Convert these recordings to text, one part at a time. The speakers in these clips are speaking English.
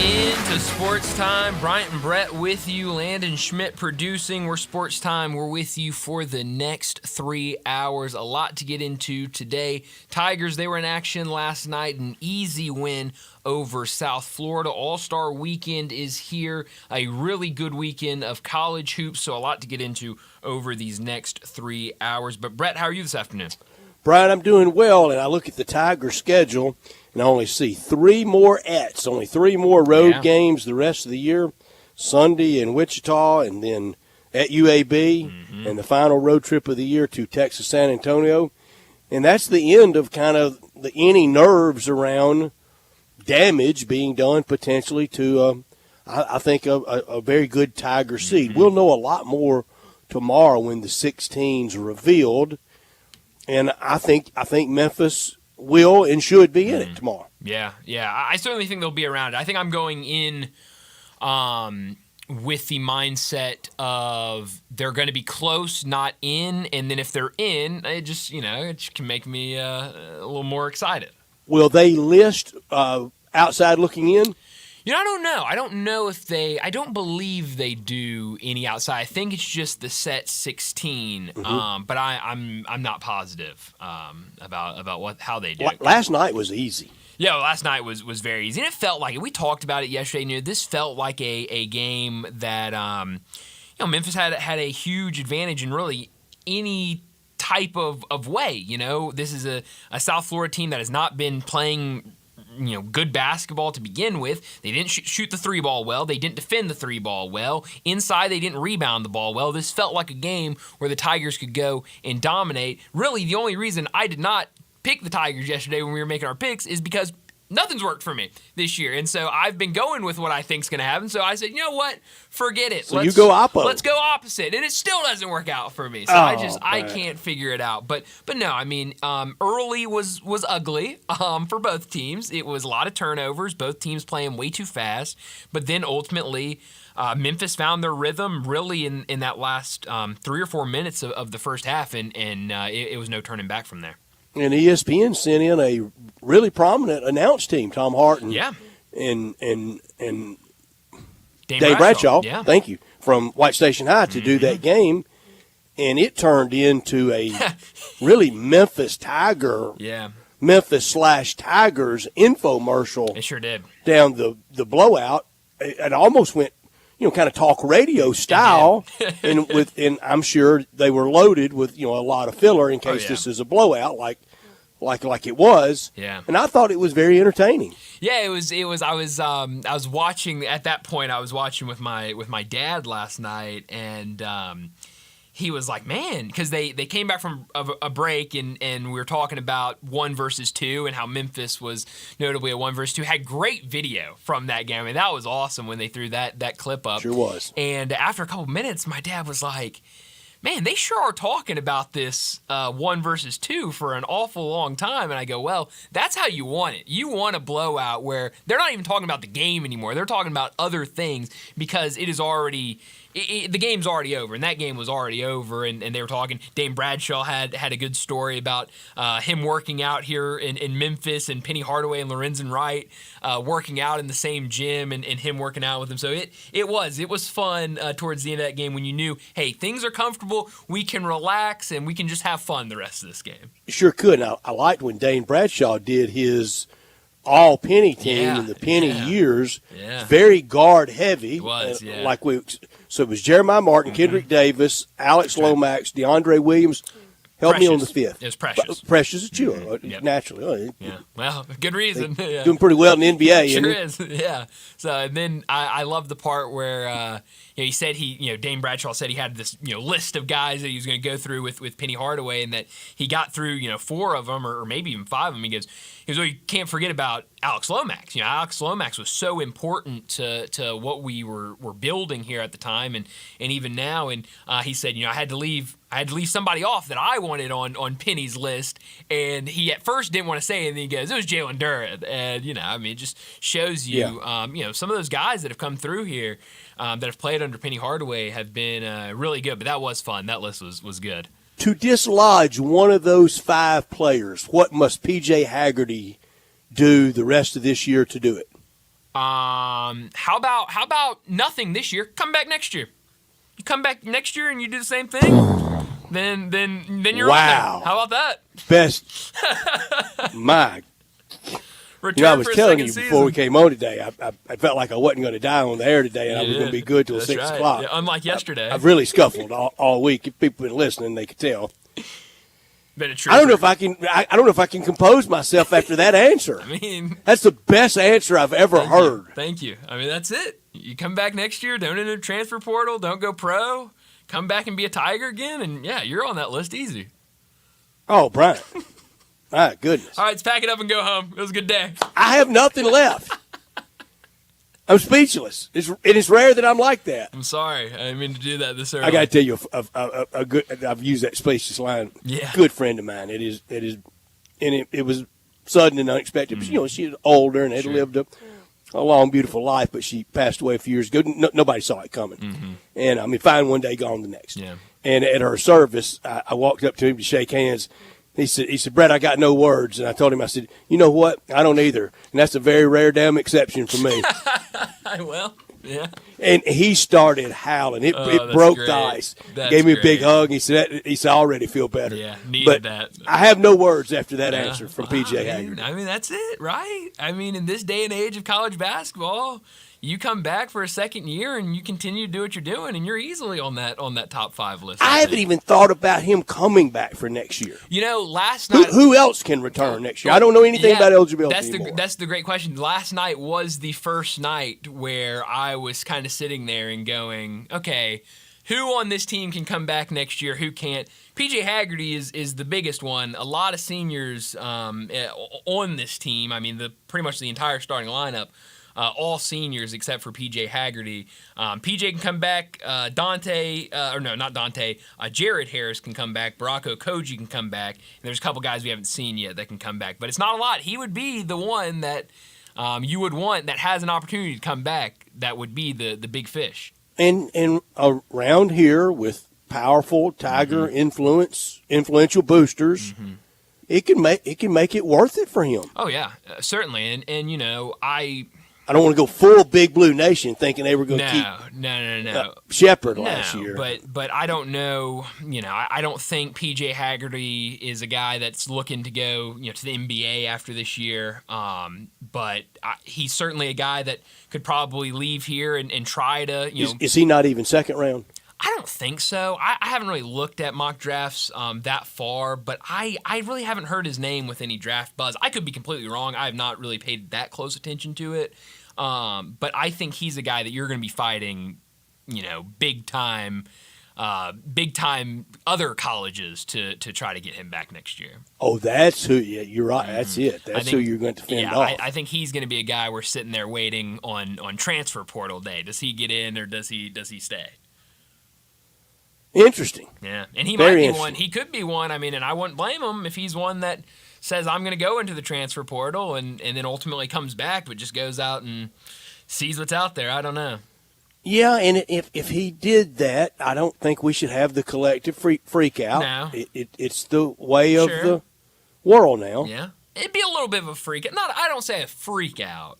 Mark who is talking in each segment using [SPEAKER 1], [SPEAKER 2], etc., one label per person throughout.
[SPEAKER 1] into Sports Time. Bryant and Brett with you. Landon Schmidt producing. We're Sports Time. We're with you for the next 3 hours. A lot to get into today. Tigers, they were in action last night. An easy win over South Florida. All-Star Weekend is here. A really good weekend of college hoops, so a lot to get into over these next 3 hours. But, Brett, how are you this afternoon?
[SPEAKER 2] Brian, I'm doing well, and I look at the Tigers' schedule, and I only see only 3 more road games the rest of the year, Sunday in Wichita, and then at UAB, and the final road trip of the year to Texas San Antonio. And that's the end of kind of any nerves around damage being done potentially to, I think, a very good Tiger seed. We'll know a lot more tomorrow when the 16's are revealed. And I think Memphis will and should be in it tomorrow.
[SPEAKER 1] Yeah. I certainly think they'll be around. I think I'm going in with the mindset of they're going to be close, not in, and then if they're in, it just can make me a little more excited.
[SPEAKER 2] Will they list outside looking in?
[SPEAKER 1] I don't know. I don't believe they do any outside. I think it's just the set 16. But I'm not positive about how they do it.
[SPEAKER 2] Last night was easy.
[SPEAKER 1] Yeah, last night was very easy. And it felt like, we talked about it yesterday, this felt like a game that Memphis had a huge advantage in really any type of way. This is a South Florida team that has not been playing good basketball to begin with. They didn't shoot the three ball well. They didn't defend the three ball well. Inside, they didn't rebound the ball well. This felt like a game where the Tigers could go and dominate. Really, the only reason I did not pick the Tigers yesterday when we were making our picks is because nothing's worked for me this year. And so I've been going with what I think's going to happen. So I said, you know what? Forget it.
[SPEAKER 2] So you go oppo.
[SPEAKER 1] Let's go opposite. And it still doesn't work out for me. So I can't figure it out. But no, early was ugly for both teams. It was a lot of turnovers, both teams playing way too fast. But then ultimately, Memphis found their rhythm really in that last 3 or 4 minutes of the first half, and it was no turning back from there.
[SPEAKER 2] And ESPN sent in a really prominent announce team, Tom Hart and Dave Bradshaw.
[SPEAKER 1] Yeah.
[SPEAKER 2] Thank you, from White Station High to do that game, and it turned into a really Memphis Tigers infomercial.
[SPEAKER 1] It sure did.
[SPEAKER 2] Down the blowout. It almost went, kind of talk radio style, and I'm sure they were loaded with a lot of filler in case this is a blowout, like it was.
[SPEAKER 1] Yeah.
[SPEAKER 2] And I thought it was very entertaining.
[SPEAKER 1] Yeah, it was. I was watching at that point. I was watching with my dad last night, and he was like, man, because they came back from a break, and we were talking about 1 versus 2 and how Memphis was notably a 1 versus 2. Had great video from that game. That was awesome when they threw that clip up.
[SPEAKER 2] Sure was.
[SPEAKER 1] And after a couple minutes, my dad was like, man, they sure are talking about this 1 versus 2 for an awful long time. And I go, well, that's how you want it. You want a blowout where they're not even talking about the game anymore. They're talking about other things because it is already – the game's already over, and that game was already over, and they were talking. Dame Bradshaw had a good story about him working out here in Memphis, and Penny Hardaway and Lorenzen Wright working out in the same gym, and him working out with him. So it was fun towards the end of that game when you knew, hey, things are comfortable, we can relax, and we can just have fun the rest of this game.
[SPEAKER 2] Sure could. Now, I liked when Dame Bradshaw did his all Penny team in the Penny years.
[SPEAKER 1] Yeah.
[SPEAKER 2] Very guard heavy.
[SPEAKER 1] It was,
[SPEAKER 2] So it was Jeremiah Martin, Kendrick Davis, Alex Lomax, DeAndre Williams. Help me on the fifth.
[SPEAKER 1] It was Precious.
[SPEAKER 2] Precious Achua, naturally.
[SPEAKER 1] Yeah. Well, good reason.
[SPEAKER 2] Doing pretty well in the NBA.
[SPEAKER 1] Sure is. Yeah. So and then I love the part where he said Dame Bradshaw said he had this list of guys that he was going to go through with Penny Hardaway, and that he got through 4 of them or maybe even 5 of them. He goes, well, you can't forget about Alex Lomax. Alex Lomax was so important to what we were building here at the time, and even now. And he said, I had to leave somebody off that I wanted on Penny's list, and he at first didn't want to say it, and then he goes, it was Jalen Duren. And it just shows you, some of those guys that have come through here that have played under Penny Hardaway have been really good. But that was fun. That list was good.
[SPEAKER 2] To dislodge one of those 5 players, what must P.J. Haggerty do the rest of this year to do it?
[SPEAKER 1] How about nothing this year? Come back next year. You come back next year and you do the same thing. Then you're on there. How about that?
[SPEAKER 2] Best. My.
[SPEAKER 1] Return
[SPEAKER 2] I was telling you
[SPEAKER 1] season.
[SPEAKER 2] before we came on today, I felt like I wasn't going to die on the air today, and I was going to be good till 6 o'clock.
[SPEAKER 1] Yeah, unlike yesterday.
[SPEAKER 2] I've really scuffled all week. If people have been listening, they could tell.
[SPEAKER 1] Been a
[SPEAKER 2] I don't know if I can. I don't know if I can compose myself after that answer.
[SPEAKER 1] I mean,
[SPEAKER 2] that's the best answer I've ever heard.
[SPEAKER 1] Thank you. I mean, that's it. You come back next year. Don't enter the transfer portal. Don't go pro. Come back and be a Tiger again, and yeah, you're on that list easy.
[SPEAKER 2] Oh, Brian. My goodness.
[SPEAKER 1] All right, let's pack it up and go home. It was a good day.
[SPEAKER 2] I have nothing left. I'm speechless. It's rare that I'm like that.
[SPEAKER 1] I'm sorry. I didn't mean to do that this early.
[SPEAKER 2] I got to tell you a good. I've used that speechless line.
[SPEAKER 1] Yeah.
[SPEAKER 2] Good friend of mine. It is, and it was sudden and unexpected. Mm-hmm. But, she was older and had lived a long, beautiful life, but she passed away a few years ago. Nobody saw it coming. Mm-hmm. And I mean, fine one day, gone the next.
[SPEAKER 1] Yeah.
[SPEAKER 2] And at her service, I walked up to him to shake hands. He said, Brett, I got no words. And I told him, I said, you know what? I don't either. And that's a very rare damn exception for me.
[SPEAKER 1] Well, yeah.
[SPEAKER 2] And he started howling. It broke the ice. Gave me a big hug. He said, I already feel better.
[SPEAKER 1] Yeah, needed that.
[SPEAKER 2] I have no words after that answer from PJ Haggard.
[SPEAKER 1] I mean, that's it, right? I mean, in this day and age of college basketball, you come back for a second year and you continue to do what you're doing, and you're easily on that top 5 list.
[SPEAKER 2] I haven't even thought about him coming back for next year.
[SPEAKER 1] Last night,
[SPEAKER 2] who else can return next year? I don't know anything about eligibility anymore.
[SPEAKER 1] That's the great question. Last night was the first night where I was kind of sitting there and going, okay, who on this team can come back next year? Who can't? PJ Haggerty is the biggest one. A lot of seniors on this team. I mean, pretty much the entire starting lineup. All seniors except for PJ Haggerty. PJ can come back. Jared Harris can come back. Barako Koji can come back. And there's a couple guys we haven't seen yet that can come back. But it's not a lot. He would be the one that you would want that has an opportunity to come back. That would be the big fish.
[SPEAKER 2] And around here with powerful Tiger influential boosters, it can make it worth it for him.
[SPEAKER 1] Oh yeah, certainly. And
[SPEAKER 2] I don't want to go full Big Blue Nation thinking they were going to keep Shepard last year.
[SPEAKER 1] But I don't know. I don't think PJ Haggerty is a guy that's looking to go to the NBA after this year. But he's certainly a guy that could probably leave here and try to.
[SPEAKER 2] Is he not even second round?
[SPEAKER 1] I don't think so. I haven't really looked at mock drafts that far, but I really haven't heard his name with any draft buzz. I could be completely wrong. I have not really paid that close attention to it. But I think he's a guy that you're going to be fighting, big time other colleges to try to get him back next year.
[SPEAKER 2] Oh, that's who. Yeah, you're right. That's it. That's who you're going to fend off.
[SPEAKER 1] I think he's going to be a guy we're sitting there waiting on transfer portal day. Does he get in or does he stay?
[SPEAKER 2] Interesting.
[SPEAKER 1] Yeah, and he might be one. He could be one. I mean, and I wouldn't blame him if he's one that says, I'm going to go into the transfer portal and then ultimately comes back but just goes out and sees what's out there. I don't know.
[SPEAKER 2] Yeah, and if he did that, I don't think we should have the collective freak out.
[SPEAKER 1] No.
[SPEAKER 2] It's the way of the world now.
[SPEAKER 1] Yeah. It'd be a little bit of a freak out. I don't say a freak out,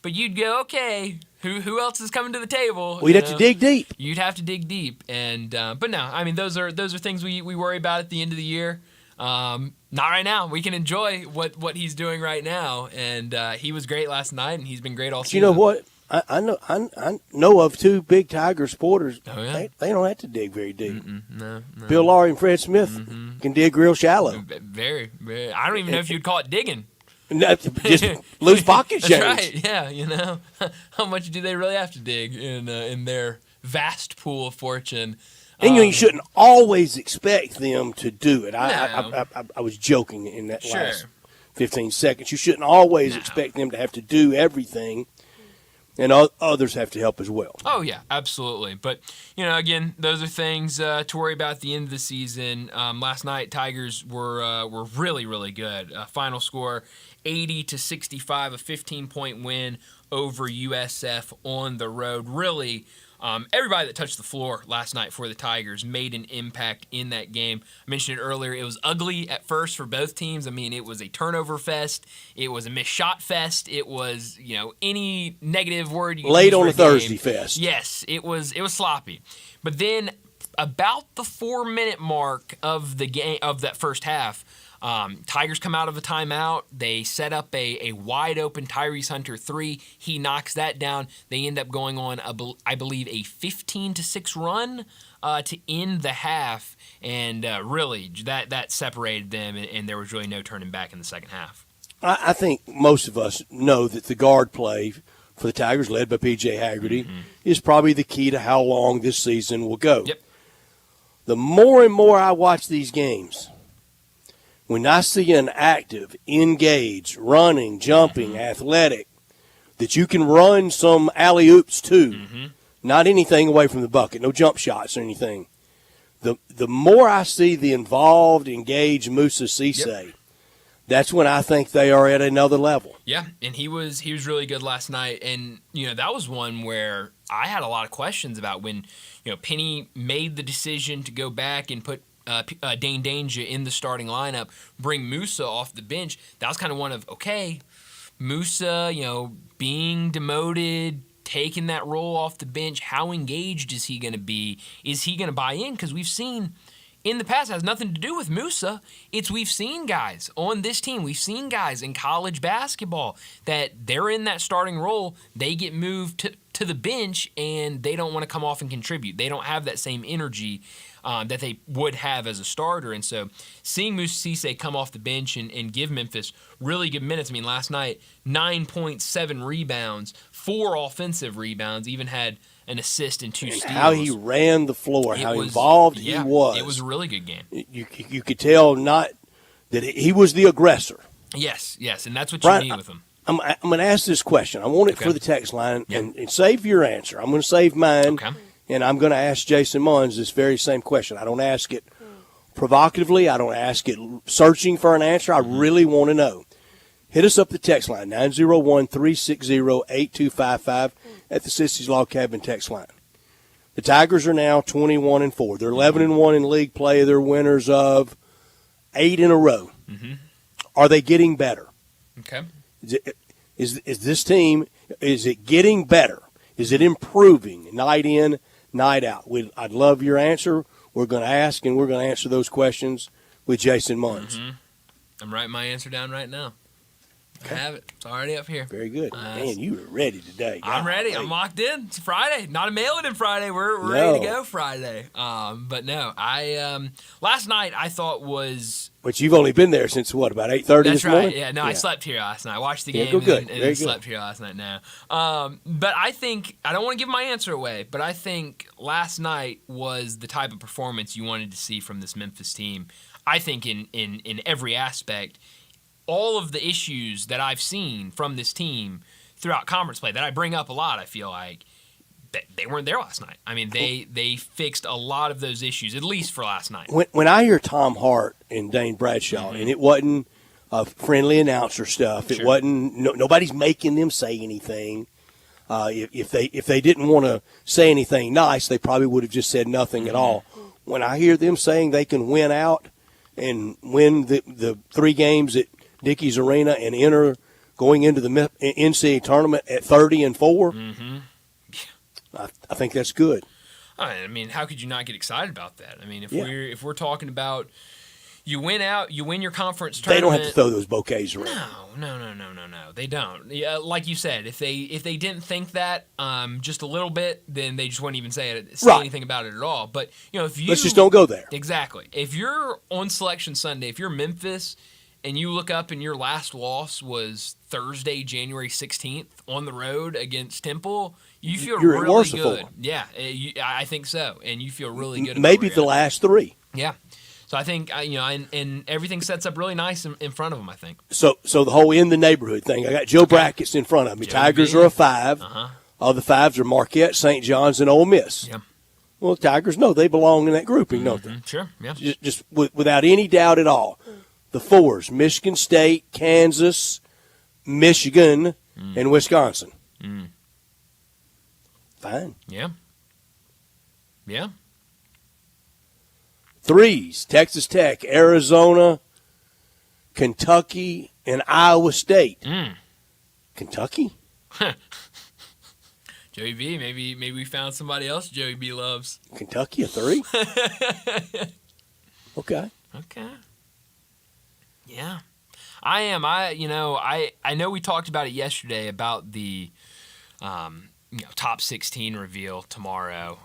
[SPEAKER 1] but you'd go, okay, who else is coming to the table?
[SPEAKER 2] We'd have to dig deep.
[SPEAKER 1] You'd have to dig deep, and but no, I mean those are things we worry about at the end of the year. Not right now. We can enjoy what he's doing right now, and he was great last night, and he's been great all season.
[SPEAKER 2] You know what? I know of 2 big Tiger supporters.
[SPEAKER 1] Oh, yeah?
[SPEAKER 2] They don't have to dig very deep.
[SPEAKER 1] No.
[SPEAKER 2] Bill Laurie and Fred Smith can dig real shallow.
[SPEAKER 1] Very, very. I don't even know if you'd call it digging.
[SPEAKER 2] Just loose pocket change.
[SPEAKER 1] That's right. Yeah, how much do they really have to dig in their vast pool of fortune?
[SPEAKER 2] And you shouldn't always expect them to do it. I was joking in that last 15 seconds. You shouldn't always expect them to have to do everything, and others have to help as well.
[SPEAKER 1] Oh, yeah, absolutely. But, again, those are things to worry about at the end of the season. Last night, Tigers were really, really good. Final score, 80-65, a 15-point win over USF on the road. Really Everybody that touched the floor last night for the Tigers made an impact in that game. I mentioned it earlier. It was ugly at first for both teams. I mean, it was a turnover fest. It was a missed shot fest. It was, any negative word you could
[SPEAKER 2] late
[SPEAKER 1] use
[SPEAKER 2] on
[SPEAKER 1] for
[SPEAKER 2] a Thursday
[SPEAKER 1] game.
[SPEAKER 2] fest.
[SPEAKER 1] Yes, it was sloppy. But then about the 4-minute mark of the game of that first half, Tigers come out of a timeout. They set up a wide open Tyrese Hunter 3. He knocks that down. They end up going on, I believe, a 15-6 run to end the half. And really, that separated them, and there was really no turning back in the second half.
[SPEAKER 2] I think most of us know that the guard play for the Tigers, led by P.J. Haggerty, is probably the key to how long this season will go.
[SPEAKER 1] Yep.
[SPEAKER 2] The more and more I watch these games, when I see an active, engaged, running, jumping, athletic, that you can run some alley-oops to, not anything away from the bucket, no jump shots or anything, the more I see the involved, engaged Moussa Cisse, that's when I think they are at another level.
[SPEAKER 1] Yeah, and he was really good last night. And, that was one where I had a lot of questions about when, Penny made the decision to go back and put Dane Danger in the starting lineup, bring Moussa off the bench. That was kind of one of, okay, Moussa, being demoted, taking that role off the bench, how engaged is he going to be? Is he going to buy in? Because we've seen in the past, it has nothing to do with Moussa. We've seen guys on this team. We've seen guys in college basketball that they're in that starting role. They get moved to the bench, and they don't want to come off and contribute. They don't have that same energy that they would have as a starter. And so seeing Moussa Cisse come off the bench and give Memphis really good minutes. I mean, last night, 9.7 rebounds, 4 offensive rebounds, even had an assist and 2 steals.
[SPEAKER 2] How he ran the floor, involved he was.
[SPEAKER 1] It was a really good game.
[SPEAKER 2] You could tell not that he was the aggressor.
[SPEAKER 1] Yes, and that's what
[SPEAKER 2] Brian,
[SPEAKER 1] you need with him.
[SPEAKER 2] I'm going to ask this question. I want it for the text line, and save your answer. I'm going to save mine, and I'm going to ask Jason Munns this very same question. I don't ask it provocatively. I don't ask it searching for an answer. I really want to know. Hit us up the text line, 901-360-8255 at the Sissy's Log Cabin text line. The Tigers are now 21-4. They're 11-1 in league play. They're winners of 8 in a row. Are they getting better?
[SPEAKER 1] Okay.
[SPEAKER 2] Is this team, is it getting better? Is it improving night in, night out? I'd love your answer. We're going to ask, and we're going to answer those questions with Jason Munns.
[SPEAKER 1] I'm writing my answer down right now. I have it. It's already up here.
[SPEAKER 2] Very good. Man, you are ready today.
[SPEAKER 1] I'm ready. I'm locked in. It's Friday. Not a mail-in Friday. We're ready to go Friday. But no, I last night I thought was.
[SPEAKER 2] But you've only been there since what, about 8:30 this morning?
[SPEAKER 1] That's right. Yeah. No, I slept here last night. I watched the game
[SPEAKER 2] and
[SPEAKER 1] slept here last night. Now, but I think I don't want to give my answer away. But I think last night was the type of performance you wanted to see from this Memphis team. I think in every aspect. All of the issues that I've seen from this team throughout conference play that I bring up a lot, I feel like they weren't there last night. I mean, they fixed a lot of those issues, at least for last night.
[SPEAKER 2] When I hear Tom Hart and Dane Bradshaw, and it wasn't friendly announcer stuff, it wasn't nobody's making them say anything. If they didn't want to say anything nice, they probably would have just said nothing at all. When I hear them saying they can win out and win the 3 games at Dickies Arena and enter going into the NCAA tournament at 30-4. I think that's good.
[SPEAKER 1] I mean, how could you not get excited about that? I mean, if we're talking about you win out, you win your conference tournament.
[SPEAKER 2] They don't have to throw those bouquets around.
[SPEAKER 1] No, they don't. Yeah, like you said, if they didn't think that just a little bit, then they just wouldn't even say anything about it at all. But if you
[SPEAKER 2] let's just don't go there.
[SPEAKER 1] Exactly. If you're on Selection Sunday, if you're Memphis. And you look up and your last loss was Thursday, January 16th on the road against Temple, you feel really good. Yeah, I think so. And you feel really good.
[SPEAKER 2] Maybe the last 3.
[SPEAKER 1] Yeah. So I think, and everything sets up really nice in front of them, I think.
[SPEAKER 2] So the whole in the neighborhood thing, I got Joe brackets in front of me. Tigers are a 5. All the 5s are Marquette, St. John's, and Ole Miss.
[SPEAKER 1] Yeah.
[SPEAKER 2] Well, the Tigers know they belong in that grouping, don't they?
[SPEAKER 1] Sure, yeah.
[SPEAKER 2] Just without any doubt at all. The 4s, Michigan State, Kansas, Michigan, and Wisconsin. Fine.
[SPEAKER 1] Yeah. Yeah.
[SPEAKER 2] 3s, Texas Tech, Arizona, Kentucky, and Iowa State. Kentucky?
[SPEAKER 1] Joey B, maybe we found somebody else Joey B loves.
[SPEAKER 2] Kentucky, a 3? Okay.
[SPEAKER 1] Yeah. I am. I know we talked about it yesterday about the top 16 reveal tomorrow.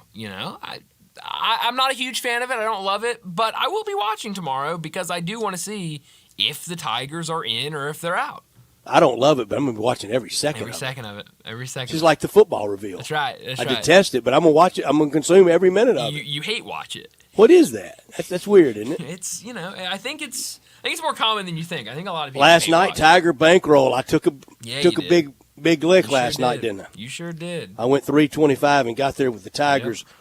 [SPEAKER 1] I'm not a huge fan of it. I don't love it, but I will be watching tomorrow because I do want to see if the Tigers are in or if they're out.
[SPEAKER 2] I don't love it, but I'm going to be watching every second
[SPEAKER 1] of it. Every second.
[SPEAKER 2] Just like the football reveal.
[SPEAKER 1] That's right.
[SPEAKER 2] I detest it, but I'm going to watch it. I'm going to consume every minute of it.
[SPEAKER 1] You hate watch it.
[SPEAKER 2] What is that? That's weird, isn't it?
[SPEAKER 1] It's, I think it's more common than you think. I think a lot of people
[SPEAKER 2] last night, Tiger bankroll. I took a big lick
[SPEAKER 1] last
[SPEAKER 2] night, didn't I?
[SPEAKER 1] You sure did.
[SPEAKER 2] I went 325 and got there with the Tigers. Yep.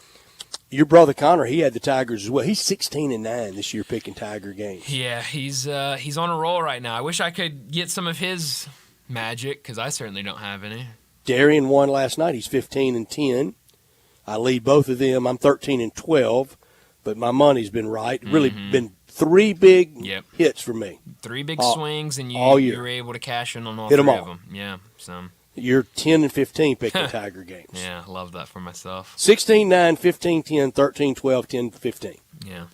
[SPEAKER 2] Your brother Connor, he had the Tigers as well. He's 16-9 this year picking Tiger games.
[SPEAKER 1] Yeah, he's on a roll right now. I wish I could get some of his magic because I certainly don't have any.
[SPEAKER 2] Darian won last night. He's 15-10. I lead both of them. I'm 13-12, but my money's been right. Really been 3 big hits for me.
[SPEAKER 1] 3 big swings, and you were able to cash in on all 3 of them. Yeah, so.
[SPEAKER 2] You're 10-15 picking Tiger games.
[SPEAKER 1] Yeah, I love that for myself.
[SPEAKER 2] 16-9, 15-10, 13-12, 10-15.
[SPEAKER 1] Yeah.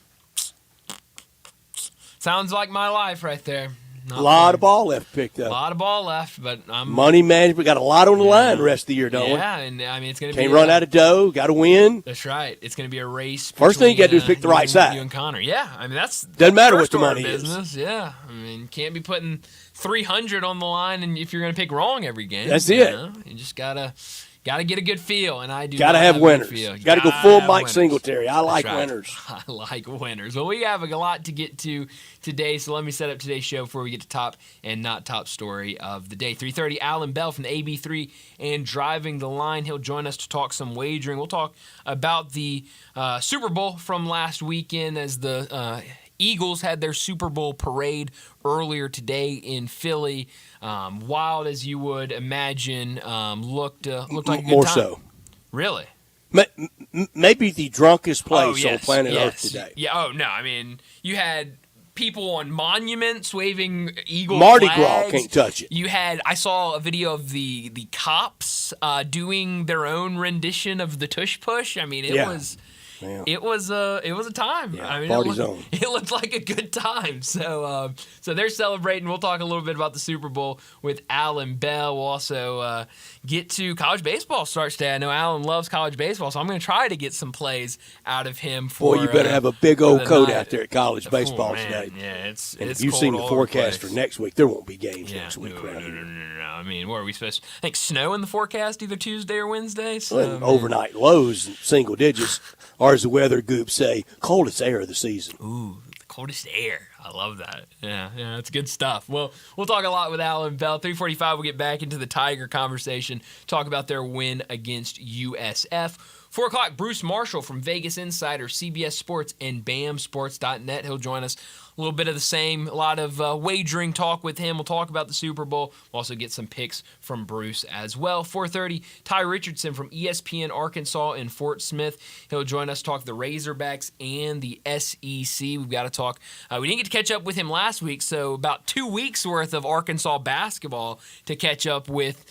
[SPEAKER 1] Sounds like my life right there.
[SPEAKER 2] A lot of ball left picked up.
[SPEAKER 1] A lot of ball left, but I'm
[SPEAKER 2] money management. Got a lot on the line the rest of the year, don't we?
[SPEAKER 1] Yeah, and I mean it's going to
[SPEAKER 2] be. Can't run out of dough. Got to win.
[SPEAKER 1] That's right. It's going to be a race.
[SPEAKER 2] First thing you got to do is pick the right side.
[SPEAKER 1] You and Connor. Yeah, I mean that's
[SPEAKER 2] doesn't matter what the money
[SPEAKER 1] is. Yeah, I mean can't be putting 300 on the line, and if you're going to pick wrong every game,
[SPEAKER 2] that's it.
[SPEAKER 1] You just gotta get a good feel, and I do.
[SPEAKER 2] Got to have winners. Got to go full Mike Singletary. I like winners.
[SPEAKER 1] I like winners. Well, we have a lot to get to today, so let me set up today's show before we get to top and not top story of the day. 3:30, Alan Bell from the AB3 and Driving the Line. He'll join us to talk some wagering. We'll talk about the Super Bowl from last weekend as the Eagles had their Super Bowl parade earlier today in Philly. Wild as you would imagine, looked like a good time.
[SPEAKER 2] More so.
[SPEAKER 1] Really?
[SPEAKER 2] Maybe the drunkest place on planet Earth today.
[SPEAKER 1] Yeah. Oh no. I mean, you had people on monuments waving Eagle
[SPEAKER 2] Mardi
[SPEAKER 1] flags.
[SPEAKER 2] Gras can't touch it.
[SPEAKER 1] You had. I saw a video of the cops doing their own rendition of the Tush Push. I mean, it was. Yeah. It was a time.
[SPEAKER 2] Yeah,
[SPEAKER 1] I mean,
[SPEAKER 2] party zone.
[SPEAKER 1] It looked like a good time. So they're celebrating. We'll talk a little bit about the Super Bowl with Alan Bell. We'll also get to college baseball starts today. I know Alan loves college baseball, so I'm going to try to get some plays out of him for.
[SPEAKER 2] Boy, you better have a big old coat out there at college baseball today.
[SPEAKER 1] Yeah, it's
[SPEAKER 2] you've seen the forecast for next week. There won't be games next week.
[SPEAKER 1] No. I mean, where are we supposed to? I think snow in the forecast either Tuesday or Wednesday. So,
[SPEAKER 2] overnight lows, single digits. Or as the weather goops say, coldest air of the season.
[SPEAKER 1] Ooh, the coldest air. I love that. Yeah, that's good stuff. Well, we'll talk a lot with Alan Bell. 3:45, we'll get back into the Tiger conversation, talk about their win against USF. 4 o'clock, Bruce Marshall from Vegas Insider, CBS Sports, and BAMSports.net. He'll join us. A little bit of the same, a lot of wagering talk with him. We'll talk about the Super Bowl. We'll also get some picks from Bruce as well. 4:30, Ty Richardson from ESPN Arkansas in Fort Smith. He'll join us, talk the Razorbacks and the SEC. We've got to talk. We didn't get to catch up with him last week, so about 2 weeks worth of Arkansas basketball to catch up with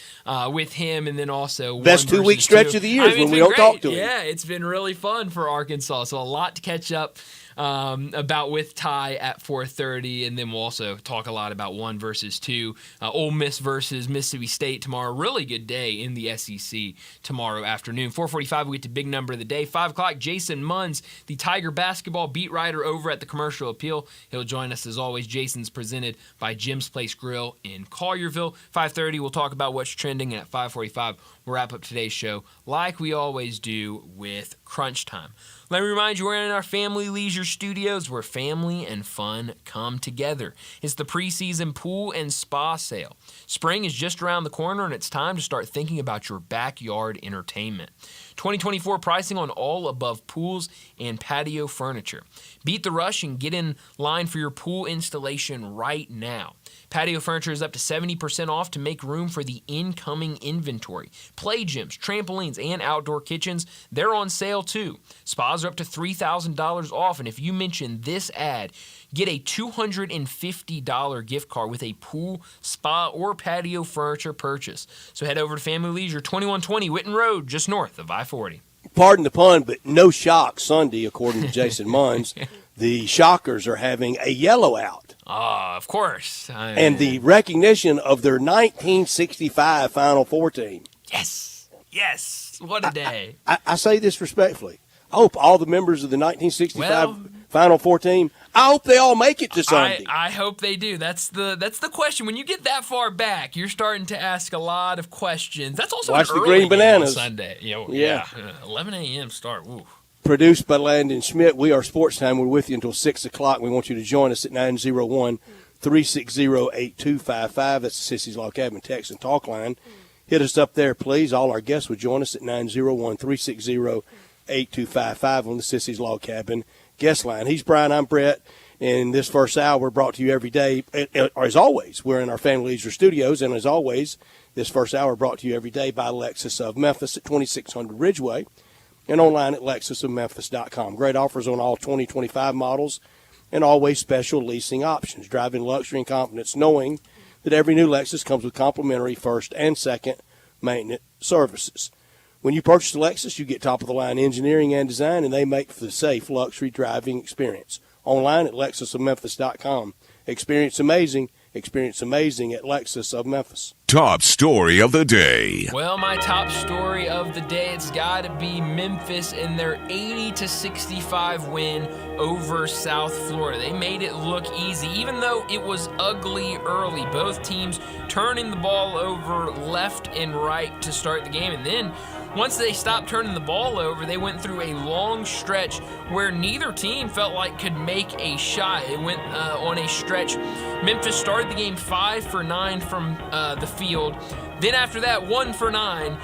[SPEAKER 1] him, and then also
[SPEAKER 2] best 2-week stretch of the year when we don't talk to him.
[SPEAKER 1] Yeah, it's been really fun for Arkansas, so a lot to catch up about with Ty at 4:30, and then we'll also talk a lot about 1 versus 2, Ole Miss versus Mississippi State tomorrow. Really good day in the SEC tomorrow afternoon. 4:45, we get to big number of the day. 5 o'clock, Jason Munns, the Tiger basketball beat writer over at the Commercial Appeal. He'll join us as always. Jason's presented by Jim's Place Grill in Collierville. 5:30, we'll talk about what's trending, and at 5:45, we'll wrap up today's show like we always do with Crunch Time. Let me remind you, we're in our Family Leisure Studios where family and fun come together. It's the preseason pool and spa sale. Spring is just around the corner, and it's time to start thinking about your backyard entertainment. 2024 pricing on all above pools and patio furniture. Beat the rush and get in line for your pool installation right now. Patio furniture is up to 70% off to make room for the incoming inventory. play gyms, trampolines, and outdoor kitchens, they're on sale too. Spas are up to $3,000 off, and if you mention this ad, get a $250 gift card with a pool, spa, or patio furniture purchase. So head over to Family Leisure, 2120 Whitten Road, just north of I-40.
[SPEAKER 2] Pardon the pun, but no shock Sunday, according to Jason Munns. The Shockers are having a yellow out.
[SPEAKER 1] Of course.
[SPEAKER 2] And the recognition of their 1965 Final Four team.
[SPEAKER 1] Yes. What a day.
[SPEAKER 2] I say this respectfully. I hope all the members of the 1965 Final Four team, I hope they all make it to Sunday.
[SPEAKER 1] I hope they do. That's the question. When you get that far back, you're starting to ask a lot of questions. That's also
[SPEAKER 2] Watch
[SPEAKER 1] an
[SPEAKER 2] the
[SPEAKER 1] early
[SPEAKER 2] Green Bananas.
[SPEAKER 1] game on Sunday.
[SPEAKER 2] Yeah.
[SPEAKER 1] 11 a.m. start. Ooh.
[SPEAKER 2] Produced by Landon Schmidt. We are Sportstime. We're with you until 6 o'clock. We want you to join us at 901-360-8255. That's the Sissy's Log Cabin text and talk line. Hit us up there, please. All our guests would join us at 901-360-8255 on the Sissy's Log Cabin guest line. He's Brian. I'm Brett. And this first hour brought to you every day. As always, we're in our Family Leisure studios. And as always, this first hour brought to you every day by Lexus of Memphis at 2600 Ridgeway. And online at lexusofmemphis.com. Great offers on all 2025 models and always special leasing options. Driving luxury and confidence knowing that every new Lexus comes with complimentary first and second maintenance services. When you purchase a Lexus, you get top-of-the-line engineering and design, and they make for the safe luxury driving experience. Online at lexusofmemphis.com. Experience amazing at Lexus of Memphis.
[SPEAKER 3] Top story of the day.
[SPEAKER 1] Well, my top story of the day, it's got to be Memphis and their 80-65 win over South Florida. They made it look easy, even though it was ugly early. Both teams turning the ball over left and right to start the game, and then once they stopped turning the ball over, they went through a long stretch where neither team felt like could make a shot. It went on a stretch. Memphis started the game 5 for 9 from the field. Then after that, 1 for 9.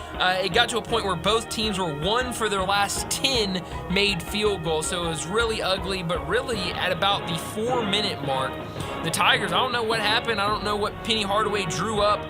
[SPEAKER 1] It got to a point where both teams were 1 for their last 10 made field goals. So it was really ugly, but really at about the 4-minute mark, the Tigers, I don't know what happened. I don't know what Penny Hardaway drew up,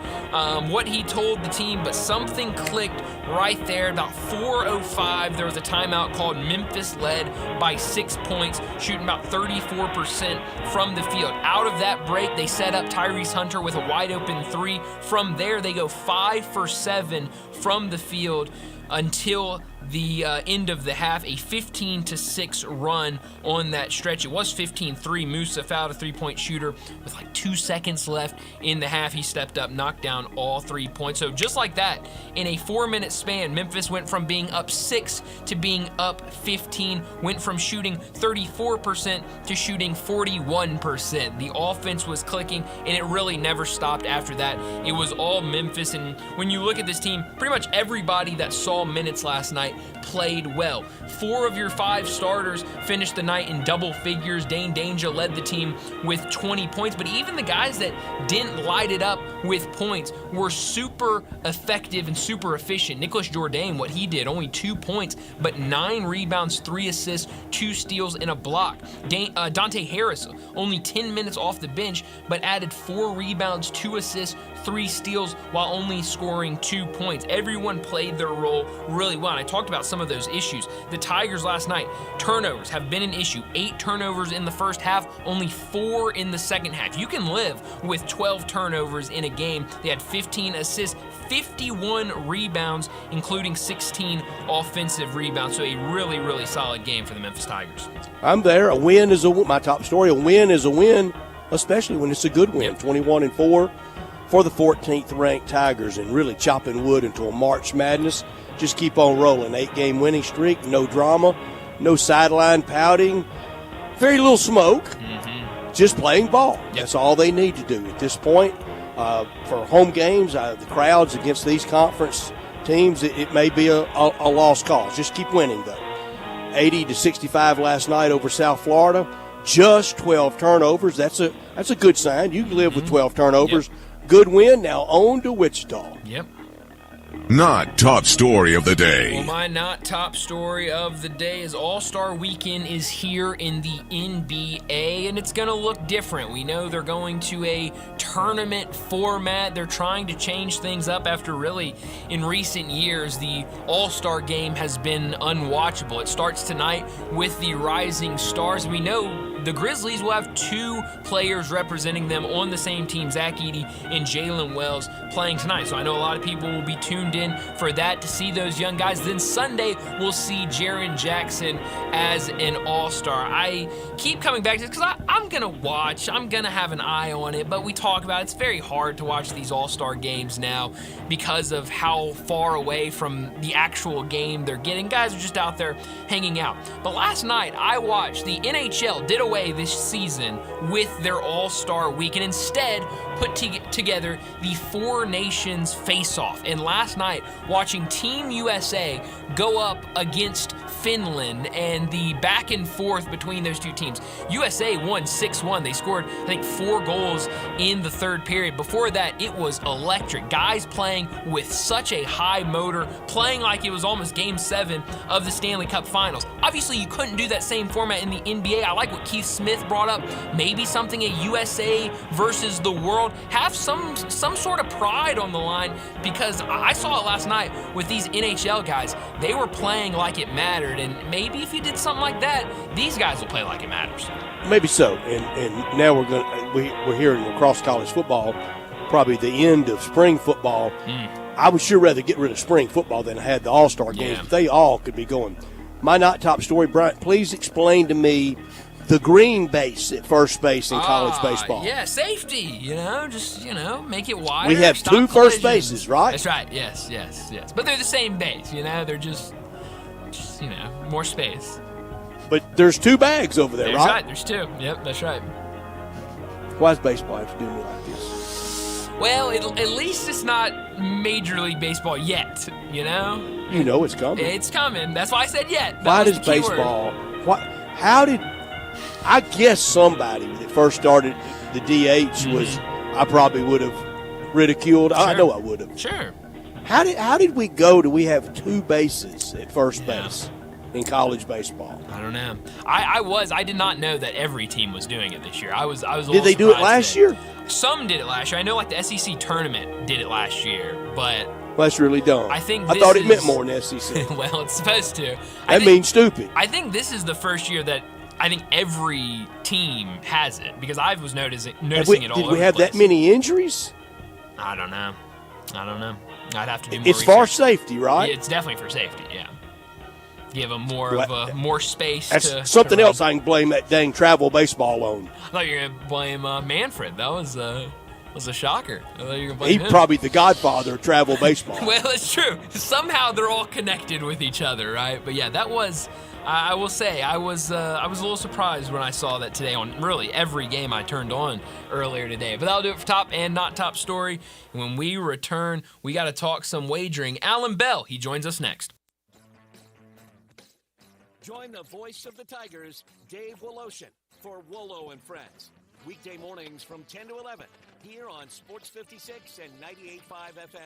[SPEAKER 1] what he told the team, but something clicked right there. About 4:05, there was a timeout called. Memphis led by 6 points, shooting about 34% from the field. Out of that break, they set up Tyrese Hunter with a wide-open 3. From there, they go 5 for 7 from the field until the end of the half, a 15-6 run on that stretch. It was 15-3. Musa fouled a three-point shooter with like 2 seconds left in the half. He stepped up, knocked down all 3 points. So just like that, in a 4-minute span, Memphis went from being up 6 to being up 15, went from shooting 34% to shooting 41%. The offense was clicking, and it really never stopped after that. It was all Memphis, and when you look at this team, pretty much everybody that saw minutes last night played well. 4 of your 5 starters finished the night in double figures. Dane Danger led the team with 20 points, but even the guys that didn't light it up with points were super effective and super efficient. Nicholas Jourdain, what he did, only 2 points, but 9 rebounds, 3 assists, 2 steals, and a block. Dante Harris, only 10 minutes off the bench, but added 4 rebounds, 2 assists, 3 steals, while only scoring 2 points. Everyone played their role really well, and I talked about some of those issues. The Tigers last night, turnovers have been an issue. 8 turnovers in the first half, only 4 in the second half. You can live with 12 turnovers in a game. They had 15 assists, 51 rebounds, including 16 offensive rebounds. So a really, really solid game for the Memphis Tigers.
[SPEAKER 2] I'm there. A win is my top story. A win is a win, especially when it's a good win. 21-4 for the 14th ranked Tigers, and really chopping wood into a March Madness. Just keep on rolling. 8-game winning streak, no drama, no sideline pouting, very little smoke, just playing ball. Yep. That's all they need to do at this point. For home games, the crowds against these conference teams, it may be a lost cause. Just keep winning, though. 80-65 last night over South Florida, just 12 turnovers. That's a good sign. You can live with 12 turnovers. Yep. Good win. Now on to Wichita.
[SPEAKER 1] Yep.
[SPEAKER 3] not top story of the day.
[SPEAKER 1] Well, my not top story of the day is All-Star Weekend is here in the NBA, and it's going to look different. We know they're going to a tournament format. They're trying to change things up after really, in recent years, the All-Star game has been unwatchable. It starts tonight with the Rising Stars. We know the Grizzlies will have two players representing them on the same team, Zach Edey and Jalen Wells, playing tonight. So I know a lot of people will be tuned in for that to see those young guys. Then Sunday, we'll see Jaren Jackson as an All-Star. I keep coming back to this because I'm going to watch. I'm going to have an eye on it. But we talk about it's very hard to watch these All-Star games now because of how far away from the actual game they're getting. Guys are just out there hanging out. But last night, I watched the NHL did away this season with their All-Star Week and instead put together the Four Nations face-off. And last night, watching Team USA go up against Finland and the back and forth between those two teams. USA won 6-1. They scored, I think, 4 goals in the third period. Before that, it was electric. Guys playing with such a high motor, playing like it was almost Game 7 of the Stanley Cup Finals. Obviously, you couldn't do that same format in the NBA. I like what Keith Smith brought up. Maybe something a USA versus the world. Have some sort of pride on the line, because I saw it last night with these NHL guys. They were playing like it mattered, and maybe if you did something like that, these guys will play like it matters.
[SPEAKER 2] Maybe so. And now we're hearing across college football, probably the end of spring football. I would sure rather get rid of spring football than have the All-Star games. But they all could be going. My not top story, Bryant, please explain to me the green base at first base in college baseball.
[SPEAKER 1] Yeah, safety, just, make it wider.
[SPEAKER 2] We have two first bases, right?
[SPEAKER 1] That's right, yes. But they're the same base, they're just more space.
[SPEAKER 2] But there's 2 bags over there,
[SPEAKER 1] That's right? There's 2. Yep, that's right.
[SPEAKER 2] Why does baseball have to do me like this?
[SPEAKER 1] Well, at least it's not Major League Baseball yet,
[SPEAKER 2] You know it's coming.
[SPEAKER 1] It's coming. That's why I said yet.
[SPEAKER 2] Why does baseball... I guess somebody that first started the DH was, I probably would have ridiculed. Sure. I know I would have.
[SPEAKER 1] Sure.
[SPEAKER 2] How did we go to we have 2 bases at first base in college baseball?
[SPEAKER 1] I don't know. I did not know that every team was doing it this year. I was a little
[SPEAKER 2] Did they do it last year?
[SPEAKER 1] Some did it last year. I know, like the SEC tournament did it last year, but
[SPEAKER 2] that's really dumb.
[SPEAKER 1] I
[SPEAKER 2] thought it meant more than SEC.
[SPEAKER 1] Well, it's supposed to.
[SPEAKER 2] That means stupid.
[SPEAKER 1] I think this is the first year that I think every team has it, because I was noticing it all over the place.
[SPEAKER 2] Did we have that many injuries?
[SPEAKER 1] I don't know. I'd have to do more
[SPEAKER 2] It's
[SPEAKER 1] research.
[SPEAKER 2] for safety, right?
[SPEAKER 1] Yeah, it's definitely for safety, yeah. Give them more space.
[SPEAKER 2] That's something else I can blame that dang travel baseball on.
[SPEAKER 1] I thought you were going to blame Manfred. That was a shocker. I thought you were going to blame him.
[SPEAKER 2] He's probably the godfather of travel baseball.
[SPEAKER 1] Well, it's true. Somehow they're all connected with each other, right? But yeah, that was... I will say, I was a little surprised when I saw that today on really every game I turned on earlier today. But that'll do it for top and not top story. When we return, we got to talk some wagering. Alan Bell, he joins us next.
[SPEAKER 4] Join the voice of the Tigers, Dave Woloshin, for Wolo and Friends. Weekday mornings from 10 to 11 here on Sports 56 and 98.5 FM.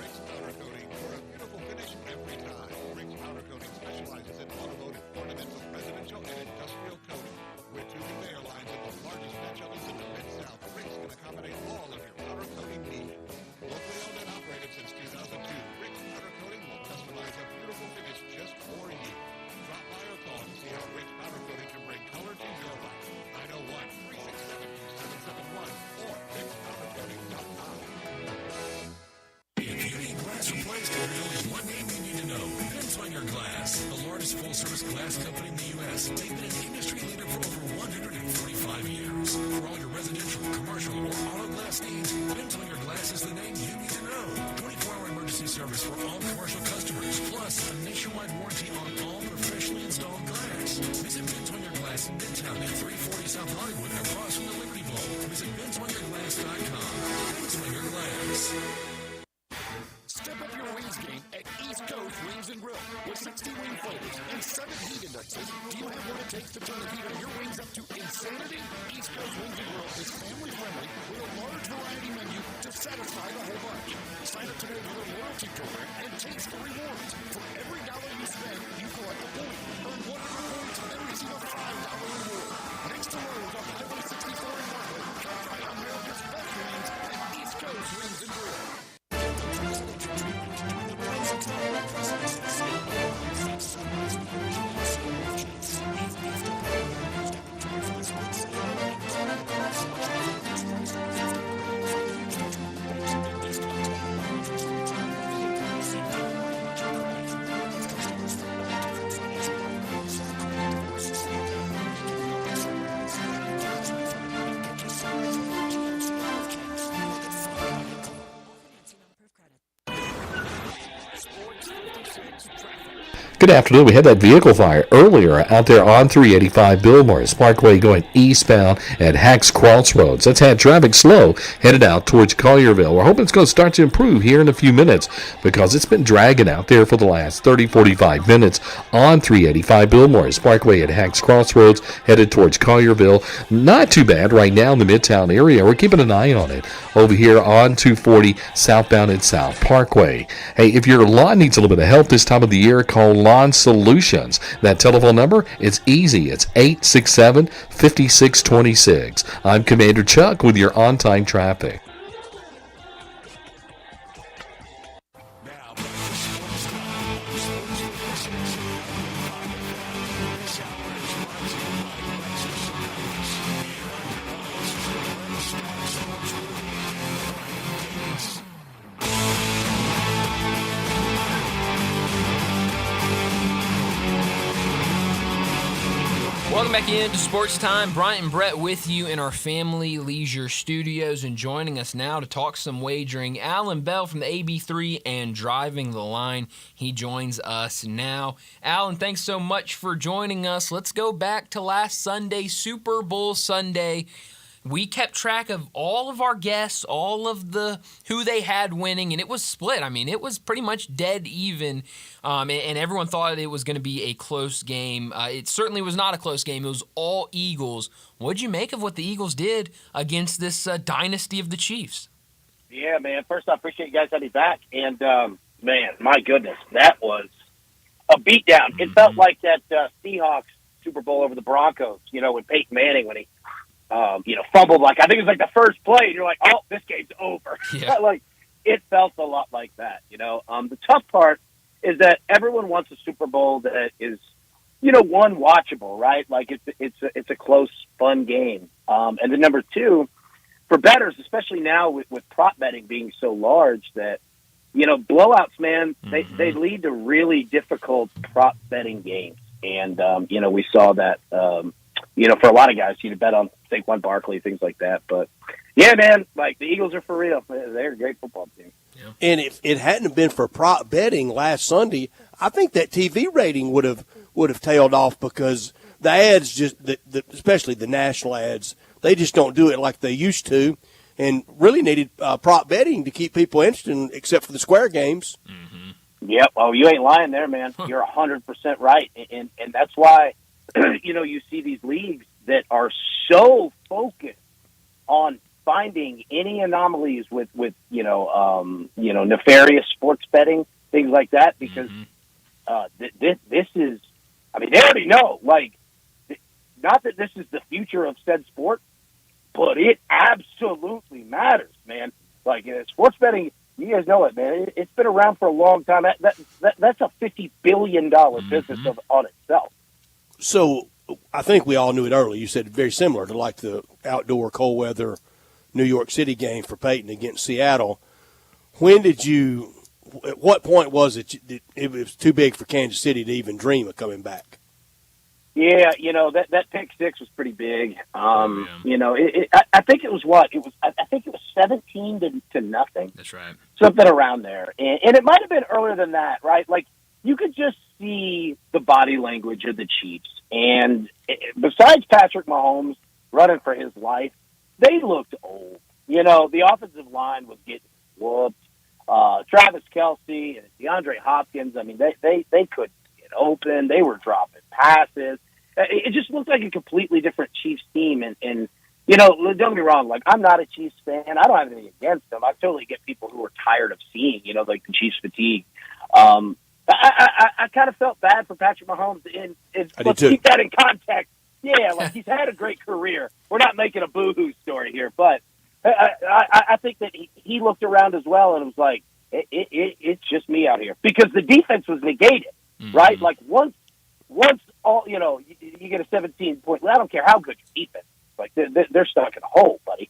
[SPEAKER 5] Rick's Powder Coating for a beautiful finish every time. Rick's Powder Coating specializes in automotive, ornamental, residential, and industrial coating. With 2 conveyor lines and the largest batch ovens in the Mid-South, Rick's can accommodate all of your powder coating needs. Locally owned and operated since 2002, Rick's Powder Coating will customize a beautiful finish just for you. Drop by or call to see how Rick's Powder Coating can bring color to your life. 901-367-2771 or rickspowdercoating.com.
[SPEAKER 6] If you need glass replaced, there's only one name you need to know. Benswinger Glass, the largest full-service glass company in the U.S. They've been an industry leader for over 145 years. For all your residential, commercial, or auto glass needs, Benswinger Glass is the name you need to know. 24-hour emergency service for all commercial customers, plus a nationwide warranty on all professionally installed glass. Visit Benswinger Glass in Midtown at 340 South Hollywood across from the Liberty Bowl. Visit BenswingerGlass.com. Benswinger Glass.
[SPEAKER 4] Step up your wings game at East Coast Wings
[SPEAKER 6] and Grill. With 60 wing flavors and 7 heat indexes, do you have what it takes to turn the heat on your wings up to insanity? East Coast Wings and Grill is family friendly with a large variety menu to satisfy the whole bunch. Sign up today for their loyalty program and taste the rewards. For every dollar you spend, you collect a point. Earn 100 points and receive a $5 reward. Next to Lowe's on Highway 64 in Marlin, try America's best wings at East Coast Wings and Grill.
[SPEAKER 7] Good afternoon. We had that vehicle fire earlier out there on 385 Billmore Parkway going eastbound at Hacks Crossroads. That's had traffic slow headed out towards Collierville. We're hoping it's going to start to improve here in a few minutes because it's been dragging out there for the last 30, 45 minutes on 385 Billmore Parkway at Hacks Crossroads headed towards Collierville. Not too bad right now in the Midtown area. We're keeping an eye on it over here on 240 southbound at South Parkway. Hey, if your lawn needs a little bit of help this time of the year, call Lawn Solutions. That telephone number, it's easy. It's 867-5626. I'm Commander Chuck with your on-time traffic.
[SPEAKER 1] Welcome back into Sports Time. Bryant and Brett with you in our Family Leisure Studios, and joining us now to talk some wagering, Alan Bell from the AB3 and Driving the Line. He joins us now. Alan, thanks so much for joining us. Let's go back to last Sunday, Super Bowl Sunday. We kept track of all of our guests, all of who they had winning, and it was split. I mean, it was pretty much dead even, and everyone thought it was going to be a close game. It certainly was not a close game. It was all Eagles. What'd you make of what the Eagles did against this dynasty of the Chiefs?
[SPEAKER 8] Yeah, man. First, I appreciate you guys having me back. And, man, my goodness, that was a beatdown. It felt like that Seahawks Super Bowl over the Broncos, when Peyton Manning, when he fumbled, I think it was the first play, and you're like, oh, this game's over.
[SPEAKER 1] Yeah.
[SPEAKER 8] It felt a lot like that, The tough part is that everyone wants a Super Bowl that is, one, watchable, right? It's a close, fun game. And then number two, for bettors, especially now with prop betting being so large that, blowouts, man, they lead to really difficult prop betting games. And, we saw that, for a lot of guys, you bet on Saquon Barkley, things like that. But, yeah, man, the Eagles are for real. They're a great football team.
[SPEAKER 2] Yeah. And if it hadn't been for prop betting last Sunday, I think that TV rating would have tailed off because the ads especially the national ads, they just don't do it like they used to, and really needed prop betting to keep people interested, except for the square games.
[SPEAKER 8] Mm-hmm. Yep. Oh, you ain't lying there, man. You're 100% right, and that's why you see these leagues that are so focused on finding any anomalies with nefarious sports betting, things like that, because this is, they already know, not that this is the future of said sport, but it absolutely matters, man. Sports betting, you guys know it, man. It's been around for a long time. That's a $50 billion business on itself.
[SPEAKER 2] So I think we all knew it early. You said very similar to the outdoor cold weather New York City game for Peyton against Seattle. At what point was it was too big for Kansas City to even dream of coming back?
[SPEAKER 8] Yeah, that pick six was pretty big. I think it was I think it was 17 to nothing.
[SPEAKER 1] That's right.
[SPEAKER 8] Something around there. And it might have been earlier than that, right? You could just see the body language of the Chiefs. And besides Patrick Mahomes running for his life, they looked old. The offensive line was getting whooped. Travis Kelce and DeAndre Hopkins. I mean, they couldn't get open. They were dropping passes. It just looked like a completely different Chiefs team. And don't get me wrong. Like, I'm not a Chiefs fan. I don't have anything against them. I totally get people who are tired of seeing, like the Chiefs fatigue. I kind of felt bad for Patrick Mahomes. Let's keep that in context. Yeah, like he's had a great career. We're not making a boo-hoo story here, but I think that he looked around as well and was like, it's just me out here. Because the defense was negated, right? Like once all, you get a 17-point, I don't care how good your defense is. Like they're stuck in a hole, buddy.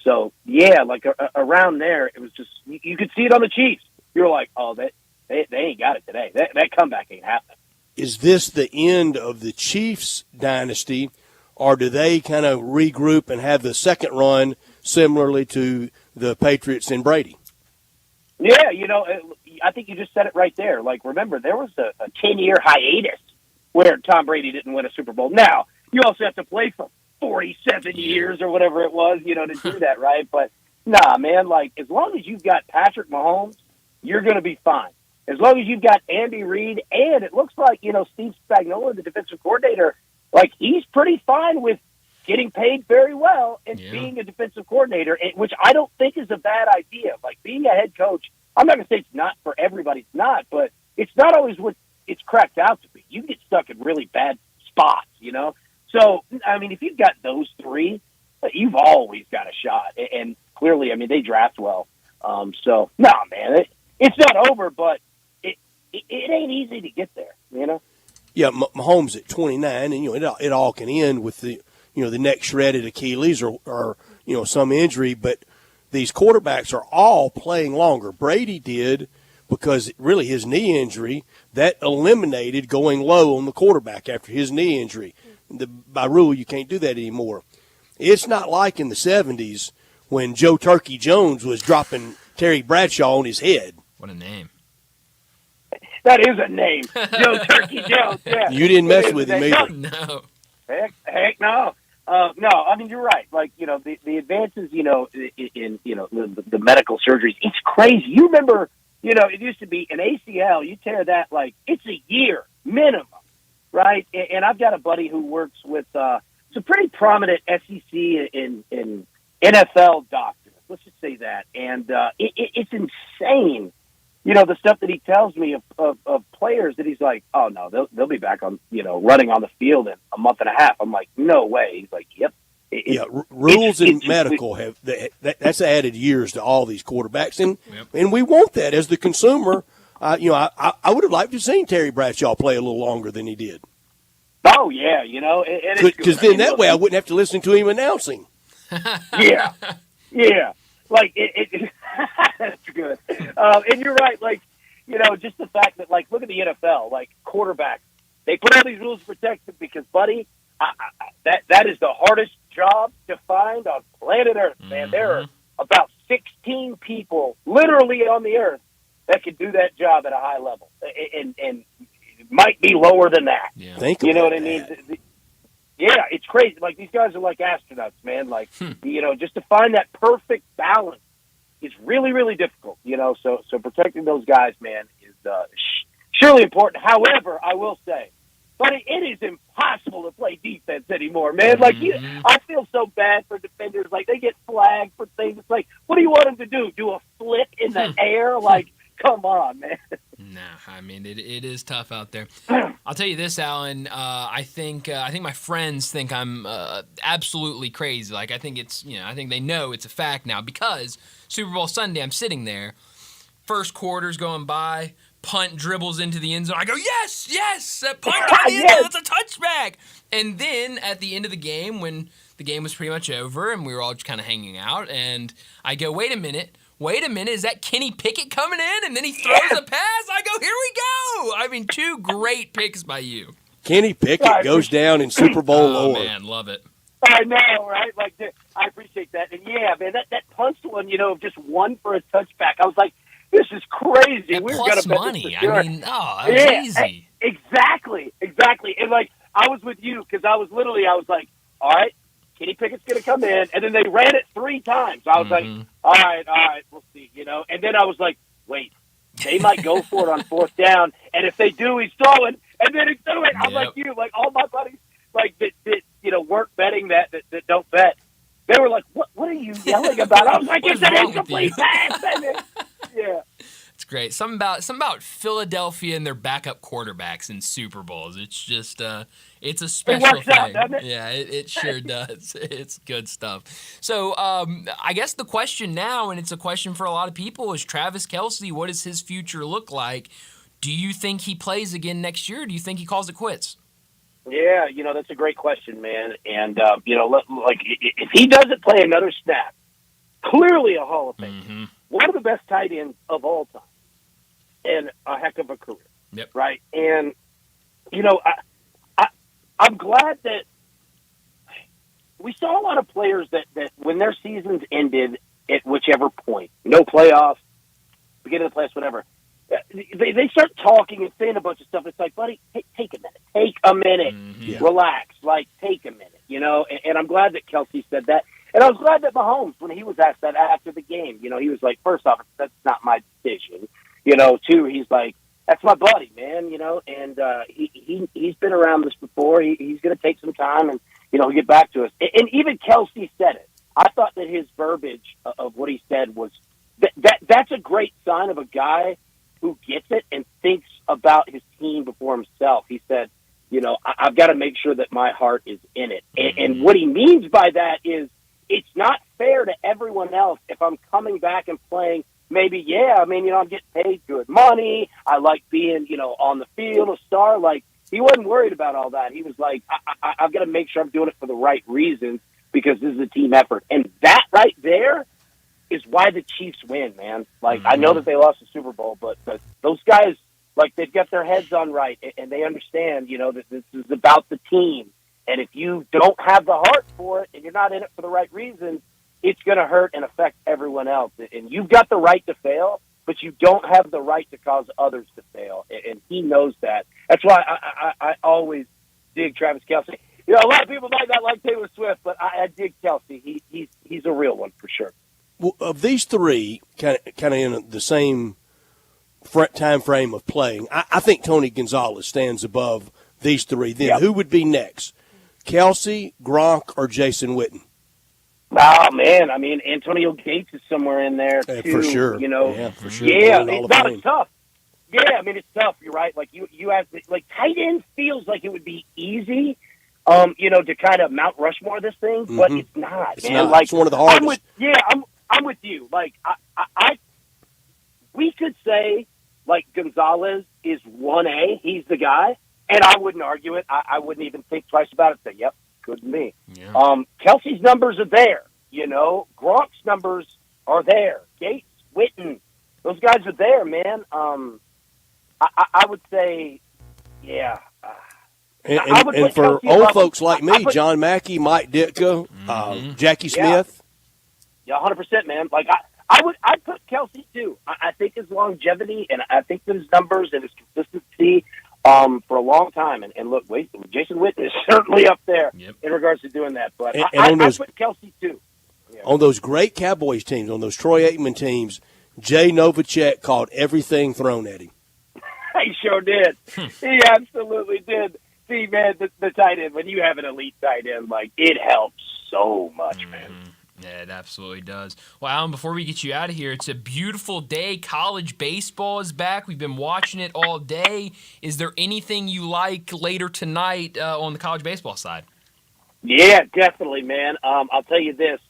[SPEAKER 8] So yeah, like around there, it was just, you could see it on the Chiefs. You were like, oh, they ain't got it today. That comeback ain't happening.
[SPEAKER 2] Is this the end of the Chiefs dynasty, or do they kind of regroup and have the second run similarly to the Patriots and Brady?
[SPEAKER 8] Yeah, I think you just said it right there. Like, remember, there was a 10-year hiatus where Tom Brady didn't win a Super Bowl. Now, you also have to play for 47 years or whatever it was, to do that, right? But, nah, man, like, as long as you've got Patrick Mahomes, you're going to be fine. As long as you've got Andy Reid, and it looks like, Steve Spagnuolo, the defensive coordinator, like, he's pretty fine with getting paid very well and being a defensive coordinator, which I don't think is a bad idea. Like, being a head coach, I'm not going to say it's not for everybody. It's not, but it's not always what it's cracked out to be. You get stuck in really bad spots, So, I mean, if you've got those three, you've always got a shot. And clearly, I mean, they draft well. So, no, man, it's not over, but it ain't easy to get there,
[SPEAKER 2] Yeah, Mahomes at 29, and it all can end with the the next shredded Achilles or some injury. But these quarterbacks are all playing longer. Brady did because really his knee injury that eliminated going low on the quarterback after his knee injury. By rule, you can't do that anymore. It's not like in the 70s when Joe Turkey Jones was dropping Terry Bradshaw on his head.
[SPEAKER 1] What a name.
[SPEAKER 8] That is a name. Joe Turkey Jones. Yeah.
[SPEAKER 2] You didn't mess with him either.
[SPEAKER 1] No.
[SPEAKER 8] Heck no. No, I mean, you're right. Like, the advances, in the medical surgeries, it's crazy. You remember, it used to be an ACL, you tear that, like, it's a year minimum, right? And I've got a buddy who works with some pretty prominent SEC and NFL doctors. Let's just say that. And it's insane. The stuff that he tells me of players that he's like, oh no, they'll be back on, running on the field in a month and a half. I'm like, no way. He's like, yep.
[SPEAKER 2] Rules in medical have that's added years to all these quarterbacks, and we want that as the consumer. I would have liked to have seen Terry Bradshaw play a little longer than he did.
[SPEAKER 8] Oh yeah,
[SPEAKER 2] because then that way I wouldn't have to listen to him announcing.
[SPEAKER 8] Yeah. Like that's good. And you're right. Like, just the fact that, like, look at the NFL, like quarterbacks, they put all these rules to protect them because, buddy, that is the hardest job to find on planet Earth, man. There are about 16 people literally on the earth that can do that job at a high level, and it might be lower than that.
[SPEAKER 1] Yeah.
[SPEAKER 8] You know what I mean? Yeah, it's crazy. Like, these guys are like astronauts, man. Like, just to find that perfect balance is really, really difficult. So protecting those guys, man, is surely important. However, I will say, buddy, it is impossible to play defense anymore, man. Like, I feel so bad for defenders. Like, they get flagged for things. It's like, what do you want them to do? Do a flip in the air? Like, come on, man.
[SPEAKER 1] No, I mean, it is tough out there. I'll tell you this, Alan. I think my friends think I'm absolutely crazy. Like, I think I think they know it's a fact now because Super Bowl Sunday, I'm sitting there, first quarter's going by, punt dribbles into the end zone. I go, yes, punt got in, that's a touchback. And then at the end of the game, when the game was pretty much over and we were all just kind of hanging out, and I go, wait a minute, is that Kenny Pickett coming in? And then he throws a pass. I go, here we go. I mean, two great picks by you.
[SPEAKER 2] Kenny Pickett goes down in Super Bowl lore.
[SPEAKER 1] Oh, man, love it.
[SPEAKER 8] I know, right? Like, I appreciate that. And, yeah, man, that punch one, just one for a touchback. I was like, this is crazy.
[SPEAKER 1] And
[SPEAKER 8] we're
[SPEAKER 1] plus
[SPEAKER 8] gonna
[SPEAKER 1] money. I mean, that was easy.
[SPEAKER 8] Exactly. And, like, I was with you because I was like, all right, Kenny Pickett's going to come in, and then they ran it 3 times. I was like, all right, we'll see, And then I was like, wait, they might go for it on 4th down, and if they do, he's throwing, and then he threw it. I'm like you, like all my buddies, like that weren't betting that don't bet. They were like, what are you yelling about? I was like, it's an incomplete pass. Yeah.
[SPEAKER 1] It's great. Something about Philadelphia and their backup quarterbacks in Super Bowls. It's just it's a special thing.
[SPEAKER 8] Out, doesn't it?
[SPEAKER 1] Yeah, it sure does. It's good stuff. So I guess the question now, and it's a question for a lot of people, is Travis Kelce. What does his future look like? Do you think he plays again next year? Or do you think he calls it quits?
[SPEAKER 8] Yeah, that's a great question, man. And like if he doesn't play another snap, clearly a Hall of Fame, one of the best tight ends of all time, and a heck of a career.
[SPEAKER 1] Yep.
[SPEAKER 8] Right. And I'm glad that we saw a lot of players that when their seasons ended at whichever point, no playoffs, beginning of the playoffs, whatever, they start talking and saying a bunch of stuff. It's like, buddy, take a minute, relax, like take a minute, And I'm glad that Kelce said that, and I was glad that Mahomes, when he was asked that after the game, he was like, first off, that's not my decision, 2, he's like, that's my buddy, man, and he's been around this before. He's going to take some time, and he'll get back to us. And even Kelce said it. I thought that his verbiage of what he said was that's a great sign of a guy who gets it and thinks about his team before himself. He said, I've got to make sure that my heart is in it. And what he means by that is it's not fair to everyone else if I'm coming back and playing. Maybe, I'm getting paid good money. I like being, on the field, a star. Like, he wasn't worried about all that. He was like, I've got to make sure I'm doing it for the right reasons because this is a team effort. And that right there is why the Chiefs win, man. Like, I know that they lost the Super Bowl, but those guys, like, they've got their heads on right, and they understand, that this is about the team. And if you don't have the heart for it and you're not in it for the right reasons, it's going to hurt and affect everyone else. And you've got the right to fail, but you don't have the right to cause others to fail. And he knows that. That's why I always dig Travis Kelce. A lot of people might not like Taylor Swift, but I dig Kelce. He's a real one for sure.
[SPEAKER 2] Well, of these 3, kind of in the same time frame of playing, I think Tony Gonzalez stands above these 3. Then who would be next? Kelce, Gronk, or Jason Witten?
[SPEAKER 8] Oh, man. Antonio Gates is somewhere in there, too.
[SPEAKER 2] For sure. For sure.
[SPEAKER 8] Yeah, it's tough. Yeah, it's tough. You're right. Like, you have – like, tight end feels like it would be easy, to kind of Mount Rushmore this thing, but it's not, man.
[SPEAKER 2] Not.
[SPEAKER 8] Like,
[SPEAKER 2] it's one of the hardest.
[SPEAKER 8] I'm with you. Like, we could say, like, Gonzalez is 1A. He's the guy. And I wouldn't argue it. I wouldn't even think twice about it. Say, yep, couldn't be. Yeah. Kelce's numbers are there. Gronk's numbers are there. Gates, Witten, those guys are there, man. I would say, yeah.
[SPEAKER 2] And for old folks like me, John Mackey, Mike Ditka, Jackie Smith.
[SPEAKER 8] Yeah, 100%, man. Like, I'd put Kelce, too. I think his longevity, and I think that his numbers and his consistency for a long time. And look, Jason Witten is certainly up there in regards to doing that. But I put Kelce, too. Yeah.
[SPEAKER 2] On those great Cowboys teams, on those Troy Aikman teams, Jay Novacek called everything thrown at him.
[SPEAKER 8] He sure did. He absolutely did. See, man, the tight end, when you have an elite tight end, like, it helps so much, man.
[SPEAKER 1] Yeah, it absolutely does. Well, Alan, before we get you out of here, it's a beautiful day. College baseball is back. We've been watching it all day. Is there anything you like later tonight on the college baseball side?
[SPEAKER 8] Yeah, definitely, man. I'll tell you this.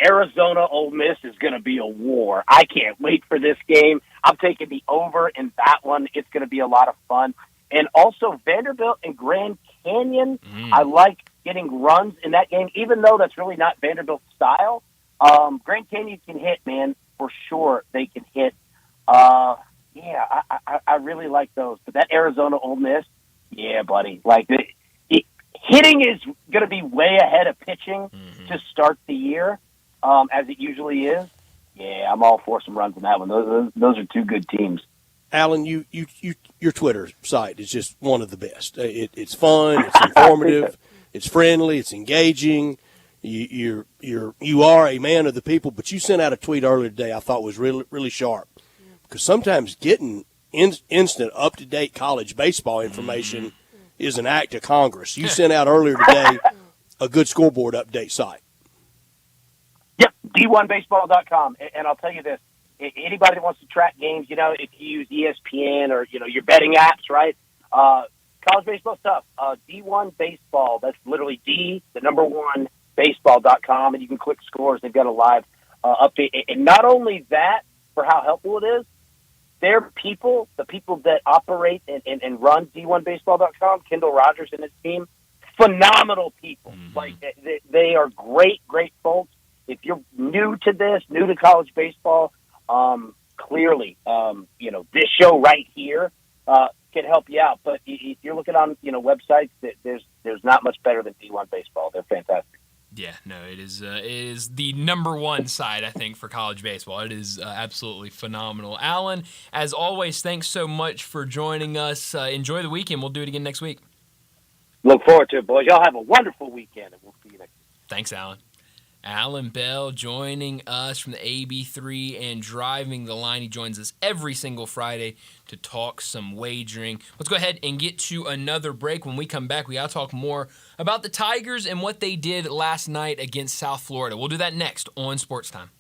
[SPEAKER 8] Arizona Ole Miss is going to be a war. I can't wait for this game. I'm taking the over in that one. It's going to be a lot of fun. And also Vanderbilt and Grand Canyon. I like getting runs in that game, even though that's really not Vanderbilt's style. Grand Canyon can hit, man, for sure. They can hit. I really like those. But that Arizona Ole Miss, yeah, buddy. Like, hitting is going to be way ahead of pitching to start the year, as it usually is. Yeah, I'm all for some runs in that one. Those are 2 good teams.
[SPEAKER 2] Alan, your Twitter site is just one of the best. It's fun, it's informative, it's friendly, it's engaging. You are a man of the people. But you sent out a tweet earlier today I thought was really, really sharp, because sometimes getting instant, up-to-date college baseball information is an act of Congress. You sent out earlier today a good scoreboard update site.
[SPEAKER 8] Yep, D1Baseball.com. And I'll tell you this, anybody that wants to track games, if you use ESPN or, your betting apps, right, college baseball stuff, D1 Baseball, that's literally one, baseball.com, and you can click scores. They've got a live update. And not only that, for how helpful it is, their people, the people that operate and run D1Baseball.com, Kendall Rogers and his team, phenomenal people. Like, they are great folks. If you're new to this, new to college baseball, clearly, this show right here can help you out. But if you're looking on, websites, there's not much better than D1 Baseball. They're fantastic.
[SPEAKER 1] Yeah, no, it is the number one site, I think, for college baseball. It is absolutely phenomenal. Alan, as always, thanks so much for joining us. Enjoy the weekend. We'll do it again next week.
[SPEAKER 8] Look forward to it, boys. Y'all have a wonderful weekend, and we'll see you next week.
[SPEAKER 1] Thanks, Alan. Alan Bell joining us from the AB3 and Driving the Line. He joins us every single Friday to talk some wagering. Let's go ahead and get to another break. When we come back, we got to talk more about the Tigers and what they did last night against South Florida. We'll do that next on Sports Time.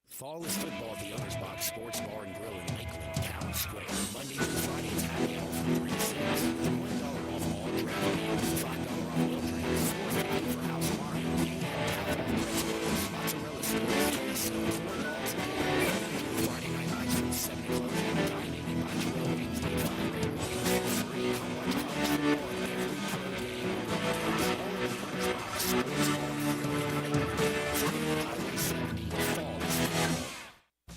[SPEAKER 6] Fall is football at the Owner's Box Sports Bar and Grill in Lakeland, Town Square. Monday through Friday, it's happy hour from 3 to 6. $1 off all draft meals, $5 off meal drinks, $4.50 for house wine, mozzarella sticks, queso, $4 a day. Friday night ice cream, 7 o'clock. Dine in and buy Joel Wednesday, 5 and free. I'll watch college football every game. All in the Owner's Box Sports Bar and Grill in Lakeland, Highway 70. Fall is football.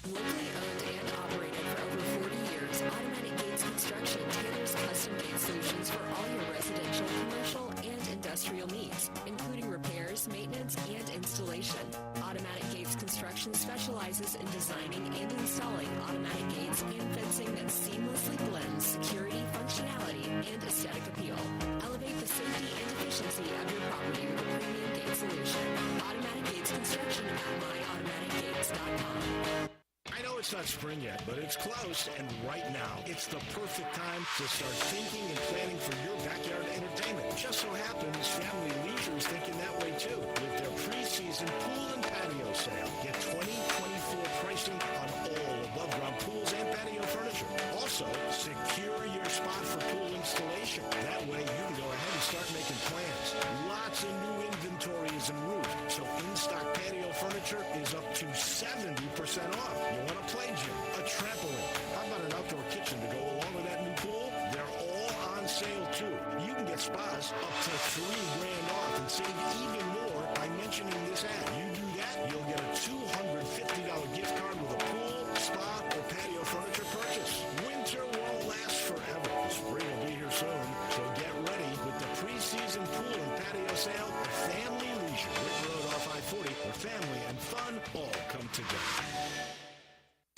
[SPEAKER 9] Locally owned and operated for over 40 years, Automatic Gates Construction tailors custom gate solutions for all your residential, commercial, and industrial needs, including repairs, maintenance, and installation. Automatic Gates Construction specializes in designing and installing automatic gates and fencing that seamlessly blends security, functionality, and aesthetic appeal. Elevate the safety and efficiency of your property with a premium gate solution. Automatic Gates Construction at myautomaticgates.com.
[SPEAKER 6] I know it's not spring yet, but it's close, and right now, it's the perfect time to start thinking and planning for your backyard entertainment. Just so happens Family Leisure is thinking that way too, with their preseason pool and patio sale. Get 2024 pricing on all above-ground pools and patio furniture. Also, secure your spot for pool installation. That way, you can go ahead and start making plans. Lots of new inventory is en route, so in-stock patio furniture is up to 70% off. You want a play gym, a trampoline, how about an outdoor kitchen to go along with that new pool? They're all on sale too. You can get spas up to $3,000 off and save even more by mentioning this ad. You do that, you'll get a $250 gift card with a pool, spa, or patio furniture purchase. Winter won't last forever. The spring will be here soon, so get ready with the preseason pool and patio sale at Family Leisure, Whit Road off I-40, where family and fun all come together.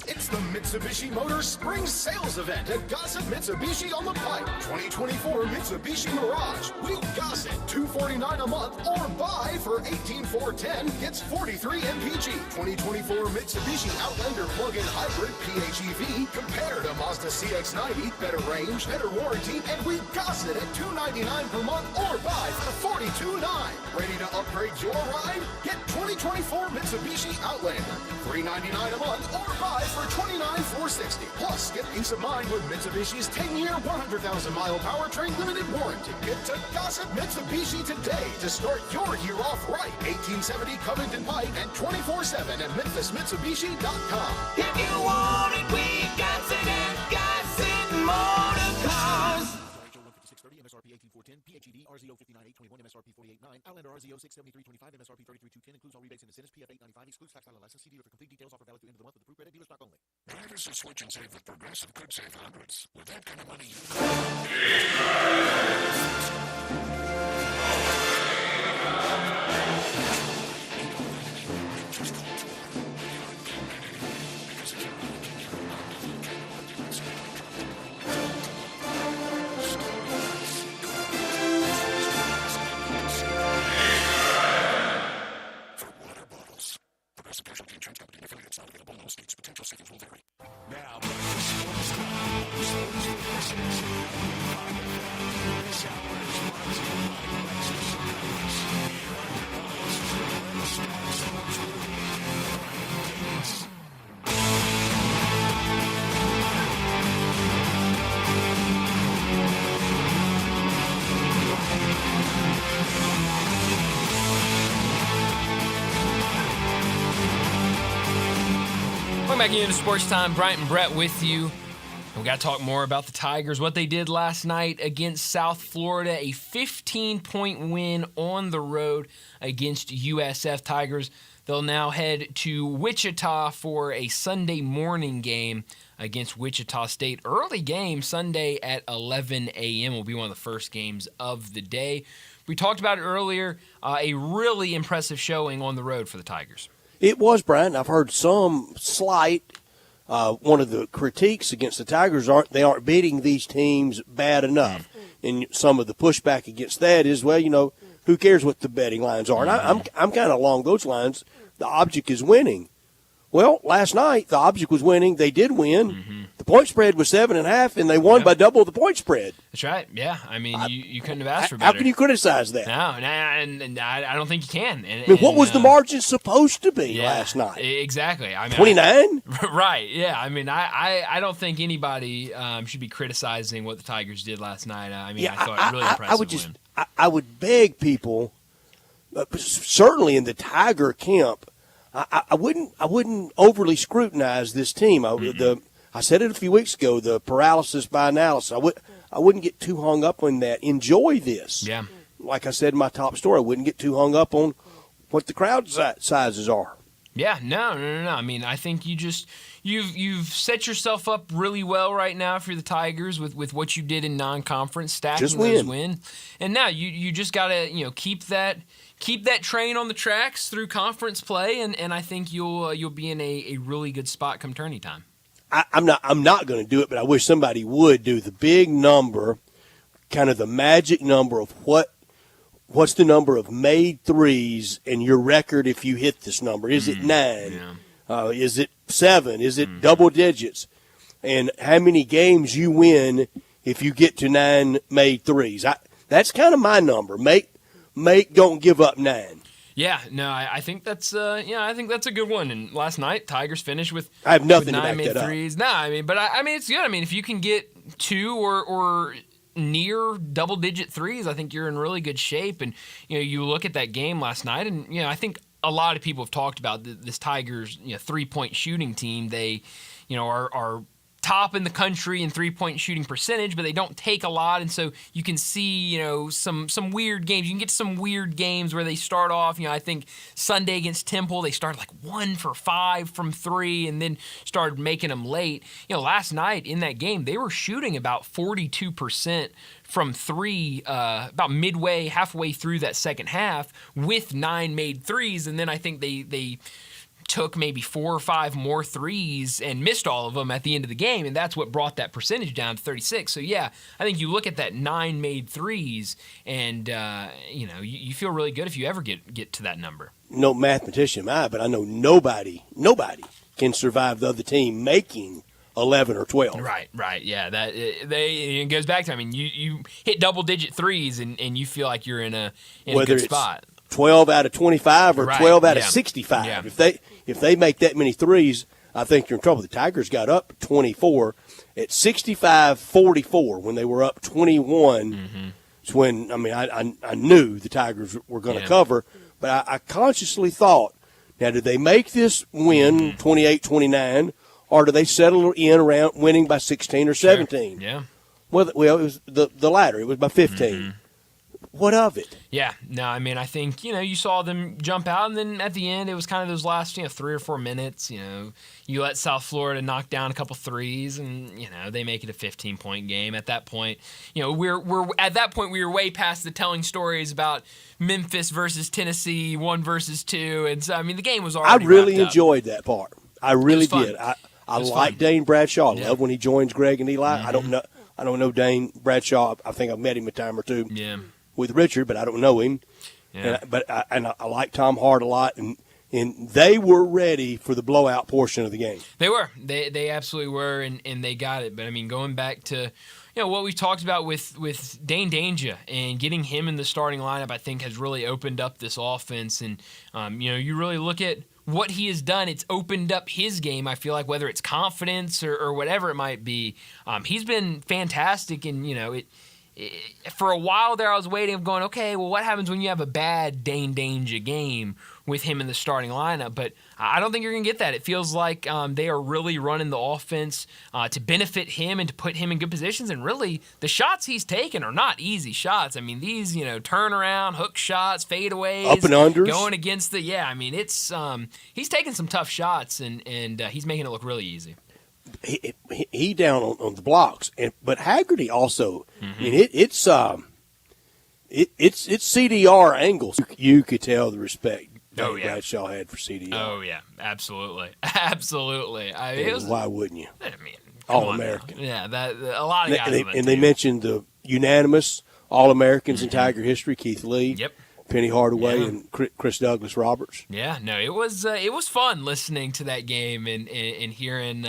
[SPEAKER 10] It's the Mitsubishi Motors Spring Sales Event at Gossett Mitsubishi on the Pike. 2024 Mitsubishi Mirage. We Gossett. $249 a month or buy for $18,410 gets 43 MPG. 2024 Mitsubishi Outlander Plug-in Hybrid PHEV. Compare to Mazda CX-90. Better range, better warranty, and we Gossett at $299 per month or buy for $42,900. Ready to upgrade your ride? Get 2024 Mitsubishi Outlander. $399 a month or buy for $29,460. Plus, get peace of mind with Mitsubishi's 10-year, 100,000-mile powertrain limited warranty. Get to Gossett Mitsubishi today to start your year off right. 1870 Covington Pike and 24/7 at MemphisMitsubishi.com.
[SPEAKER 11] If you want it, we got it at Gossett Motor Cars.
[SPEAKER 6] MSRP 18410, PHEV RZO 59821, MSRP 489, Outlander RZO 67325, MSRP 33210, includes all rebates and incentives, PF 895, excludes tax on license. See dealer for complete details. Offer valid through end of the month with approved credit. Dealer stock only. Drivers who switch and save with Progressive could save hundreds. With that kind of money,
[SPEAKER 4] Now, back to Sportstime. Sports 56 This hour is brought to you by Lexus Cars. Here are your hosts, Let's Talk Sports with Brian Gates.
[SPEAKER 1] Welcome back into Sports Time. Bryant and Brett with you. We got to talk more about the Tigers, what they did last night against South Florida, a 15-point win on the road against USF Tigers. They'll now head to Wichita for a Sunday morning game against Wichita State. Early game Sunday at 11 a.m. will be one of the first games of the day. We talked about it earlier, a really impressive showing on the road for the Tigers.
[SPEAKER 2] It was, Brian. I've heard some slight. One of the critiques against the Tigers they aren't beating these teams bad enough, and some of the pushback against that is, well, who cares what the betting lines are? And I'm kind of along those lines. The object is winning. Well, last night the object was winning. They did win.
[SPEAKER 1] Mm-hmm.
[SPEAKER 2] The point spread was 7.5, and they won by double the point spread.
[SPEAKER 1] That's right. Yeah, I mean, you couldn't have asked for better.
[SPEAKER 2] How can you criticize that?
[SPEAKER 1] No, and I don't think you can.
[SPEAKER 2] What was the margin supposed to be last night?
[SPEAKER 1] Exactly. I mean,
[SPEAKER 2] 29?
[SPEAKER 1] Right. Yeah. I mean, I don't think anybody should be criticizing what the Tigers did last night. I mean, I thought really impressive.
[SPEAKER 2] I would beg people, certainly in the Tiger camp, I wouldn't overly scrutinize this team. I said it a few weeks ago, the paralysis by analysis. I wouldn't get too hung up on that. Enjoy this.
[SPEAKER 1] Yeah.
[SPEAKER 2] Like I said in my top story, I wouldn't get too hung up on what the crowd sizes are.
[SPEAKER 1] Yeah, no. I mean, I think you've set yourself up really well right now for the Tigers with what you did in non-conference, stacking those wins. And now you just gotta keep that train on the tracks through conference play, and I think you'll be in a really good spot come tourney time.
[SPEAKER 2] I'm not going to do it, but I wish somebody would do the big number, kind of the magic number of what's the number of made threes and your record if you hit this number. Is it 9? Yeah. Is it 7? Is it double digits? And how many games you win if you get to 9 made threes? That's kind of my number. Make don't give up 9.
[SPEAKER 1] Yeah, no, I think that's I think that's a good one. And last night, Tigers finished with
[SPEAKER 2] I have nothing
[SPEAKER 1] with 9
[SPEAKER 2] to back
[SPEAKER 1] made
[SPEAKER 2] that
[SPEAKER 1] threes. No, I mean, but I mean it's good. I mean, if you can get 2 or near double-digit threes, I think you're in really good shape. And you look at that game last night, and I think a lot of people have talked about this Tigers 3-point shooting team. They are top in the country in three-point shooting percentage, but they don't take a lot, and so you can see some weird games. You can get some weird games where they start off. I think Sunday against Temple, they started like 1 for 5 from 3, and then started making them late. Last night in that game, they were shooting about 42% from 3, about halfway through that second half, with 9 made threes, and then I think they took maybe 4 or 5 more threes and missed all of them at the end of the game, and that's what brought that percentage down to 36. So yeah, I think you look at that 9 made threes, and you feel really good if you ever get to that number. No mathematician am I, but I know nobody can survive the other team making 11 or 12. Right. Yeah, it goes back to, I mean, you hit double-digit threes, and you feel like you're in a good spot. 12 out of 25 or 12 out of 65. Yeah. If they make that many threes, I think you're in trouble. The Tigers got up 24 at 65-44 when they were up 21. Mm-hmm. It's when I knew the Tigers were going to cover, but I consciously thought, now did they make this win 28-29, or do they settle in around winning by 16 or 17? Sure. Yeah. Well, it was the latter. It was by 15. Mm-hmm.
[SPEAKER 2] what of it?
[SPEAKER 1] Yeah, no, I mean, I think, you saw them jump out, and then at the end, it was kind of those last, 3 or 4 minutes, you let South Florida knock down a couple threes, and, they make it a 15-point game. At that point, at that point, we were way past the telling stories about Memphis versus Tennessee, 1 versus 2, and so, I mean, the game was already
[SPEAKER 2] I really
[SPEAKER 1] wrapped up.
[SPEAKER 2] enjoyed that part. I really did. I like Dane Bradshaw. I love when he joins Greg and Eli.
[SPEAKER 1] Mm-hmm.
[SPEAKER 2] I don't know Dane Bradshaw. I think I've met him a time or two.
[SPEAKER 1] Yeah.
[SPEAKER 2] With Richard, but I don't know him.
[SPEAKER 1] Yeah.
[SPEAKER 2] And I like Tom Hart a lot, and they were ready for the blowout portion of the game.
[SPEAKER 1] They were. They absolutely were, and they got it. But I mean, going back to what we talked about with Dane Danger and getting him in the starting lineup, I think has really opened up this offense. And you really look at what he has done. It's opened up his game. I feel like whether it's confidence or whatever it might be, he's been fantastic. And for a while there, I was waiting, going, okay, well, what happens when you have a bad Dane Danger game with him in the starting lineup? But I don't think you're going to get that. It feels like they are really running the offense to benefit him and to put him in good positions. And really, the shots he's taken are not easy shots. I mean, these, turnaround, hook shots, fadeaways.
[SPEAKER 2] Up and unders.
[SPEAKER 1] Going against it's he's taking some tough shots, and he's making it look really easy.
[SPEAKER 2] He down on the blocks, but Haggerty also.
[SPEAKER 1] Mm-hmm.
[SPEAKER 2] I mean, it's CDR angles. You could tell the respect Bradshaw had for CDR.
[SPEAKER 1] Oh yeah, absolutely, absolutely.
[SPEAKER 2] Why wouldn't you?
[SPEAKER 1] I mean,
[SPEAKER 2] All-American.
[SPEAKER 1] Yeah, that a lot of guys.
[SPEAKER 2] They mentioned the unanimous All-Americans in Tiger history: Keith Lee.
[SPEAKER 1] Yep.
[SPEAKER 2] Penny Hardaway and Chris Douglas Roberts.
[SPEAKER 1] Yeah, no, it was fun listening to that game and hearing.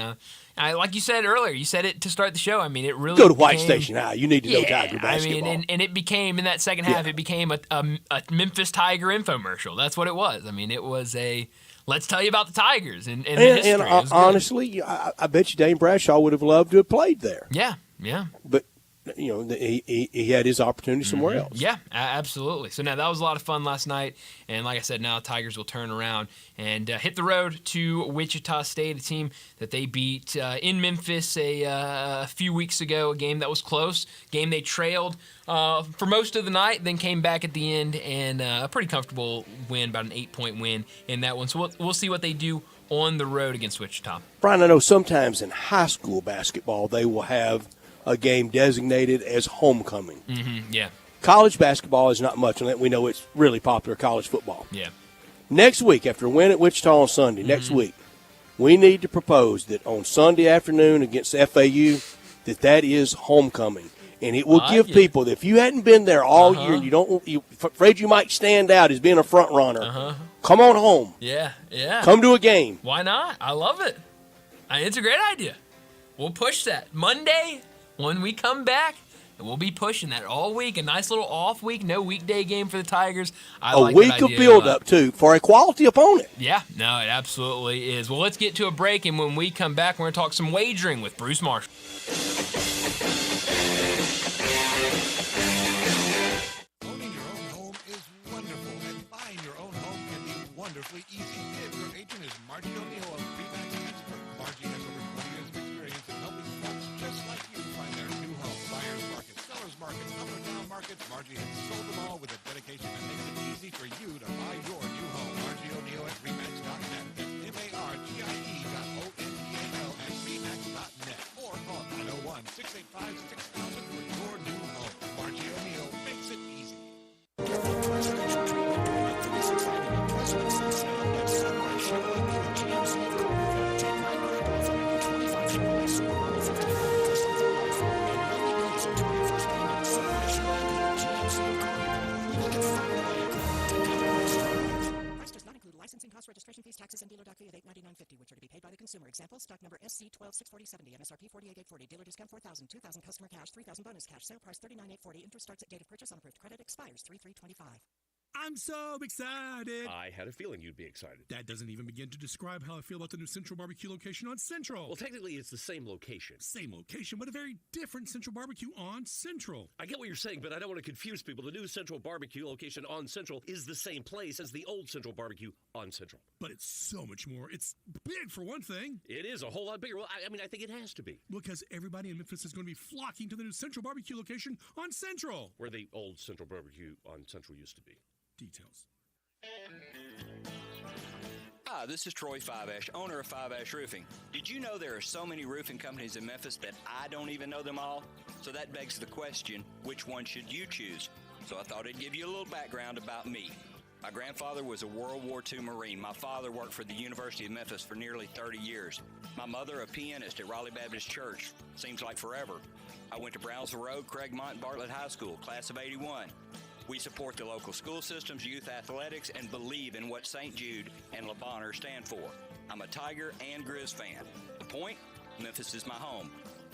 [SPEAKER 1] Like you said earlier, you said it to start the show. I mean, it really
[SPEAKER 2] go to White Station High. You need to know Tiger basketball.
[SPEAKER 1] I mean, and it became in that second half. It became a Memphis Tiger infomercial. That's what it was. I mean, it was a let's tell you about the Tigers and the history.
[SPEAKER 2] And honestly, I bet you Dane Bradshaw would have loved to have played there.
[SPEAKER 1] Yeah.
[SPEAKER 2] But he had his opportunity somewhere else.
[SPEAKER 1] Yeah, absolutely. So now that was a lot of fun last night, and like I said, now the Tigers will turn around and hit the road to Wichita State, a team that they beat in Memphis a few weeks ago, a game that was close, game they trailed for most of the night, then came back at the end, and a pretty comfortable win, about an 8-point win in that one. So we'll see what they do on the road against Wichita.
[SPEAKER 2] Brian, I know sometimes in high school basketball they will have a game designated as homecoming.
[SPEAKER 1] Mm-hmm, yeah.
[SPEAKER 2] College basketball is not much, and we know it's really popular college football.
[SPEAKER 1] Yeah.
[SPEAKER 2] Next week, after a win at Wichita on Sunday, next week, we need to propose that on Sunday afternoon against FAU, that is homecoming. And it will give people that if you hadn't been there all year and you're afraid you might stand out as being a front runner, come on home.
[SPEAKER 1] Yeah.
[SPEAKER 2] Come to a game.
[SPEAKER 1] Why not? I love it. It's a great idea. We'll push that. Monday, when we come back, we'll be pushing that all week. A nice little off week, no weekday game for the Tigers.
[SPEAKER 2] A week of build-up, too, for a quality opponent.
[SPEAKER 1] Yeah, no, it absolutely is. Well, let's get to a break, and when we come back, we're going to talk some wagering with Bruce Marshall.
[SPEAKER 5] Owning your own home is wonderful, and buying your own home can be wonderfully easy. If your agent is Margie O'Neill of Remax Expert, Margie has over 20 years of experience in helping folks just like you find their new home. Buyer's market, seller's market, up or down markets, Margie has sold them all with a dedication that makes it easy for you to buy your new home. Margie O'Neill at Remax.net. That's MARGIE.ONEAL at Remax.net. Or call 901-685-6000 for your new home. Margie O'Neill makes it easy.
[SPEAKER 12] Licensing costs, registration fees, taxes, and dealer doc fee of $899.50, which are to be paid by the consumer. Example, stock number SC1264070, MSRP $48,840, dealer discount $4,000, $2,000 customer cash, $3,000 bonus cash, sale price $39,840, interest starts at date of purchase on approved credit, expires 3/3/25.
[SPEAKER 13] I'm so excited.
[SPEAKER 14] I had a feeling you'd be excited.
[SPEAKER 13] That doesn't even begin to describe how I feel about the new Central Barbecue location on Central.
[SPEAKER 14] Well, technically, it's the same location.
[SPEAKER 13] Same location, but a very different Central Barbecue on Central.
[SPEAKER 14] I get what you're saying, but I don't want to confuse people. The new Central Barbecue location on Central is the same place as the old Central Barbecue on Central.
[SPEAKER 13] But it's so much more. It's big, for one thing.
[SPEAKER 14] It is a whole lot bigger. Well, I think it has to be.
[SPEAKER 13] Because everybody in Memphis is going to be flocking to the new Central Barbecue location on Central.
[SPEAKER 14] Where the old Central Barbecue on Central used to be.
[SPEAKER 13] Details.
[SPEAKER 15] Hi, this is Troy Five-Ash, owner of Five-Ash Roofing. Did you know there are so many roofing companies in Memphis that I don't even know them all? So that begs the question, which one should you choose? So I thought I'd give you a little background about me. My grandfather was a World War II Marine. My father worked for the University of Memphis for nearly 30 years. My mother, a pianist at Raleigh Baptist Church. Seems like forever. I went to Brownsville Road, Craigmont, and Bartlett High School, class of 81. We support the local school systems, youth athletics, and believe in what St. Jude and Le Bonheur stand for. I'm a Tiger and Grizz fan. The point? Memphis is my home.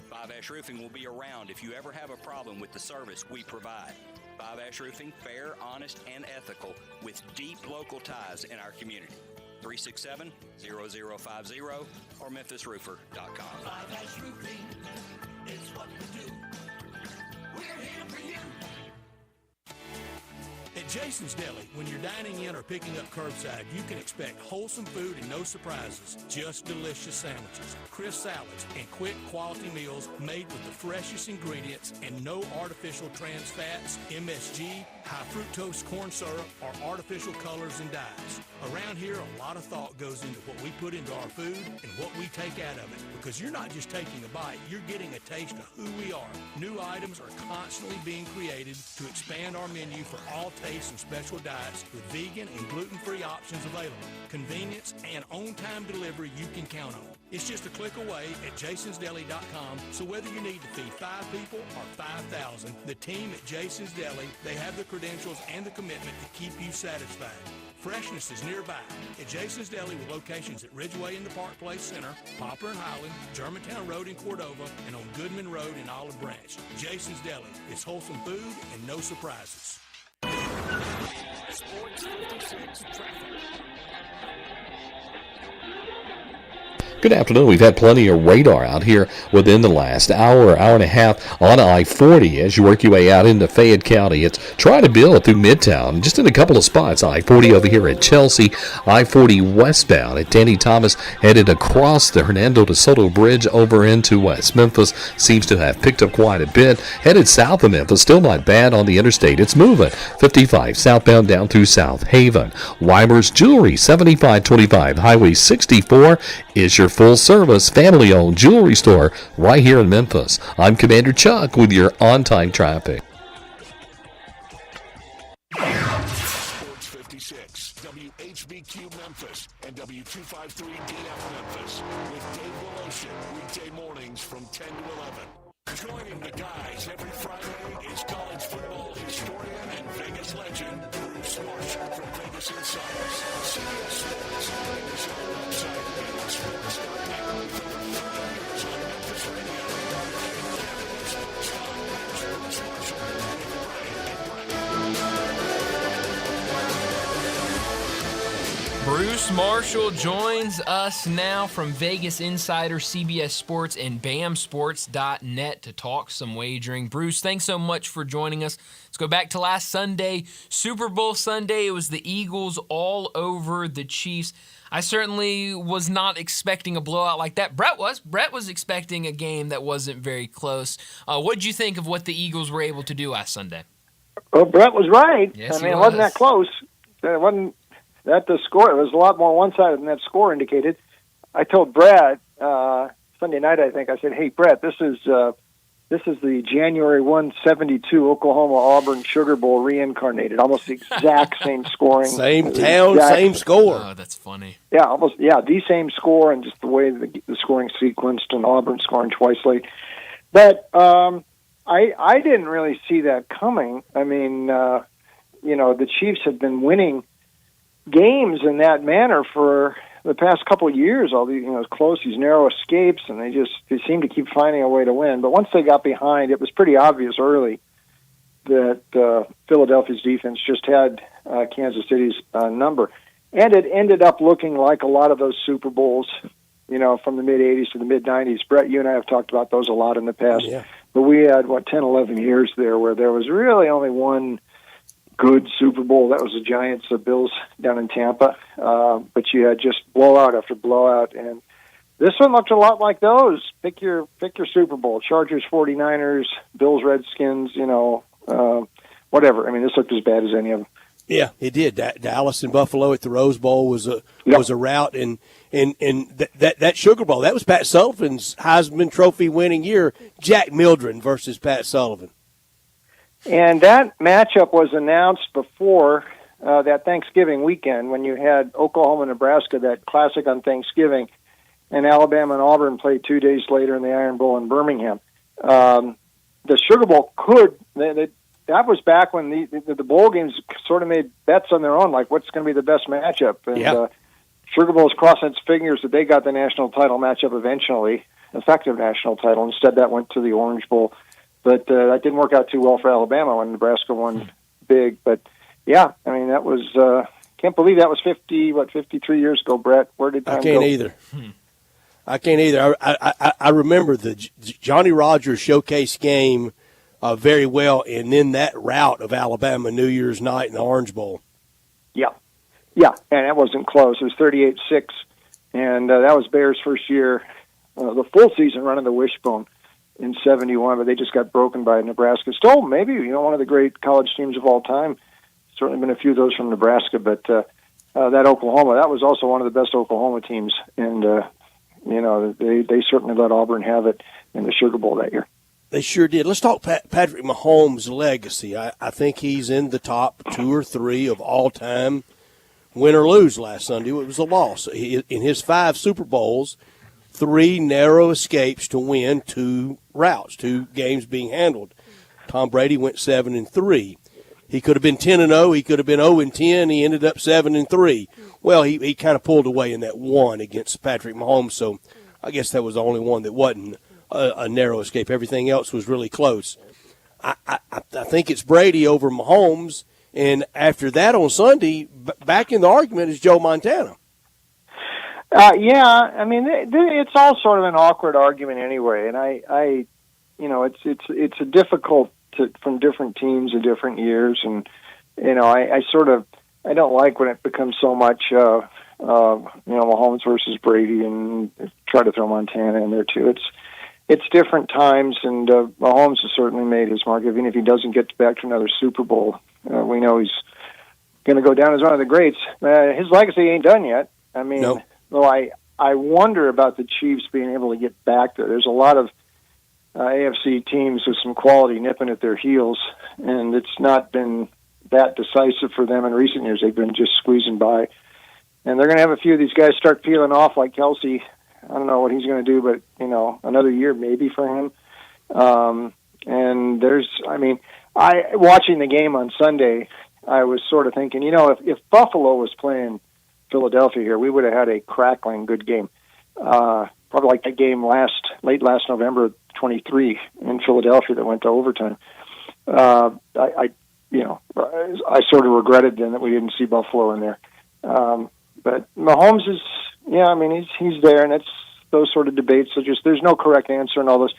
[SPEAKER 15] Five-Ash Roofing will be around if you ever have a problem with the service we provide. Five-Ash Roofing, fair, honest, and ethical, with deep local ties in our community. 367-0050 or memphisroofer.com.
[SPEAKER 11] Five-Ash Roofing is what we do. We're here for you.
[SPEAKER 16] At Jason's Deli, when you're dining in or picking up curbside, you can expect wholesome food and no surprises, just delicious sandwiches, crisp salads, and quick quality meals made with the freshest ingredients and no artificial trans fats, MSG, high fructose corn syrup, or artificial colors and dyes. Around here, a lot of thought goes into what we put into our food and what we take out of it, because you're not just taking a bite, you're getting a taste of who we are. New items are constantly being created to expand our menu for all tastes and special diets with vegan and gluten-free options available. Convenience and on-time delivery you can count on. It's just a click away at jasonsdeli.com, so whether you need to feed 5 people or 5,000, the team at Jason's Deli, they have the credentials and the commitment to keep you satisfied. Freshness is nearby at Jason's Deli with locations at Ridgeway in the Park Place Center, Poplar and Highland, Germantown Road in Cordova, and on Goodman Road in Olive Branch. Jason's Deli. It's wholesome food and no surprises.
[SPEAKER 4] Sports 56 traffic.
[SPEAKER 7] Good afternoon. We've had plenty of radar out here within the last hour and a half on I-40 as you work your way out into Fayette County. It's trying to build through Midtown, just in a couple of spots. I-40 over here at Chelsea, I-40 westbound at Danny Thomas, headed across the Hernando de Soto Bridge over into West Memphis. Seems to have picked up quite a bit. Headed south of Memphis, still not bad on the interstate. It's moving. 55 southbound down through South Haven. Weimer's Jewelry, 7525 Highway 64 is your full-service, family-owned jewelry store right here in Memphis. I'm Commander Chuck with your on-time traffic.
[SPEAKER 6] Sports 56, WHBQ Memphis, and W253DF Memphis, with Dave Woloshin, weekday mornings from 10 to 11. Joining the guys every Friday is college football historian and Vegas legend, Bruce Marshall from Vegas Insiders. CBS Sports, Vegas website, VegasSports.net, for over 30 years on Memphis Radio. Bruce Marshall,
[SPEAKER 1] Bruce Marshall joins us now from Vegas Insider, CBS Sports, and BAMSports.net to talk some wagering. Bruce, thanks so much for joining us. Let's go back to last Sunday, Super Bowl Sunday. It was the Eagles all over the Chiefs. I certainly was not expecting a blowout like that. Brett was expecting a game that wasn't very close. What did you think of what the Eagles were able to do last Sunday?
[SPEAKER 17] Well, Brett was right.
[SPEAKER 1] Yes,
[SPEAKER 17] it wasn't that close. It wasn't that the score. It was a lot more one-sided than that score indicated. I told Brett Sunday night, I think, I said, "Hey, Brett, this is the January 172 Oklahoma-Auburn Sugar Bowl reincarnated. Almost the exact same scoring.
[SPEAKER 2] Same town, same score."
[SPEAKER 1] Oh, that's funny.
[SPEAKER 17] Yeah, almost. Yeah, the same score, and just the way the scoring sequenced, and Auburn scoring twice late. But I didn't really see that coming. I mean, the Chiefs have been winning games in that manner for the past couple of years. All these, close, these narrow escapes, and they seem to keep finding a way to win. But once they got behind, it was pretty obvious early that Philadelphia's defense just had Kansas City's number. And it ended up looking like a lot of those Super Bowls, from the mid-'80s to the mid-'90s. Brett, you and I have talked about those a lot in the past.
[SPEAKER 2] Yeah.
[SPEAKER 17] But we had, 10, 11 years there where there was really only one good Super Bowl. That was the Giants, Bills down in Tampa. But you had just blowout after blowout. And this one looked a lot like those. Pick your Super Bowl. Chargers, 49ers, Bills, Redskins, whatever. I mean, this looked as bad as any of them.
[SPEAKER 2] Yeah, it did. Dallas and Buffalo at the Rose Bowl was a rout, and that Sugar Bowl, that was Pat Sullivan's Heisman Trophy winning year. Jack Mildren versus Pat Sullivan.
[SPEAKER 17] And that matchup was announced before that Thanksgiving weekend when you had Oklahoma, Nebraska, that classic on Thanksgiving, and Alabama and Auburn played 2 days later in the Iron Bowl in Birmingham. The Sugar Bowl that was back when the bowl games sort of made bets on their own, like what's going to be the best matchup. And Sugar Bowl's crossing its fingers that they got the national title matchup eventually, effective national title. Instead, that went to the Orange Bowl. But that didn't work out too well for Alabama when Nebraska won big. But, yeah, I mean, that was can't believe that was 53 years ago, Brett. Where did time go?
[SPEAKER 2] I can't either. I remember the Johnny Rodgers showcase game very well, and then that rout of Alabama New Year's night in the Orange Bowl.
[SPEAKER 17] Yeah, and it wasn't close. It was 38-6, and that was Bears' first year, the full season run of the wishbone in 71, but they just got broken by Nebraska. Still, maybe, one of the great college teams of all time. Certainly been a few of those from Nebraska, but that Oklahoma, that was also one of the best Oklahoma teams, and, they certainly let Auburn have it in the Sugar Bowl that year.
[SPEAKER 2] They sure did. Let's talk Patrick Mahomes' legacy. I think he's in the top 2 or 3 of all time. Win or lose last Sunday, it was a loss. In his 5 Super Bowls, 3 narrow escapes to win 2 routes, 2 games being handled. Tom Brady went 7-3. He could have been 10-0. He could have been 0-10. He ended up 7-3. Well, he kind of pulled away in that one against Patrick Mahomes. So I guess that was the only one that wasn't a narrow escape. Everything else was really close. I think it's Brady over Mahomes. And after that on Sunday, back in the argument is Joe Montana.
[SPEAKER 17] I mean, it's all sort of an awkward argument anyway, and it's a difficult from different teams in different years, and I don't like when it becomes so much Mahomes versus Brady, and try to throw Montana in there too. It's different times, and Mahomes has certainly made his mark. Even if he doesn't get back to another Super Bowl, we know he's going to go down as one of the greats. His legacy ain't done yet. I mean, though I wonder about the Chiefs being able to get back there. There's a lot of AFC teams with some quality nipping at their heels, and it's not been that decisive for them in recent years. They've been just squeezing by. And they're going to have a few of these guys start peeling off like Kelsey. I don't know what he's going to do, but, another year maybe for him. And watching the game on Sunday, I was sort of thinking, if Buffalo was playing Philadelphia here, we would have had a crackling good game. Probably like that game late last November 23 in Philadelphia that went to overtime. I sort of regretted then that we didn't see Buffalo in there. But Mahomes is, he's there, and it's those sort of debates. So there's no correct answer in all this.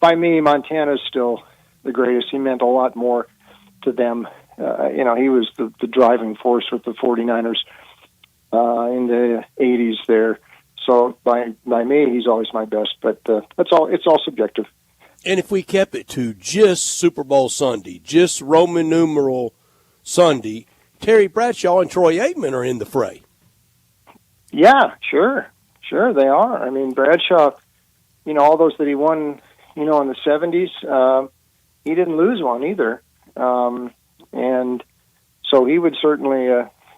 [SPEAKER 17] By me, Montana's still the greatest. He meant a lot more to them. He was the driving force with the 49ers in the 80s there. So by me, he's always my best. But it's all subjective.
[SPEAKER 2] And if we kept it to just Super Bowl Sunday, just Roman numeral Sunday, Terry Bradshaw and Troy Aikman are in the fray.
[SPEAKER 17] Yeah, sure they are. I mean, Bradshaw, all those that he won, in the 70s, he didn't lose one either. And so he would certainly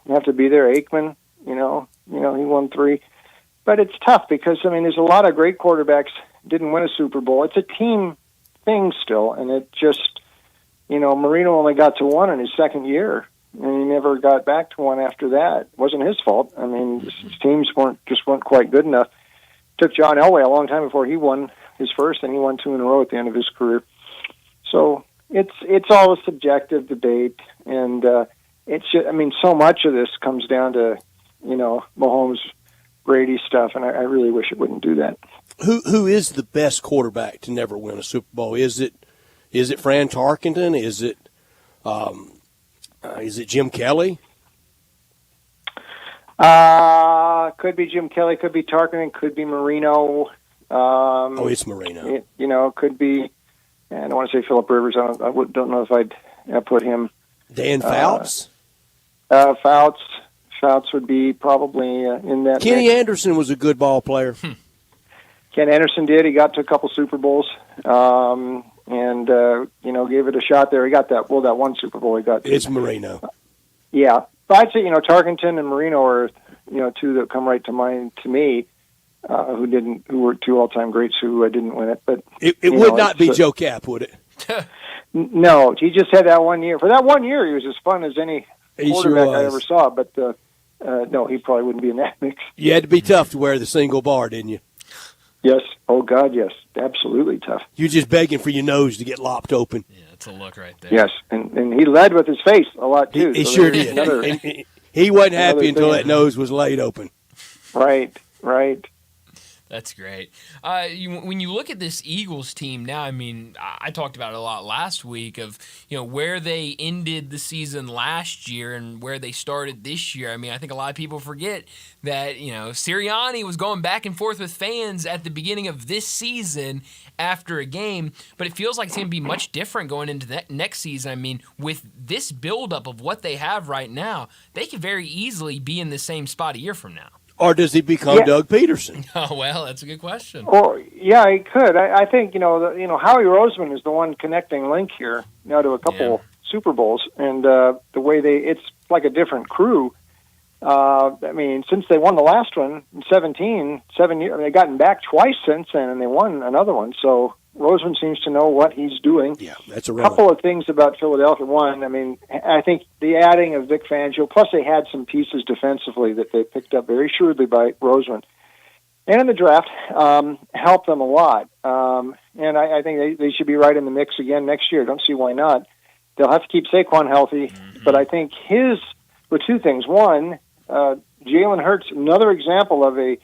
[SPEAKER 17] have to be there. Aikman, he won 3. But it's tough because, there's a lot of great quarterbacks didn't win a Super Bowl. It's a team thing still, and it just, Marino only got to 1 in his second year, and he never got back to 1 after that. It wasn't his fault. His teams weren't quite good enough. It took John Elway a long time before he won his first, and he won 2 in a row at the end of his career. So it's all a subjective debate, and it's just, I mean, so much of this comes down to, Mahomes, Brady stuff, and I really wish it wouldn't do that.
[SPEAKER 2] Who is the best quarterback to never win a Super Bowl? Is it Fran Tarkenton? Is it Jim Kelly?
[SPEAKER 17] Could be Jim Kelly, could be Tarkenton, could be Marino.
[SPEAKER 2] It's Marino.
[SPEAKER 17] It could be, and I don't want to say Phillip Rivers. I don't know if I'd put him.
[SPEAKER 2] Dan Fouts?
[SPEAKER 17] Fouts would be probably in that
[SPEAKER 2] Kenny
[SPEAKER 17] mix.
[SPEAKER 2] Anderson was a good ball player.
[SPEAKER 17] Ken Anderson did. He got to a couple Super Bowls, and gave it a shot there. He got that one Super Bowl he got to.
[SPEAKER 2] It's Marino.
[SPEAKER 17] Yeah. But I'd say, Tarkenton and Marino are, two that come right to mind to me, who were two all-time greats who didn't win it. But
[SPEAKER 2] it would not be Joe Cap, would it?
[SPEAKER 17] No, he just had that 1 year. For that 1 year, he was as fun as any quarterback I ever saw. But no, he probably wouldn't be in that mix.
[SPEAKER 2] You had to be tough to wear the single bar, didn't you?
[SPEAKER 17] Yes. Oh, God, yes. Absolutely tough.
[SPEAKER 2] You're just begging for your nose to get lopped open.
[SPEAKER 1] Yeah, that's a look right there.
[SPEAKER 17] Yes, and he led with his face a lot, too.
[SPEAKER 2] He
[SPEAKER 17] so
[SPEAKER 2] sure did. He wasn't happy until that nose was laid open.
[SPEAKER 17] Right.
[SPEAKER 1] That's great. When you look at this Eagles team now, I mean, I talked about it a lot last week of, where they ended the season last year and where they started this year. I mean, I think a lot of people forget that, Sirianni was going back and forth with fans at the beginning of this season after a game, but it feels like it's going to be much different going into that next season. I mean, with this buildup of what they have right now, they could very easily be in the same spot a year from now.
[SPEAKER 2] Or does he become Doug Peterson?
[SPEAKER 1] Oh, well, that's a good question.
[SPEAKER 17] Or yeah, he could. I think Howie Roseman is the one connecting link here now to a couple Super Bowls, and the way it's like a different crew. I mean, since they won the last one in 17, 7 years, they've gotten back twice since then, and they won another one. So Roseman seems to know what he's doing.
[SPEAKER 2] Yeah, that's a
[SPEAKER 17] couple of things about Philadelphia. One, I mean, I think the adding of Vic Fangio, plus they had some pieces defensively that they picked up very shrewdly by Roseman, and in the draft, helped them a lot. And I think they should be right in the mix again next year. Don't see why not. They'll have to keep Saquon healthy, but I think with two things. One, Jalen Hurts, another example of a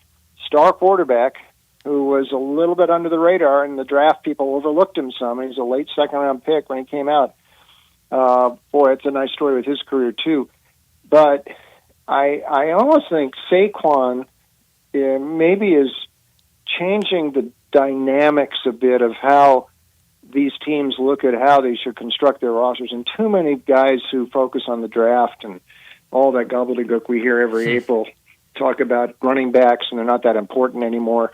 [SPEAKER 17] star quarterback who was a little bit under the radar, and the draft people overlooked him some. He was a late second-round pick when he came out. Boy, it's a nice story with his career, too. But I almost think Saquon maybe is changing the dynamics a bit of how these teams look at how they should construct their rosters. And too many guys who focus on the draft and all that gobbledygook we hear every April talk about running backs, and they're not that important anymore.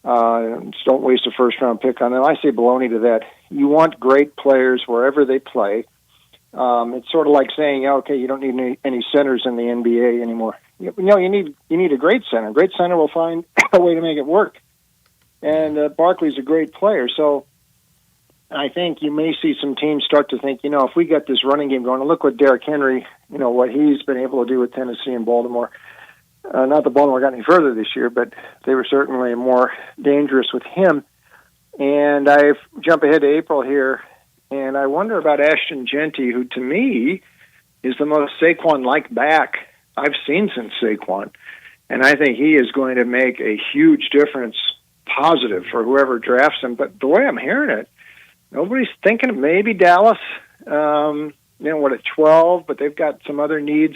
[SPEAKER 17] Just don't waste a first-round pick on them. I say baloney to that. You want great players wherever they play. It's sort of like saying, okay, you don't need any centers in the NBA anymore. You need a great center. A great center will find a way to make it work. And Barkley's a great player. So I think you may see some teams start to think, if we got this running game going, and look what Derrick Henry, what he's been able to do with Tennessee and Baltimore. Not that Baltimore got any further this year, but they were certainly more dangerous with him. And I jump ahead to April here, and I wonder about Ashton Genty, who to me is the most Saquon-like back I've seen since Saquon. And I think he is going to make a huge difference, positive, for whoever drafts him. But the way I'm hearing it, nobody's thinking of maybe Dallas, at 12, but they've got some other needs.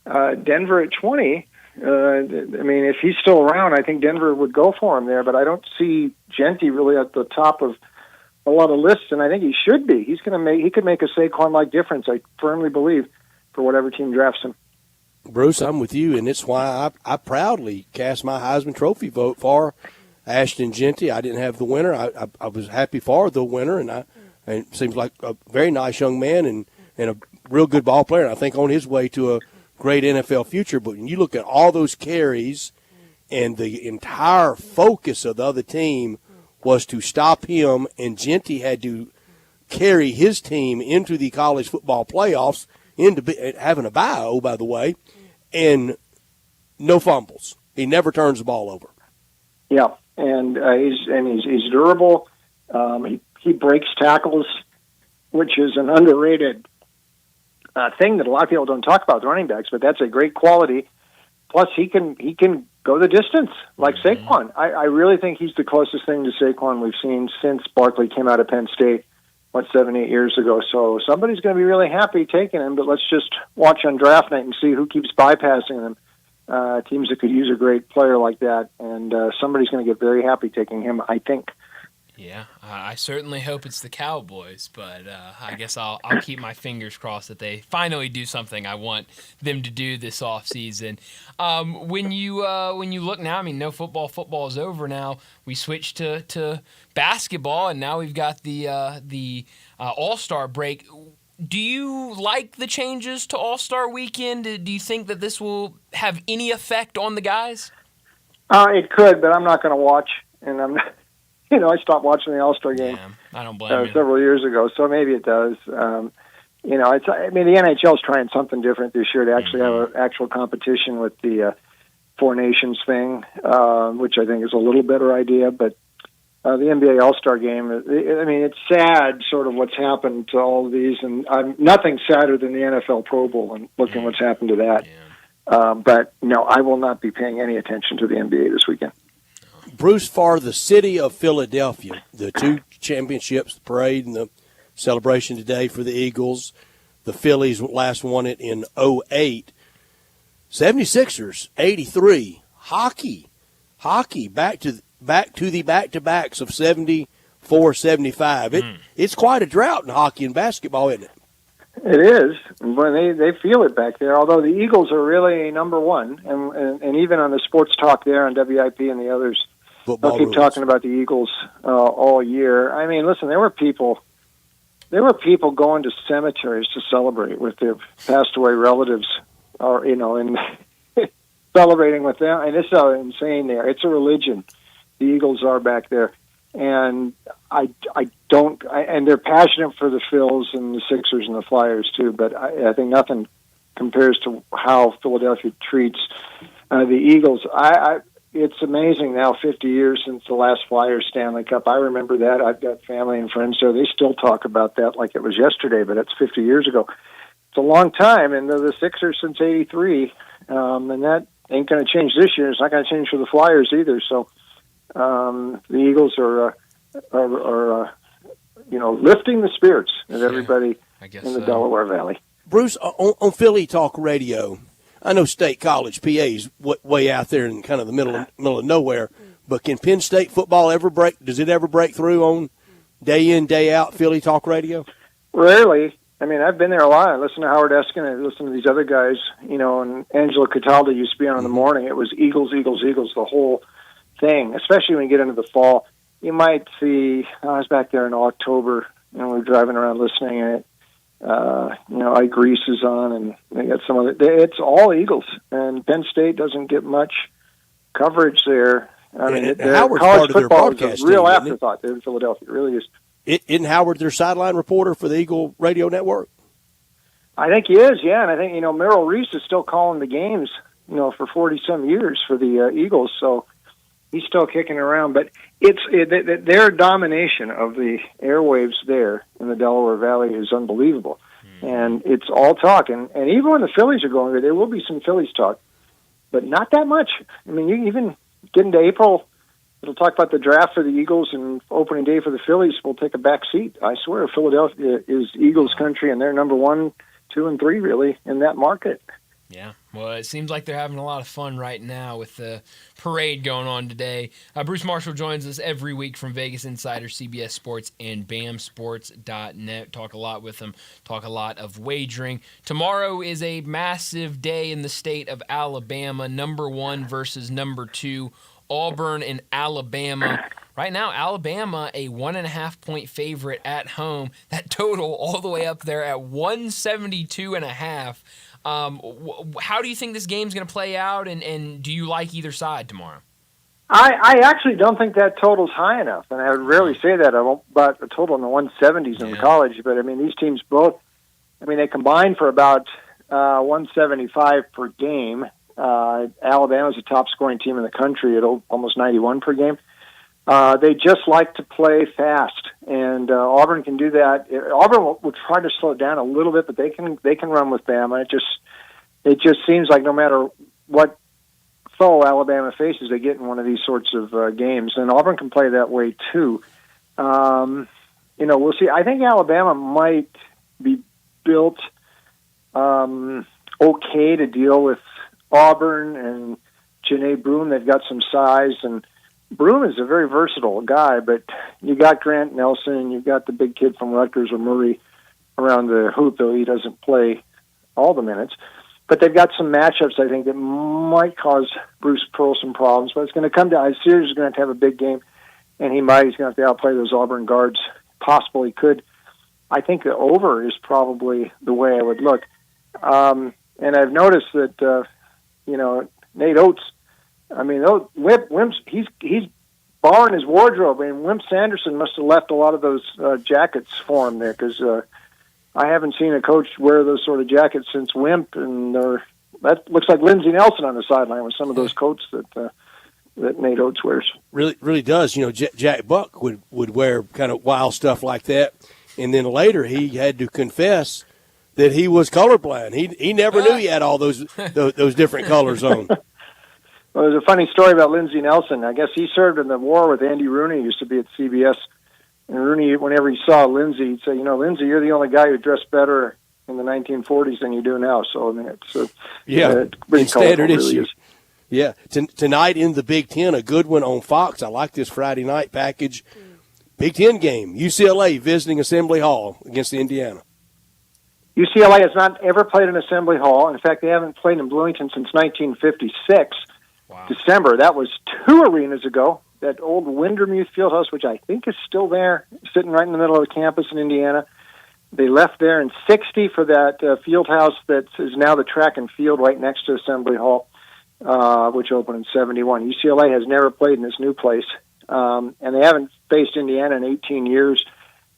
[SPEAKER 17] Denver at 20. If he's still around, I think Denver would go for him there, but I don't see Genty really at the top of a lot of lists, and I think he should be. He could make a Saquon-like difference, I firmly believe, for whatever team drafts him.
[SPEAKER 2] Bruce, I'm with you, and it's why I proudly cast my Heisman Trophy vote for Ashton Genty. I didn't have the winner. I was happy for the winner, and it seems like a very nice young man and a real good ball player, and I think on his way to a great NFL future. But when you look at all those carries and the entire focus of the other team was to stop him, and Genty had to carry his team into the college football playoffs, into having a bye, by the way, and no fumbles. He never turns the ball over.
[SPEAKER 17] Yeah, and he's durable. He breaks tackles, which is an underrated thing that a lot of people don't talk about, the running backs, but that's a great quality. Plus, he can go the distance like Saquon. I really think he's the closest thing to Saquon we've seen since Barkley came out of Penn State, 7-8 years ago. So somebody's going to be really happy taking him, but let's just watch on draft night and see who keeps bypassing them. Teams that could use a great player like that, and somebody's going to get very happy taking him, I think.
[SPEAKER 1] Yeah, I certainly hope it's the Cowboys, but I guess I'll keep my fingers crossed that they finally do something I want them to do this offseason. When you look now, I mean, no football. Football is over now. We switched to basketball, and now we've got the All-Star break. Do you like the changes to All-Star Weekend? Do you think that this will have any effect on the guys?
[SPEAKER 17] It could, but I'm not going to watch, and I'm not. I stopped watching the All-Star game.
[SPEAKER 1] Yeah, I don't blame you.
[SPEAKER 17] Several years ago, so maybe it does. The NHL's trying something different this year to actually have an actual competition with the Four Nations thing, which I think is a little better idea. But the NBA All-Star game, it's sad sort of what's happened to all of these, and nothing sadder than the NFL Pro Bowl and looking what's happened to that. Yeah. But no, I will not be paying any attention to the NBA this weekend.
[SPEAKER 2] Bruce, for the city of Philadelphia, the two championships, the parade and the celebration today for the Eagles, the Phillies last won it in 2008. 76ers, 83. Hockey, back to the back-to-backs of 74, 75. It's quite a drought in hockey and basketball, isn't it?
[SPEAKER 17] It is. When they feel it back there, although the Eagles are really number one, and even on the sports talk there on WIP and the others, they'll keep talking about the Eagles all year. I mean, listen, there were people going to cemeteries to celebrate with their passed away relatives, or and celebrating with them. And it's so insane there. It's a religion. The Eagles are back there, and and they're passionate for the Phils and the Sixers and the Flyers too. But I think nothing compares to how Philadelphia treats the Eagles. It's amazing now, 50 years since the last Flyers Stanley Cup. I remember that. I've got family and friends there. They still talk about that like it was yesterday, but it's 50 years ago. It's a long time, and the Sixers since 83, and that ain't going to change this year. It's not going to change for the Flyers either. So the Eagles are lifting the spirits of everybody in the Delaware Valley.
[SPEAKER 2] Bruce, on Philly Talk Radio, I know State College, PA, is way out there in kind of the middle of nowhere, but can Penn State football does it ever break through on day in, day out Philly Talk Radio?
[SPEAKER 17] Rarely. I mean, I've been there a lot. I listen to Howard Eskin and I listen to these other guys, and Angelo Cataldo used to be on in the morning. It was Eagles, Eagles, Eagles, the whole thing, especially when you get into the fall. You might see, I was back there in October, we were driving around listening, and Ike Reese is on, and they got some other. It's all Eagles, and Penn State doesn't get much coverage there. I mean,
[SPEAKER 2] Howard's
[SPEAKER 17] college
[SPEAKER 2] part of their
[SPEAKER 17] football
[SPEAKER 2] broadcast
[SPEAKER 17] is a real
[SPEAKER 2] team,
[SPEAKER 17] afterthought there in Philadelphia. It really is.
[SPEAKER 2] Isn't Howard their sideline reporter for the Eagle Radio Network?
[SPEAKER 17] I think he is, yeah, and I think Merrill Reese is still calling the games, for 40-some years for the Eagles, so he's still kicking around. But their domination of the airwaves there in the Delaware Valley is unbelievable. And it's all talk. And even when the Phillies are going there will be some Phillies talk, but not that much. I mean, you even get into April, it'll talk about the draft for the Eagles, and opening day for the Phillies will take a back seat. I swear, Philadelphia is Eagles country, and they're number 1, 2, and 3, really, in that market.
[SPEAKER 1] Yeah, well, it seems like they're having a lot of fun right now with the parade going on today. Bruce Marshall joins us every week from Vegas Insider, CBS Sports, and BAMSports.net. Talk a lot with them, talk a lot of wagering. Tomorrow is a massive day in the state of Alabama, number 1 versus number 2, Auburn and Alabama. Right now, Alabama, a 1.5-point favorite at home. That total all the way up there at 172.5. How do you think this game's going to play out, and do you like either side tomorrow?
[SPEAKER 17] I actually don't think that total's high enough, and I would rarely say that about a total in the 170s in college. But, I mean, these teams both, they combine for about 175 per game. Alabama's a top-scoring team in the country at almost 91 per game. They just like to play fast, and Auburn can do that. Auburn will try to slow it down a little bit, but they can run with Bama. It just seems like no matter what foe Alabama faces, they get in one of these sorts of games, and Auburn can play that way too. We'll see. I think Alabama might be built okay to deal with Auburn and Janae Broome. They've got some size, and Broome is a very versatile guy, but you got Grant Nelson, you've got the big kid from Rutgers or Murray around the hoop, though he doesn't play all the minutes. But they've got some matchups, I think, that might cause Bruce Pearl some problems. But it's going to come down. Sears is going to have a big game, and he's going to have to outplay those Auburn guards. Possible he could. I think the over is probably the way I would look. And I've noticed that, Nate Oates, Wimp's, he's barring his wardrobe, and Wimp Sanderson must have left a lot of those jackets for him there, because I haven't seen a coach wear those sort of jackets since Wimp, and that looks like Lindsey Nelson on the sideline with some of those coats that Nate Oates wears.
[SPEAKER 2] Really does. Jack Buck would wear kind of wild stuff like that, and then later he had to confess that he was colorblind. He never knew he had all those different colors on.
[SPEAKER 17] Well, there's a funny story about Lindsey Nelson. I guess he served in the war with Andy Rooney, who used to be at CBS. And Rooney, whenever he saw Lindsey, he'd say, Lindsey, you're the only guy who dressed better in the 1940s than you do now. So, it's pretty
[SPEAKER 2] standard
[SPEAKER 17] colorful,
[SPEAKER 2] issue.
[SPEAKER 17] Really.
[SPEAKER 2] Yeah. Tonight in the Big Ten, a good one on Fox. I like this Friday night package. Big Ten game, UCLA visiting Assembly Hall against Indiana.
[SPEAKER 17] UCLA has not ever played in Assembly Hall. In fact, they haven't played in Bloomington since 1956. Wow. December. That was 2 arenas ago. That old Windermere Fieldhouse, which I think is still there, sitting right in the middle of the campus in Indiana. They left there in 60 for that Fieldhouse that is now the track and field right next to Assembly Hall, which opened in 71. UCLA has never played in this new place, and they haven't faced Indiana in 18 years.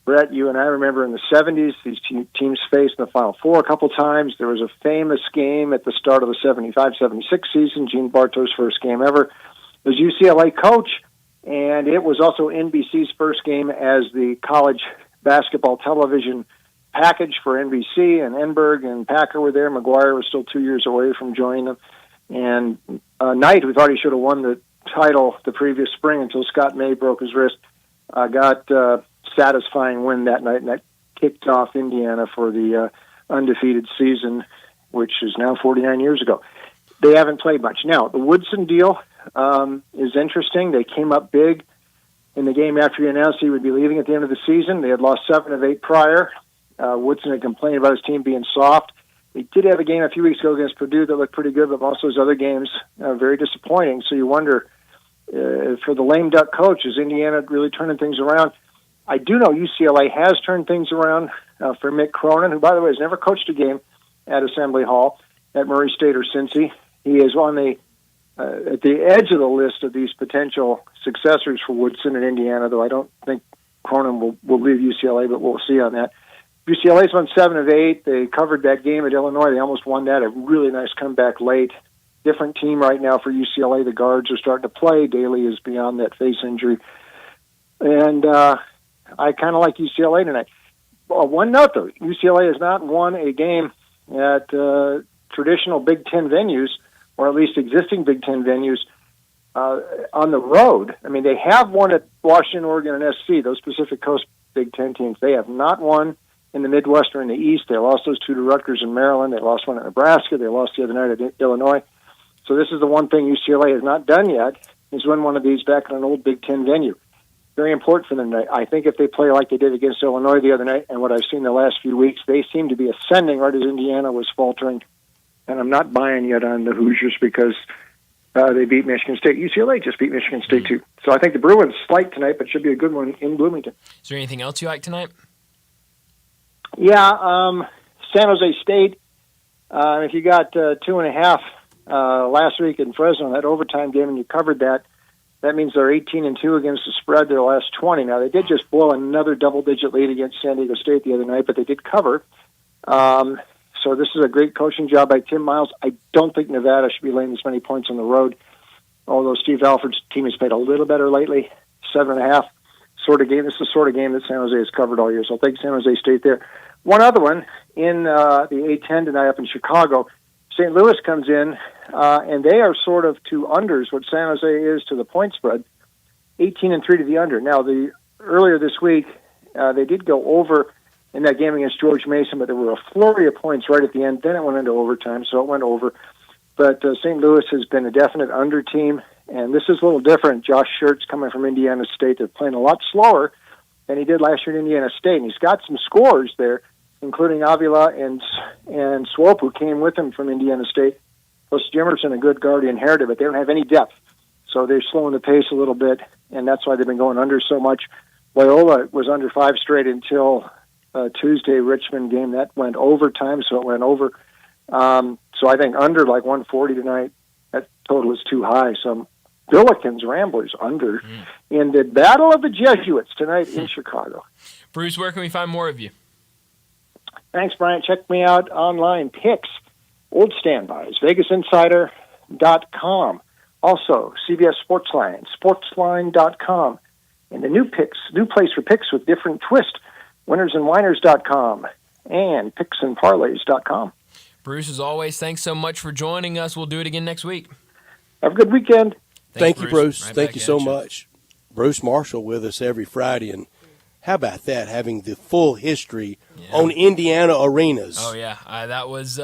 [SPEAKER 17] Brett, you and I remember in the 70s, these teams faced in the Final Four a couple times. There was a famous game at the start of the 75-76 season, Gene Bartow's first game ever. It was UCLA coach, and it was also NBC's first game as the college basketball television package for NBC, and Enberg and Packer were there. McGuire was still 2 years away from joining them. And Knight, who thought he should have won the title the previous spring until Scott May broke his wrist, got satisfying win that night, and that kicked off Indiana for the undefeated season, which is now 49 years ago. They haven't played much. Now, the Woodson deal is interesting. They came up big in the game after he announced he would be leaving at the end of the season. They had lost 7 of 8 prior. Woodson had complained about his team being soft. They did have a game a few weeks ago against Purdue that looked pretty good, but most of his other games very disappointing. So you wonder, for the lame duck coach, is Indiana really turning things around? I do know UCLA has turned things around for Mick Cronin, who, by the way, has never coached a game at Assembly Hall at Murray State or Cincy. He is on the at the edge of the list of these potential successors for Woodson in Indiana, though I don't think Cronin will leave UCLA, but we'll see on that. UCLA's won 7 of 8. They covered that game at Illinois. They almost won that. A really nice comeback late. Different team right now for UCLA. The guards are starting to play. Daly is beyond that face injury. And I kind of like UCLA tonight. One note, though. UCLA has not won a game at traditional Big Ten venues, or at least existing Big Ten venues, on the road. I mean, they have won at Washington, Oregon, and SC, those Pacific Coast Big Ten teams. They have not won in the Midwest or in the East. They lost those 2 to Rutgers and Maryland. They lost one at Nebraska. They lost the other night at Illinois. So this is the one thing UCLA has not done yet, is win one of these back at an old Big Ten venue. Very important for them tonight. I think if they play like they did against Illinois the other night, and what I've seen the last few weeks, they seem to be ascending right as Indiana was faltering. And I'm not buying yet on the Hoosiers because they beat Michigan State. UCLA just beat Michigan State, too. So I think the Bruins slight tonight, but should be a good one in Bloomington.
[SPEAKER 1] Is there anything else you like tonight?
[SPEAKER 17] Yeah, San Jose State. If you got 2.5 last week in Fresno, that overtime game, and you covered that, that means they're 18-2 against the spread their last 20. Now, they did just blow another double-digit lead against San Diego State the other night, but they did cover. So this is a great coaching job by Tim Miles. I don't think Nevada should be laying this many points on the road, although Steve Alford's team has played a little better lately. 7.5 sort of game. This is the sort of game that San Jose has covered all year, so I'll take San Jose State there. One other one in the A10 tonight up in Chicago. St. Louis comes in, and they are sort of to unders what San Jose is to the point spread, 18-3 to the under. Now, earlier this week, they did go over in that game against George Mason, but there were a flurry of points right at the end. Then it went into overtime, so it went over. But St. Louis has been a definite under team, and this is a little different. Josh Schertz coming from Indiana State. They're playing a lot slower than he did last year at Indiana State, and he's got some scores there, including Avila and Swope, who came with him from Indiana State. Plus Jimerson, a good guard, he inherited, but they don't have any depth. So they're slowing the pace a little bit, and that's why they've been going under so much. Loyola was under 5 straight until Tuesday Richmond game. That went overtime, so it went over. So I think under like 140 tonight, that total is too high. So Billikens Ramblers under in the Battle of the Jesuits tonight in Chicago.
[SPEAKER 1] Bruce, where can we find more of you?
[SPEAKER 17] Thanks, Brian. Check me out online. Picks, old standbys, VegasInsider.com. Also, CBS Sportsline, Sportsline.com. And the new place for picks with different twist, winnersandwhiners.com and picksandparlays.com.
[SPEAKER 1] Bruce, as always, thanks so much for joining us. We'll do it again next week.
[SPEAKER 17] Have a good weekend.
[SPEAKER 2] Thank you, Bruce.
[SPEAKER 1] Right
[SPEAKER 2] Thank you so much. Bruce Marshall with us every Friday. And how about that, having the full history on Indiana arenas?
[SPEAKER 1] Oh, yeah. That was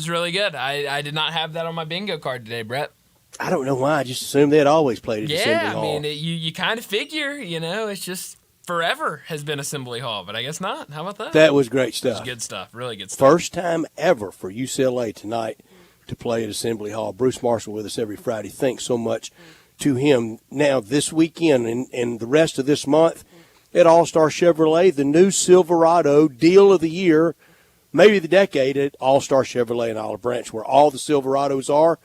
[SPEAKER 1] really good. I did not have that on my bingo card today, Brett.
[SPEAKER 2] I don't know why. I just assumed they'd always played at Assembly Hall.
[SPEAKER 1] Yeah, I mean, you kind of figure, it's just forever has been Assembly Hall, but I guess not. How about that?
[SPEAKER 2] That was great stuff.
[SPEAKER 1] It was good stuff. Really good stuff.
[SPEAKER 2] First time ever for UCLA tonight to play at Assembly Hall. Bruce Marshall with us every Friday. Thanks so much to him. Now, this weekend and the rest of this month at All-Star Chevrolet, the new Silverado deal of the year, maybe the decade at All-Star Chevrolet in Olive Branch, where all the Silverados are.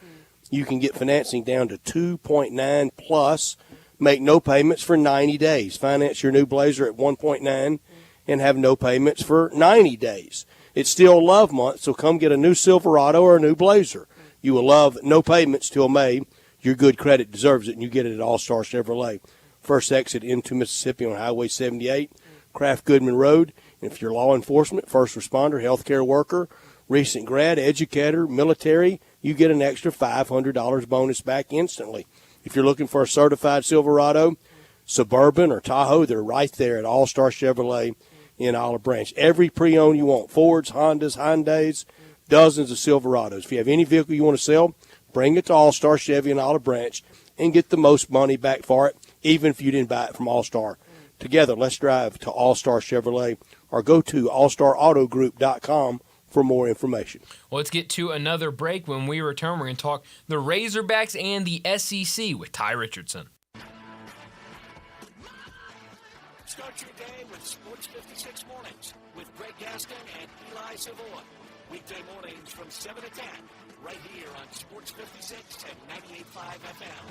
[SPEAKER 2] You can get financing down to 2.9 plus, make no payments for 90 days. Finance your new Blazer at 1.9 and have no payments for 90 days. It's still Love Month, so come get a new Silverado or a new Blazer. You will love no payments till May. Your good credit deserves it, and you get it at All-Star Chevrolet. First exit into Mississippi on Highway 78, Kraft Goodman Road. And if you're law enforcement, first responder, healthcare worker, recent grad, educator, military, you get an extra $500 bonus back instantly. If you're looking for a certified Silverado, Suburban, or Tahoe, they're right there at All-Star Chevrolet in Olive Branch. Every pre-owned you want, Fords, Hondas, Hyundais, dozens of Silverados. If you have any vehicle you want to sell, bring it to All-Star Chevy in Olive Branch and get the most money back for it, even if you didn't buy it from All-Star. Together, let's drive to All-Star Chevrolet or go to allstarautogroup.com for more information.
[SPEAKER 1] Well, let's get to another break. When we return, we're going to talk the Razorbacks and the SEC with Ty Richardson.
[SPEAKER 4] Start your day with Sports 56 Mornings with Greg Gaston and Eli Savoy. Weekday mornings from 7 to 10, right here on Sports 56 and 98.5 FM.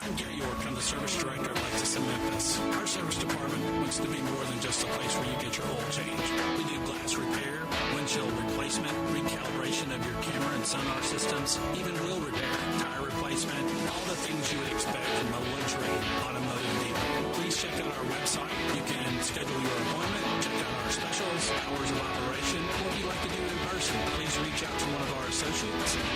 [SPEAKER 16] I'm Gary York. I'm the service director of Lexus in Memphis. Our service department wants to be more than just a place where you get your oil changed. We do glass repair, windshield replacement, recalibration of your camera and sonar systems, even wheel repair, tire replacement, all the things you would expect from a luxury automotive dealer. Please check out our website. You can schedule your appointment, check out our specials, hours of operation, or if you'd like to do it in person, please reach out to one of our associates at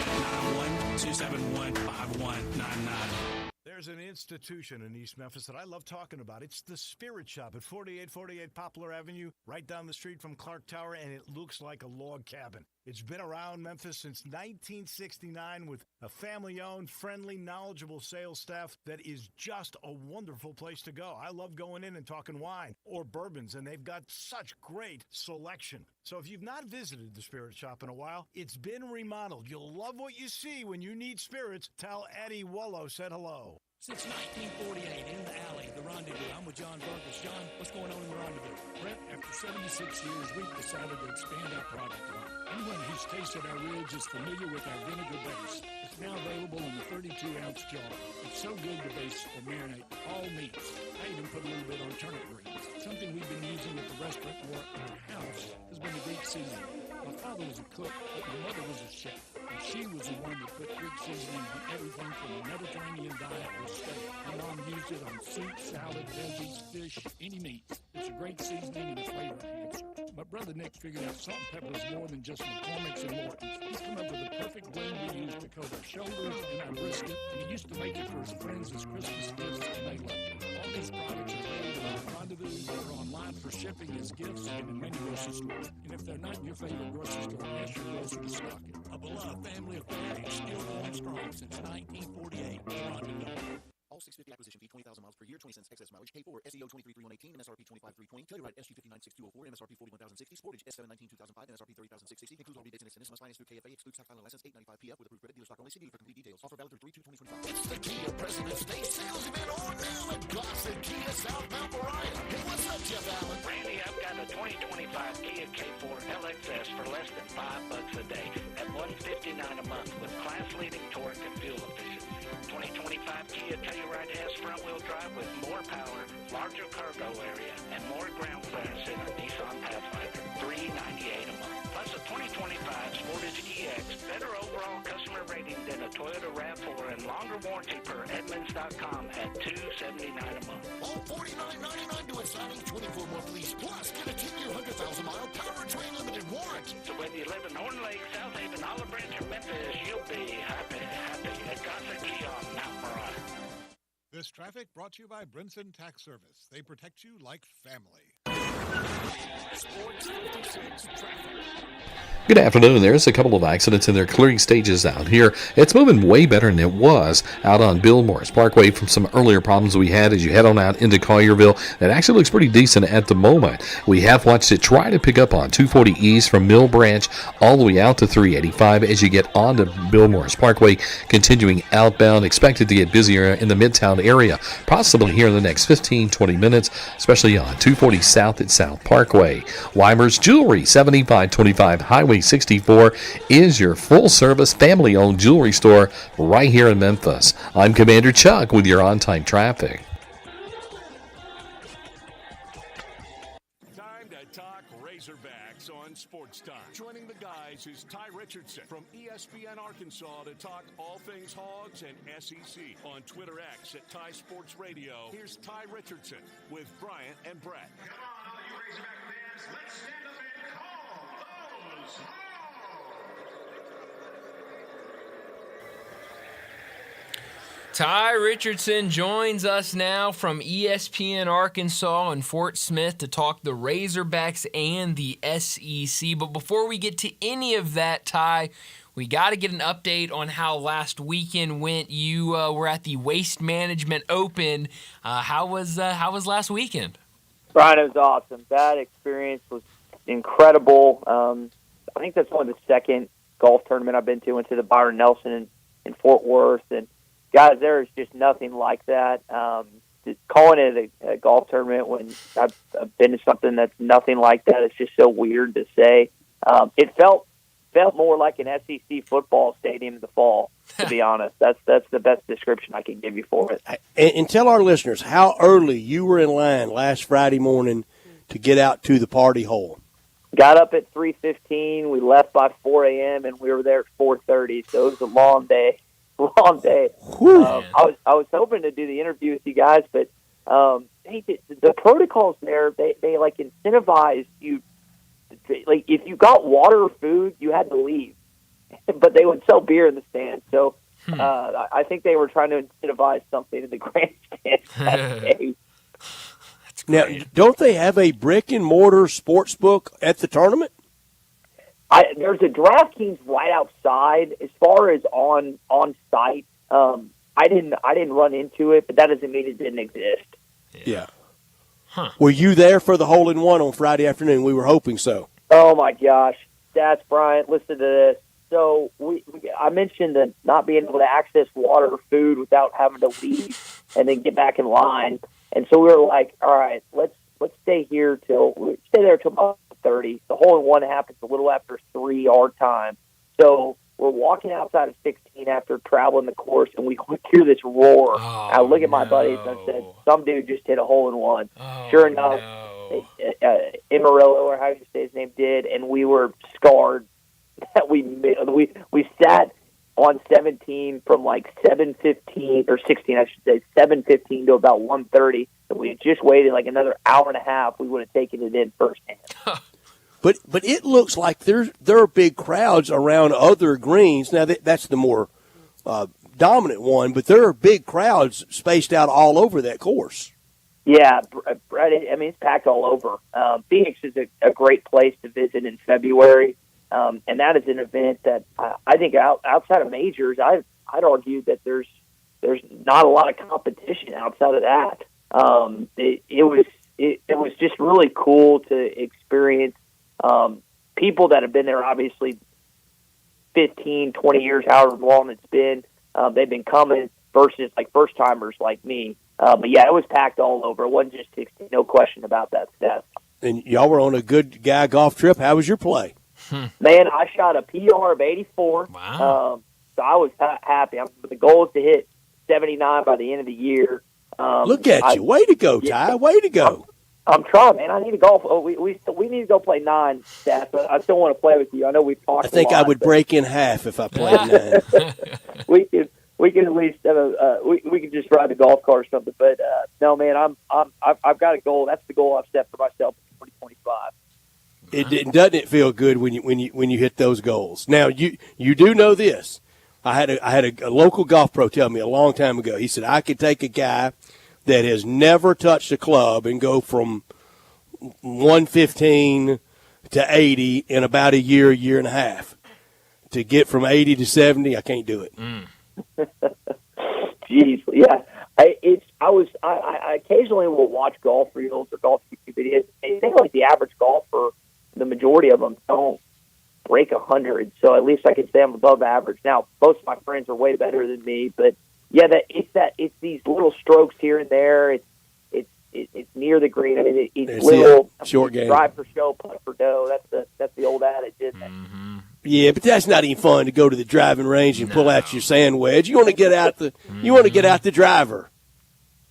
[SPEAKER 16] 901-271-5199.
[SPEAKER 5] There's an institution in East Memphis that I love talking about. It's the Spirit Shop at 4848 Poplar Avenue, right down the street from Clark Tower, and it looks like a log cabin. It's been around Memphis since 1969 with a family-owned, friendly, knowledgeable sales staff that is just a wonderful place to go. I love going in and talking wine or bourbons, and they've got such great selection. So if you've not visited the Spirit Shop in a while, it's been remodeled. You'll love what you see when you need spirits. Tell Eddie Wollo said hello.
[SPEAKER 16] Since 1948, in the alley, the Rendezvous. I'm with John Burgess. John, what's going on in the Rendezvous?
[SPEAKER 13] Brett, after 76 years, we've decided to expand our product line. Anyone who's tasted our ribs is familiar with our vinegar base. It's now available in the 32-ounce jar. It's so good to base or marinate all meats. I even put a little bit on turnip greens. Something we've been using at the restaurant or in our house has been the Greek seasoning. My father was a cook, but my mother was a chef. And she was the one that put Greek seasoning on everything from a Mediterranean diet to steak. My mom used it on soup, salad, veggies, fish, any meat. It's a great seasoning and a flavor enhancer. My brother Nick figured out salt and pepper is more than just McCormick's and Morton's. He's come up with the perfect blend we use to coat our shoulders and our brisket, and he used to make it for his friends as Christmas gifts, and they loved it. All these products are available on Rendezvous or online for shipping as gifts and in many grocery stores. And if they're not in your favorite grocery store, ask your grocer to stock it. A beloved family affair is still going strong since 1948. Rendezvous.
[SPEAKER 10] All 650 acquisition fee, 20,000 miles per year, 20 cents excess mileage. K4, SEO 233118, MSRP 25320. Telluride SG 596204, MSRP 41060. Sportage S719 2005, MSRP 30660. Includes all rebates and incentives. Must finance through KFA. Excludes tax filing license 895 PF with approved credit. Dealer stock only. See dealer for complete details. Offer valid through 3/2/2025.
[SPEAKER 6] It's the Kia President's Day sales event on now at Gossett Kia Southbound Mariah. Hey, what's up, Jeff Allen?
[SPEAKER 4] Randy, I've got a 2025 Kia K4 LXS for less than $5 a day at $159 a month with class-leading torque and fuel efficiency. 2025 Kia Telluride has front-wheel drive with more power, larger cargo area, and more ground clearance than our Nissan Pathfinder. $398 a month. Plus a 2025 Sportage EX, better overall customer rating than a Toyota RAV4 and longer warranty per Edmunds.com at $279 a month.
[SPEAKER 6] All $49.99 to a signing, 24 month lease. Plus, get a 10-year, 100,000-mile powertrain limited warranty.
[SPEAKER 4] So whether you live in Horn Lake, South Haven, Olive Branch, or Memphis, you'll be happy at Gossett Kia on Mount Mariah.
[SPEAKER 5] This traffic brought to you by Brinson Tax Service. They protect you like family.
[SPEAKER 6] Sports 56 traffic.
[SPEAKER 7] Good afternoon. There's a couple of accidents in their clearing stages out here. It's moving way better than it was out on Bill Morris Parkway from some earlier problems we had as you head on out into Collierville. It actually looks pretty decent at the moment. We have watched it try to pick up on 240 East from Mill Branch all the way out to 385 as you get onto Bill Morris Parkway, continuing outbound. Expected to get busier in the Midtown area, possibly here in the next 15-20 minutes, especially on 240 South at South Parkway. Weimer's Jewelry, 7525 Highway 64 is your full-service, family-owned jewelry store right here in Memphis. I'm Commander Chuck with your on-time traffic.
[SPEAKER 13] Time to talk Razorbacks on Sportstime. Joining the guys is Ty Richardson from ESPN Arkansas to talk all things Hogs and SEC. On Twitter X at Ty Sports Radio, here's Ty Richardson with Bryant and Brett.
[SPEAKER 11] Come on, all you Razorback fans, let's stand up and call those Hogs!
[SPEAKER 1] Ty Richardson joins us now from ESPN Arkansas and Fort Smith to talk the Razorbacks and the SEC. But before we get to any of that, Ty, we got to get an update on how last weekend went. You were at the Waste Management Open. How was last weekend?
[SPEAKER 18] Brian, it was awesome. That experience was incredible. I think that's only the second golf tournament I've been to. Went to the Byron Nelson in Fort Worth, and guys, there is just nothing like that. Calling it a golf tournament when I've been to something that's nothing like that, it's just so weird to say. It felt more like an SEC football stadium in the fall, to be honest. That's the best description I can give you for it.
[SPEAKER 2] And tell our listeners how early you were in line last Friday morning to get out to the party hole.
[SPEAKER 18] Got up at 3:15. We left by 4 a.m., and we were there at 4:30, so it was a long day. Long day. I was hoping to do the interview with you guys, but the protocols there, they like incentivize you. Like if you got water or food, you had to leave, but they would sell beer in the stand. So I think they were trying to incentivize something in the grandstand that day.
[SPEAKER 2] Now, don't they have a brick and mortar sports book at the tournament?
[SPEAKER 18] There's a DraftKings right outside. As far as on site, I didn't run into it, but that doesn't mean it didn't exist.
[SPEAKER 2] Yeah. Huh. Were you there for the hole-in-one on Friday afternoon? We were hoping so.
[SPEAKER 18] Oh my gosh, Stats Bryant, listen to this. So I mentioned that not being able to access water or food without having to leave and then get back in line, and so we were like, all right, let's stay there till about 30. The hole-in-one happens a little after 3 our time. So we're walking outside of 16 after traveling the course, and we hear this roar. I look at my buddies and I said, some dude just hit a hole-in-one. Sure enough, Amarillo, or how you say his name, did, and we were scarred that we sat on 17 from like 7:15 or 16, I should say, 7:15 to about 1:30. If we had just waited like another hour and a half, we would have taken it in firsthand.
[SPEAKER 2] But it looks like there are big crowds around other greens. Now that's the more dominant one, but there are big crowds spaced out all over that course.
[SPEAKER 18] Yeah, Brett. I mean, it's packed all over. Phoenix is a great place to visit in February, and that is an event that I think outside of majors, I'd argue that there's not a lot of competition outside of that. It was just really cool to experience people that have been there, obviously 15, 20 years, however long it's been. They've been coming versus like first timers like me. But yeah, it was packed all over. It wasn't just 16, no question about that, Steph.
[SPEAKER 2] And y'all were on a good guy golf trip. How was your play?
[SPEAKER 18] Man, I shot a PR of 84.
[SPEAKER 1] Wow.
[SPEAKER 18] So I was happy. The goal is to hit 79 by the end of the year.
[SPEAKER 2] Look at you. Way to go, Ty. Way to go.
[SPEAKER 18] I'm trying, man. I need to golf. Oh, we need to go play 9, Steph. But I still want to play with you. I know we've talked.
[SPEAKER 2] I think
[SPEAKER 18] a lot,
[SPEAKER 2] I would break in half if I played 9.
[SPEAKER 18] We can at least we can just ride the golf cart or something. But no, man, I've got a goal. That's the goal I've set for myself in 2025.
[SPEAKER 2] Doesn't it feel good when you hit those goals? Now you do know this. I had a local golf pro tell me a long time ago. He said I could take a guy that has never touched a club and go from 115 to 80 in about a year and a half. To get from 80 to 70, I can't do it.
[SPEAKER 18] Jeez, yeah. I occasionally will watch golf reels or golf YouTube videos. I think like the average golfer, the majority of them don't break 100. So at least I can say I'm above average. Now, most of my friends are way better than me, but yeah, it's these little strokes here and there. It's near the green. I mean, it's little
[SPEAKER 2] short game.
[SPEAKER 18] Drive for show, putt for dough. That's the old adage, isn't it?
[SPEAKER 1] Mm-hmm.
[SPEAKER 2] Yeah, but that's not even fun to go to the driving range and pull out your sand wedge. You want to get out the driver.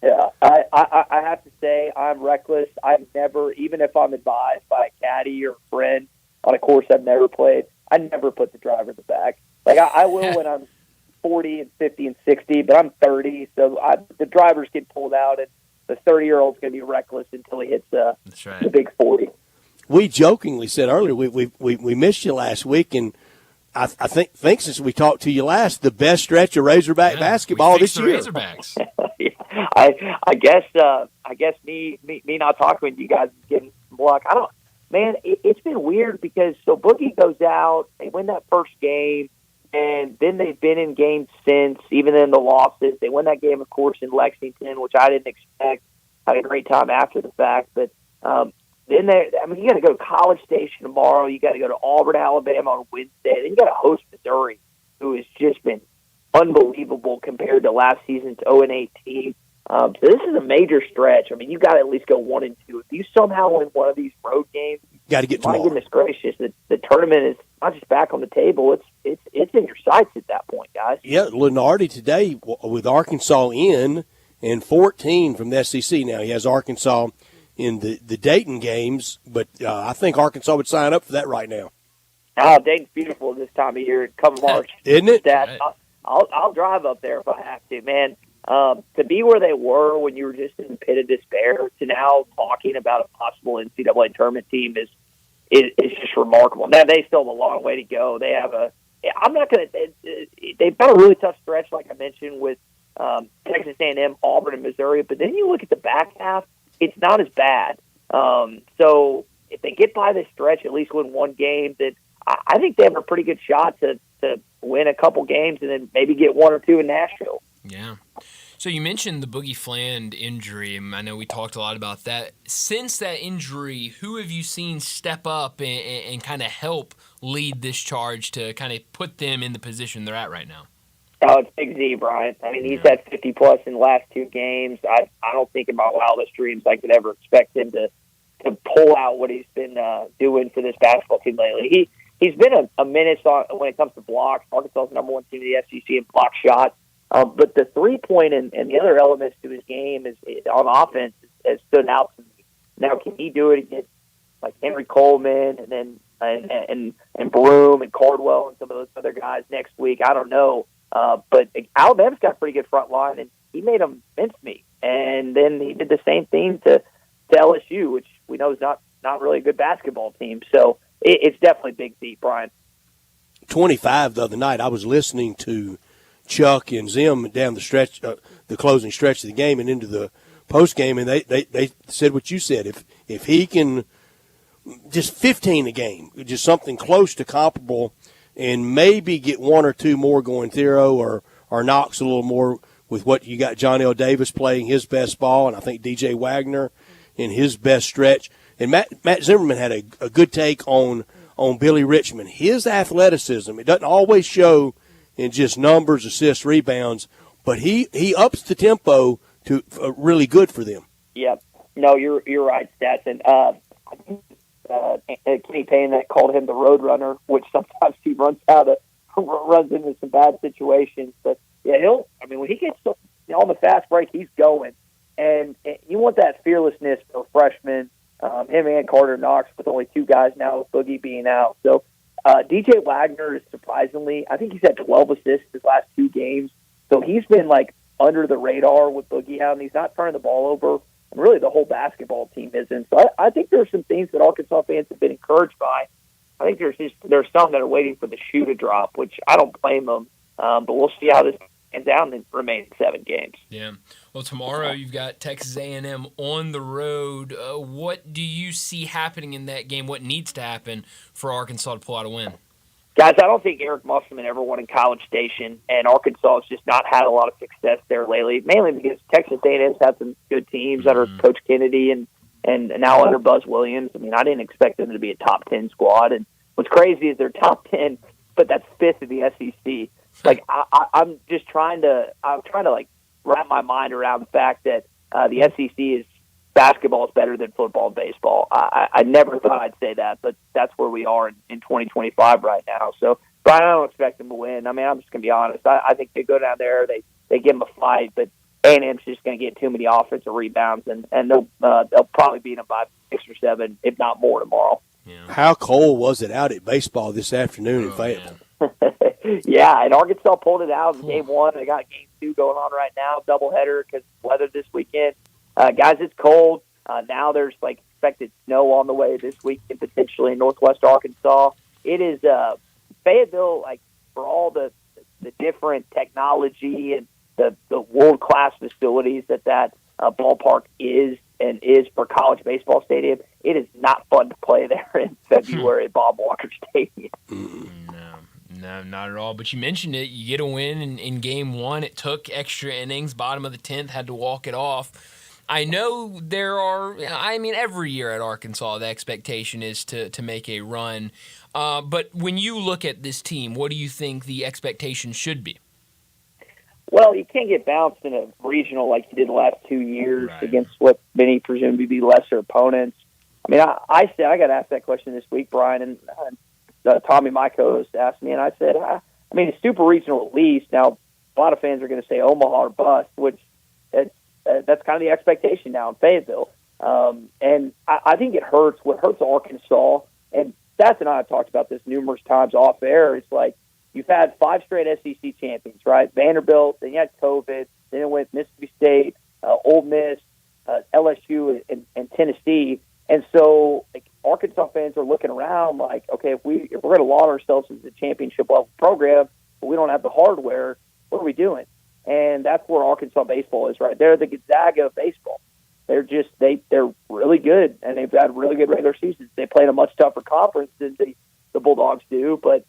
[SPEAKER 18] Yeah, I have to say I'm reckless. I've never, even if I'm advised by a caddy or a friend on a course I've never played, I never put the driver in the back. Like I will when I'm 40 and 50 and 60, but I'm 30, so the drivers get pulled out, and the 30-year-old's going to be reckless until he hits the big 40.
[SPEAKER 2] We jokingly said earlier we missed you last week, and I think since we talked to you last, the best stretch of Razorback basketball this year.
[SPEAKER 1] Razorbacks.
[SPEAKER 18] I guess me not talking with you guys is getting some luck. It's been weird because Boogie goes out, they win that first game, and then they've been in games since, even in the losses. They won that game, of course, in Lexington, which I didn't expect. Had a great time after the fact, but then you got to go to College Station tomorrow. You got to go to Auburn, Alabama on Wednesday. Then you got to host Missouri, who has just been unbelievable compared to last season's 0-18. So this is a major stretch. I mean, you got to at least go 1-2. If you somehow win one of these road games,
[SPEAKER 2] got to get
[SPEAKER 18] my
[SPEAKER 2] tomorrow.
[SPEAKER 18] goodness gracious, the tournament is not just back on the table. It's in your sights at that point, guys.
[SPEAKER 2] Yeah, Lenardi today with Arkansas in and 14 from the SEC. Now he has Arkansas in the Dayton games, but I think Arkansas would sign up for that right now.
[SPEAKER 18] Oh, Dayton's beautiful this time of year. Come March,
[SPEAKER 2] isn't it?
[SPEAKER 18] Right. I'll drive up there if I have to, man. To be where they were when you were just in the pit of despair to now talking about a possible NCAA tournament team is just remarkable. Now they still have a long way to go. They have they've got a really tough stretch, like I mentioned, with Texas A&M, Auburn, and Missouri. But then you look at the back half, it's not as bad. So if they get by this stretch, at least win one game, then I think they have a pretty good shot to win a couple games and then maybe get 1 or 2 in Nashville.
[SPEAKER 1] Yeah. So you mentioned the Boogie Fland injury, and I know we talked a lot about that. Since that injury, who have you seen step up and kind of help lead this charge to kind of put them in the position they're at right now?
[SPEAKER 18] Oh, it's Big Z, Brian. I mean, he's had 50-plus in the last 2 games. I don't think in my wildest dreams I could ever expect him to pull out what he's been doing for this basketball team lately. He's been a menace when it comes to blocks. Arkansas is the #1 team in the SEC in block shots. But the three-point and the other elements to his game is on offense has stood out to me. Now, can he do it against like Henry Coleman and then and Broom and Cardwell and some of those other guys next week. I don't know. But Alabama's got a pretty good front line, and he made them mincemeat. And then he did the same thing to LSU, which we know is not really a good basketball team. So it's definitely big feat, Brian.
[SPEAKER 2] 25 the other night. I was listening to Chuck and Zim down the stretch, the closing stretch of the game and into the post game, and they said what you said. If he can just 15 a game, just something close to comparable, and maybe get one or two more going Thero or Knox a little more with what you got John L. Davis playing his best ball, and I think DJ Wagner in his best stretch. And Matt Zimmerman had a good take on Billy Richmond. His athleticism, it doesn't always show in just numbers, assists, rebounds, but he ups the tempo to really good for them.
[SPEAKER 18] Yep. No, you're right, Stats. And Kenny Payne that called him the road runner, which sometimes he runs into some bad situations. But yeah, when he gets on the fast break, he's going. And you want that fearlessness for freshmen, him and Carter Knox, with only two guys now, with Boogie being out. So DJ Wagner is surprisingly, I think he's had 12 assists his last two games. So he's been like under the radar with Boogie out, and he's not turning the ball over. And really, the whole basketball team isn't. So I think there's some things that Arkansas fans have been encouraged by. I think there's some that are waiting for the shoe to drop, which I don't blame them. But we'll see how this ends out in the remaining 7 games.
[SPEAKER 1] Yeah. Well, tomorrow you've got Texas A&M on the road. What do you see happening in that game? What needs to happen for Arkansas to pull out a win?
[SPEAKER 18] Guys, I don't think Eric Musselman ever won in College Station, and Arkansas has just not had a lot of success there lately, mainly because Texas A&M's had some good teams under Coach Kennedy and now under Buzz Williams. I mean, I didn't expect them to be a top 10 squad, and what's crazy is they're top 10, but that's 5th in the SEC. Like, I'm trying to like wrap my mind around the fact that the SEC is basketball is better than football and baseball. I never thought I'd say that, but that's where we are in 2025 right now. So, Brian, I don't expect them to win. I mean, I'm just going to be honest. I think they go down there, they give them a fight, but A&M's just going to get too many offensive rebounds, and they'll probably beat them by 6 or 7, if not more, tomorrow.
[SPEAKER 2] Yeah. How cold was it out at baseball this afternoon in Fayetteville?
[SPEAKER 18] Yeah, and Arkansas pulled it out in game 1. They got game 2 going on right now, doubleheader because weather this weekend. Guys, it's cold. Now there's like expected snow on the way this weekend, potentially in northwest Arkansas. It is Fayetteville, like for all the different technology and the world-class facilities that ballpark is for college baseball stadium. It is not fun to play there in February at Bob Walker Stadium.
[SPEAKER 1] No, not at all. But you mentioned it. You get a win in game 1. It took extra innings. Bottom of the 10th, had to walk it off. I know every year at Arkansas, the expectation is to make a run. But when you look at this team, what do you think the expectation should be?
[SPEAKER 18] Well, you can't get bounced in a regional like you did the last 2 years against what many presume to be lesser opponents. I mean, I got asked that question this week, Brian, and Tommy, my co-host, asked me, and I said, I mean, it's super regional at least. Now, a lot of fans are going to say Omaha or bust, which that's kind of the expectation now in Fayetteville. And I think it hurts. What hurts Arkansas, and Stats and I have talked about this numerous times off air, it's like you've had 5 straight SEC champions, right? Vanderbilt, then you had COVID, then it went Mississippi State, Ole Miss, LSU, and Tennessee. And so, like, Arkansas fans are looking around like, okay, if we're going to laud ourselves as a championship level program, but we don't have the hardware, what are we doing? And that's where Arkansas baseball is, right? They're the Gonzaga of baseball. They're really good, and they've had really good regular seasons. They play in a much tougher conference than the Bulldogs do, but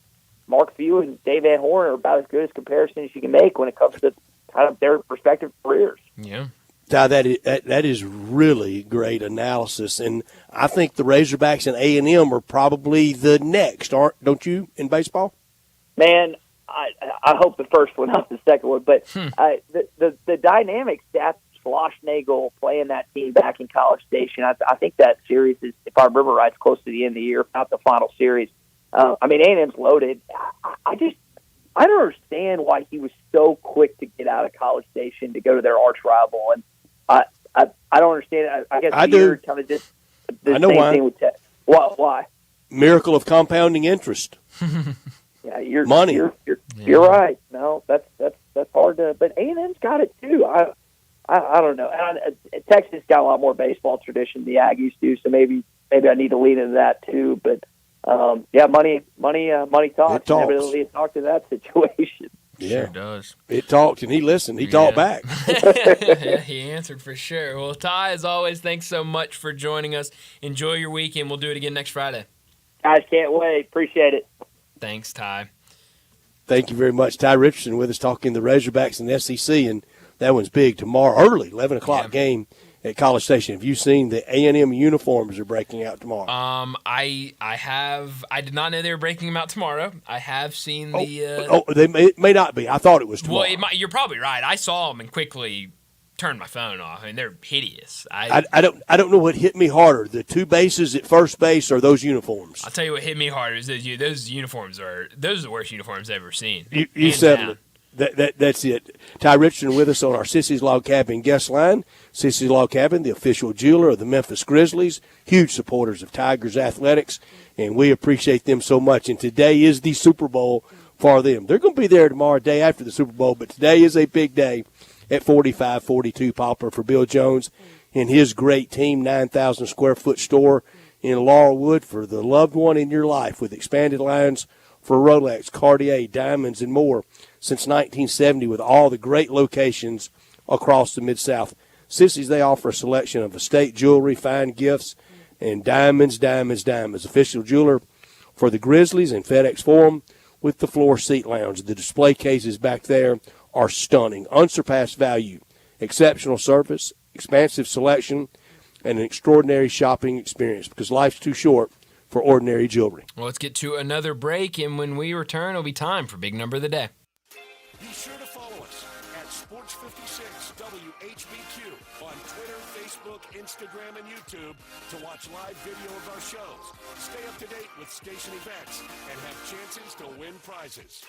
[SPEAKER 18] Mark Few and Dave Van Horn are about as good as comparison as you can make when it comes to kind of their respective careers.
[SPEAKER 1] Yeah.
[SPEAKER 2] That is really great analysis, and I think the Razorbacks and A&M are probably the next, don't you, in baseball?
[SPEAKER 18] Man, I hope the first one, not the second one, but the dynamics that Schlossnagel playing that team back in College Station, I think that series is, if I remember right, it's close to the end of the year, if not the final series. I mean, A&M's loaded. I don't understand why he was so quick to get out of College Station to go to their arch rival, and I don't understand. I guess
[SPEAKER 2] I do.
[SPEAKER 18] Kind of just the
[SPEAKER 2] I know
[SPEAKER 18] same
[SPEAKER 2] why.
[SPEAKER 18] thing with Tech. Why?
[SPEAKER 2] miracle of compounding interest.
[SPEAKER 18] Yeah, you're
[SPEAKER 2] money.
[SPEAKER 18] You're right. No, that's hard to. But A&M's got it too. I don't know. Texas got a lot more baseball tradition than the Aggies do, so maybe I need to lean into that too. But yeah, money talks.
[SPEAKER 2] It talks.
[SPEAKER 18] Everybody talk to that situation.
[SPEAKER 2] Yeah.
[SPEAKER 1] Sure does.
[SPEAKER 2] It talked, and he listened. He talked back.
[SPEAKER 1] Yeah, he answered for sure. Well, Ty, as always, thanks so much for joining us. Enjoy your weekend. We'll do it again next Friday.
[SPEAKER 18] Guys, can't wait. Appreciate it.
[SPEAKER 1] Thanks, Ty.
[SPEAKER 2] Thank you very much. Ty Richardson with us talking the Razorbacks and the SEC, and that one's big tomorrow, early, 11 o'clock game at College Station. Have you seen the A&M uniforms are breaking out tomorrow?
[SPEAKER 1] I did not know they were breaking them out tomorrow. I have seen the.
[SPEAKER 2] It may not be. I thought it was tomorrow.
[SPEAKER 1] Well, you're probably right. I saw them and quickly turned my phone off. I mean, they're hideous.
[SPEAKER 2] I don't know what hit me harder, the two bases at first base or those uniforms.
[SPEAKER 1] I'll tell you what hit me harder is those uniforms are the worst uniforms I've ever seen.
[SPEAKER 2] You settled it. That's it. Ty Richardson with us on our Sissy's Log Cabin guest line. Sissy's Log Cabin, the official jeweler of the Memphis Grizzlies, huge supporters of Tigers athletics, and we appreciate them so much. And today is the Super Bowl for them. They're going to be there tomorrow, day after the Super Bowl, but today is a big day at 4542 Poplar for Bill Jones and his great team, 9,000 square foot store in Laurelwood for the loved one in your life with expanded lines for Rolex, Cartier, diamonds, and more since 1970 with all the great locations across the Mid-South. Sissy's, they offer a selection of estate jewelry, fine gifts, and diamonds. Official jeweler for the Grizzlies and FedEx Forum with the floor seat lounge. The display cases back there are stunning, unsurpassed value, exceptional service, expansive selection, and an extraordinary shopping experience because life's too short for ordinary jewelry.
[SPEAKER 1] Well, let's get to another break, and when we return, it'll be time for Big Number of the Day.
[SPEAKER 4] Be sure to follow us at Sports56 WHBQ on Twitter, Facebook, Instagram, and YouTube to watch live video of our shows. Stay up to date with station events and have chances to win prizes.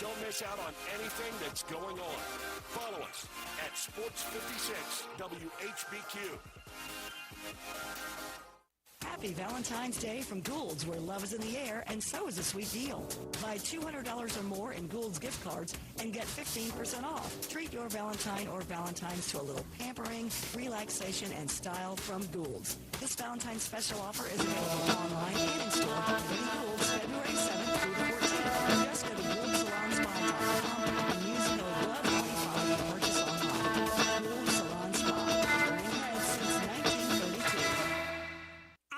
[SPEAKER 4] Don't miss out on anything that's going on. Follow us at Sports56 WHBQ.
[SPEAKER 12] Happy Valentine's Day from Gould's, where love is in the air and so is a sweet deal. Buy $200 or more in Gould's gift cards and get 15% off. Treat your Valentine or Valentines to a little pampering, relaxation, and style from Gould's. This Valentine's special offer is available online and in store beginning Gould's February 7th through the 14th. Just go to GouldSalonSpa.com and use code LOVE25 to purchase online. Gould's Salon Spa, burning heads since 1932.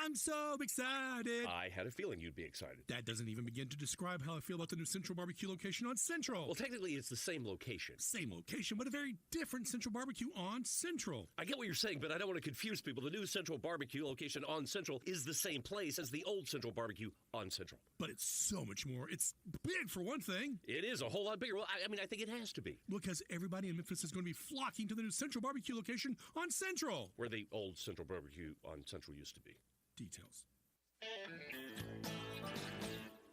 [SPEAKER 19] I'm so excited.
[SPEAKER 14] I had a feeling you'd be excited.
[SPEAKER 19] That doesn't even begin to describe how I feel about the new Central Barbecue location on Central.
[SPEAKER 14] Well, technically, it's the same location.
[SPEAKER 19] Same location, but a very different Central Barbecue on Central.
[SPEAKER 14] I get what you're saying, but I don't want to confuse people. The new Central Barbecue location on Central is the same place as the old Central Barbecue on Central.
[SPEAKER 19] But it's so much more. It's big, for one thing.
[SPEAKER 14] It is a whole lot bigger. Well, I mean, I think it has to be.
[SPEAKER 19] Because everybody in Memphis is going to be flocking to the new Central Barbecue location on Central.
[SPEAKER 14] Where the old Central Barbecue on Central used to be.
[SPEAKER 19] Details.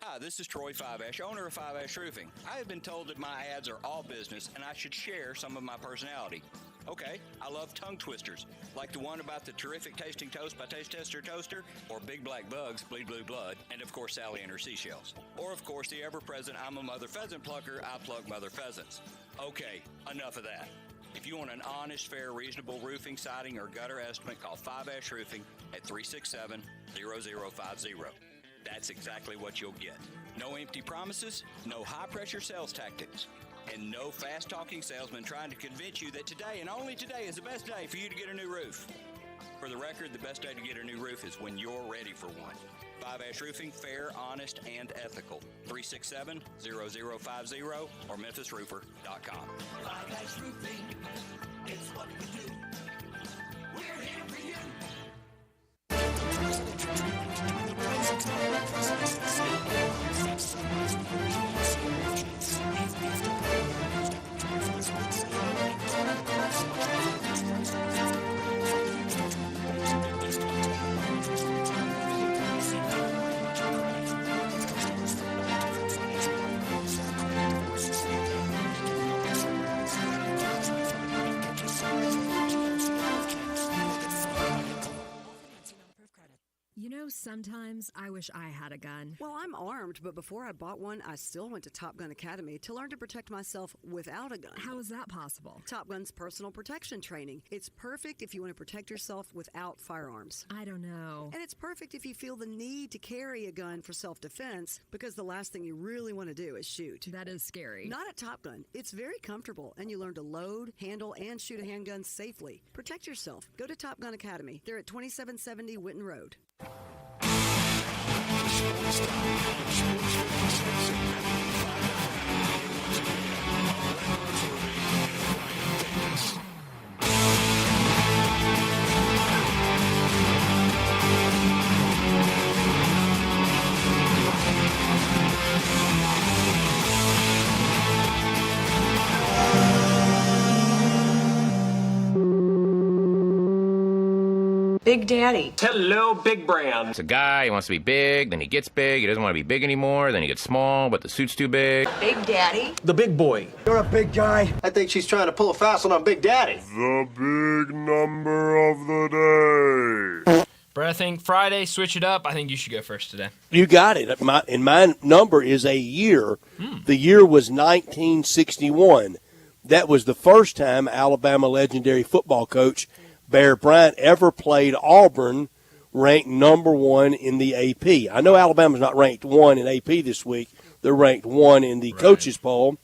[SPEAKER 15] Hi, this is Troy Five-Ash, owner of Five-Ash Roofing. I have been told that my ads are all business and I should share some of my personality. Okay, I love tongue twisters, like the one about the terrific tasting toast by Taste Tester Toaster, or Big Black Bugs, Bleed Blue Blood, and of course Sally and her seashells. Or of course the ever-present I'm a Mother Pheasant Plucker, I plug Mother Pheasants. Okay, enough of that. If you want an honest, fair, reasonable roofing, siding, or gutter estimate, call 5-Ash Roofing at 367-0050. That's exactly what you'll get. No empty promises, no high-pressure sales tactics, and no fast-talking salesman trying to convince you that today and only today is the best day for you to get a new roof. For the record, the best day to get a new roof is when you're ready for one. 5-Ash Roofing, fair, honest, and ethical. 367-0050 or memphisroofer.com.
[SPEAKER 11] 5-Ash Roofing, it's what we do. We're here for you.
[SPEAKER 9] Sometimes I wish I had a gun.
[SPEAKER 20] Well, I'm armed, but before I bought one, I still went to Top Gun Academy to learn to protect myself without a gun.
[SPEAKER 9] How is that possible?
[SPEAKER 20] Top Gun's personal protection training. It's perfect if you want to protect yourself without firearms.
[SPEAKER 9] I don't know.
[SPEAKER 20] And it's perfect if you feel the need to carry a gun for self-defense, because the last thing you really want to do is shoot.
[SPEAKER 9] That is scary.
[SPEAKER 20] Not at Top Gun. It's very comfortable, and you learn to load, handle, and shoot a handgun safely. Protect yourself. Go to Top Gun Academy. They're at 2770 Winton Road.
[SPEAKER 21] Big Daddy.
[SPEAKER 22] Hello, Big Brand. It's a guy, he wants to be big, then he gets big, he doesn't want to be big anymore, then he gets small, but the suit's too big.
[SPEAKER 21] Big Daddy.
[SPEAKER 22] The big boy.
[SPEAKER 23] You're a big guy. I think she's trying to pull a fast one on Big Daddy.
[SPEAKER 3] The big number of the day.
[SPEAKER 1] But I think Friday, switch it up. I think you should go first today.
[SPEAKER 2] You got it. My number is a year. The year was 1961. That was the first time Alabama legendary football coach Bear Bryant ever played Auburn, ranked number 1 in the AP. I know Alabama's not ranked 1 in AP this week. They're ranked 1 in the coaches poll.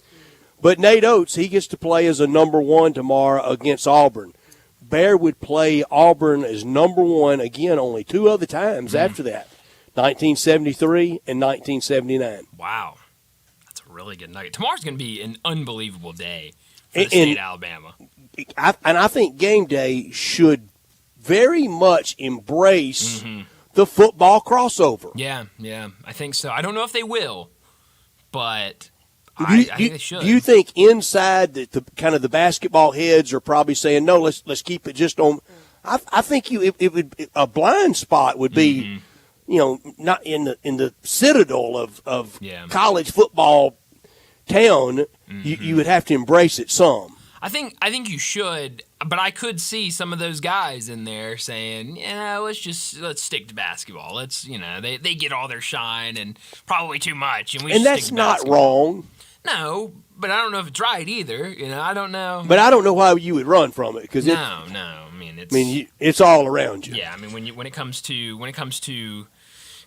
[SPEAKER 2] But Nate Oates, he gets to play as a number 1 tomorrow against Auburn. Bear would play Auburn as number 1 again only 2 other times after that, 1973 and 1979.
[SPEAKER 1] Wow. That's a really good night. Tomorrow's going to be an unbelievable day for the state of Alabama.
[SPEAKER 2] I think game day should very much embrace the football crossover.
[SPEAKER 1] Yeah, I think so. I don't know if they will, but I think they should.
[SPEAKER 2] Do you think inside the basketball heads are probably saying, no, let's keep it just on? I think it would a blind spot would be, not in the citadel of college football town. You would have to embrace it some.
[SPEAKER 1] I think you should, but I could see some of those guys in there saying, let's stick to basketball. They get all their shine and probably too much, and
[SPEAKER 2] that's not wrong.
[SPEAKER 1] No, but I don't know if it's right either. I don't know.
[SPEAKER 2] But I don't know why you would run from it because
[SPEAKER 1] no.
[SPEAKER 2] It's all around you.
[SPEAKER 1] Yeah, when it comes to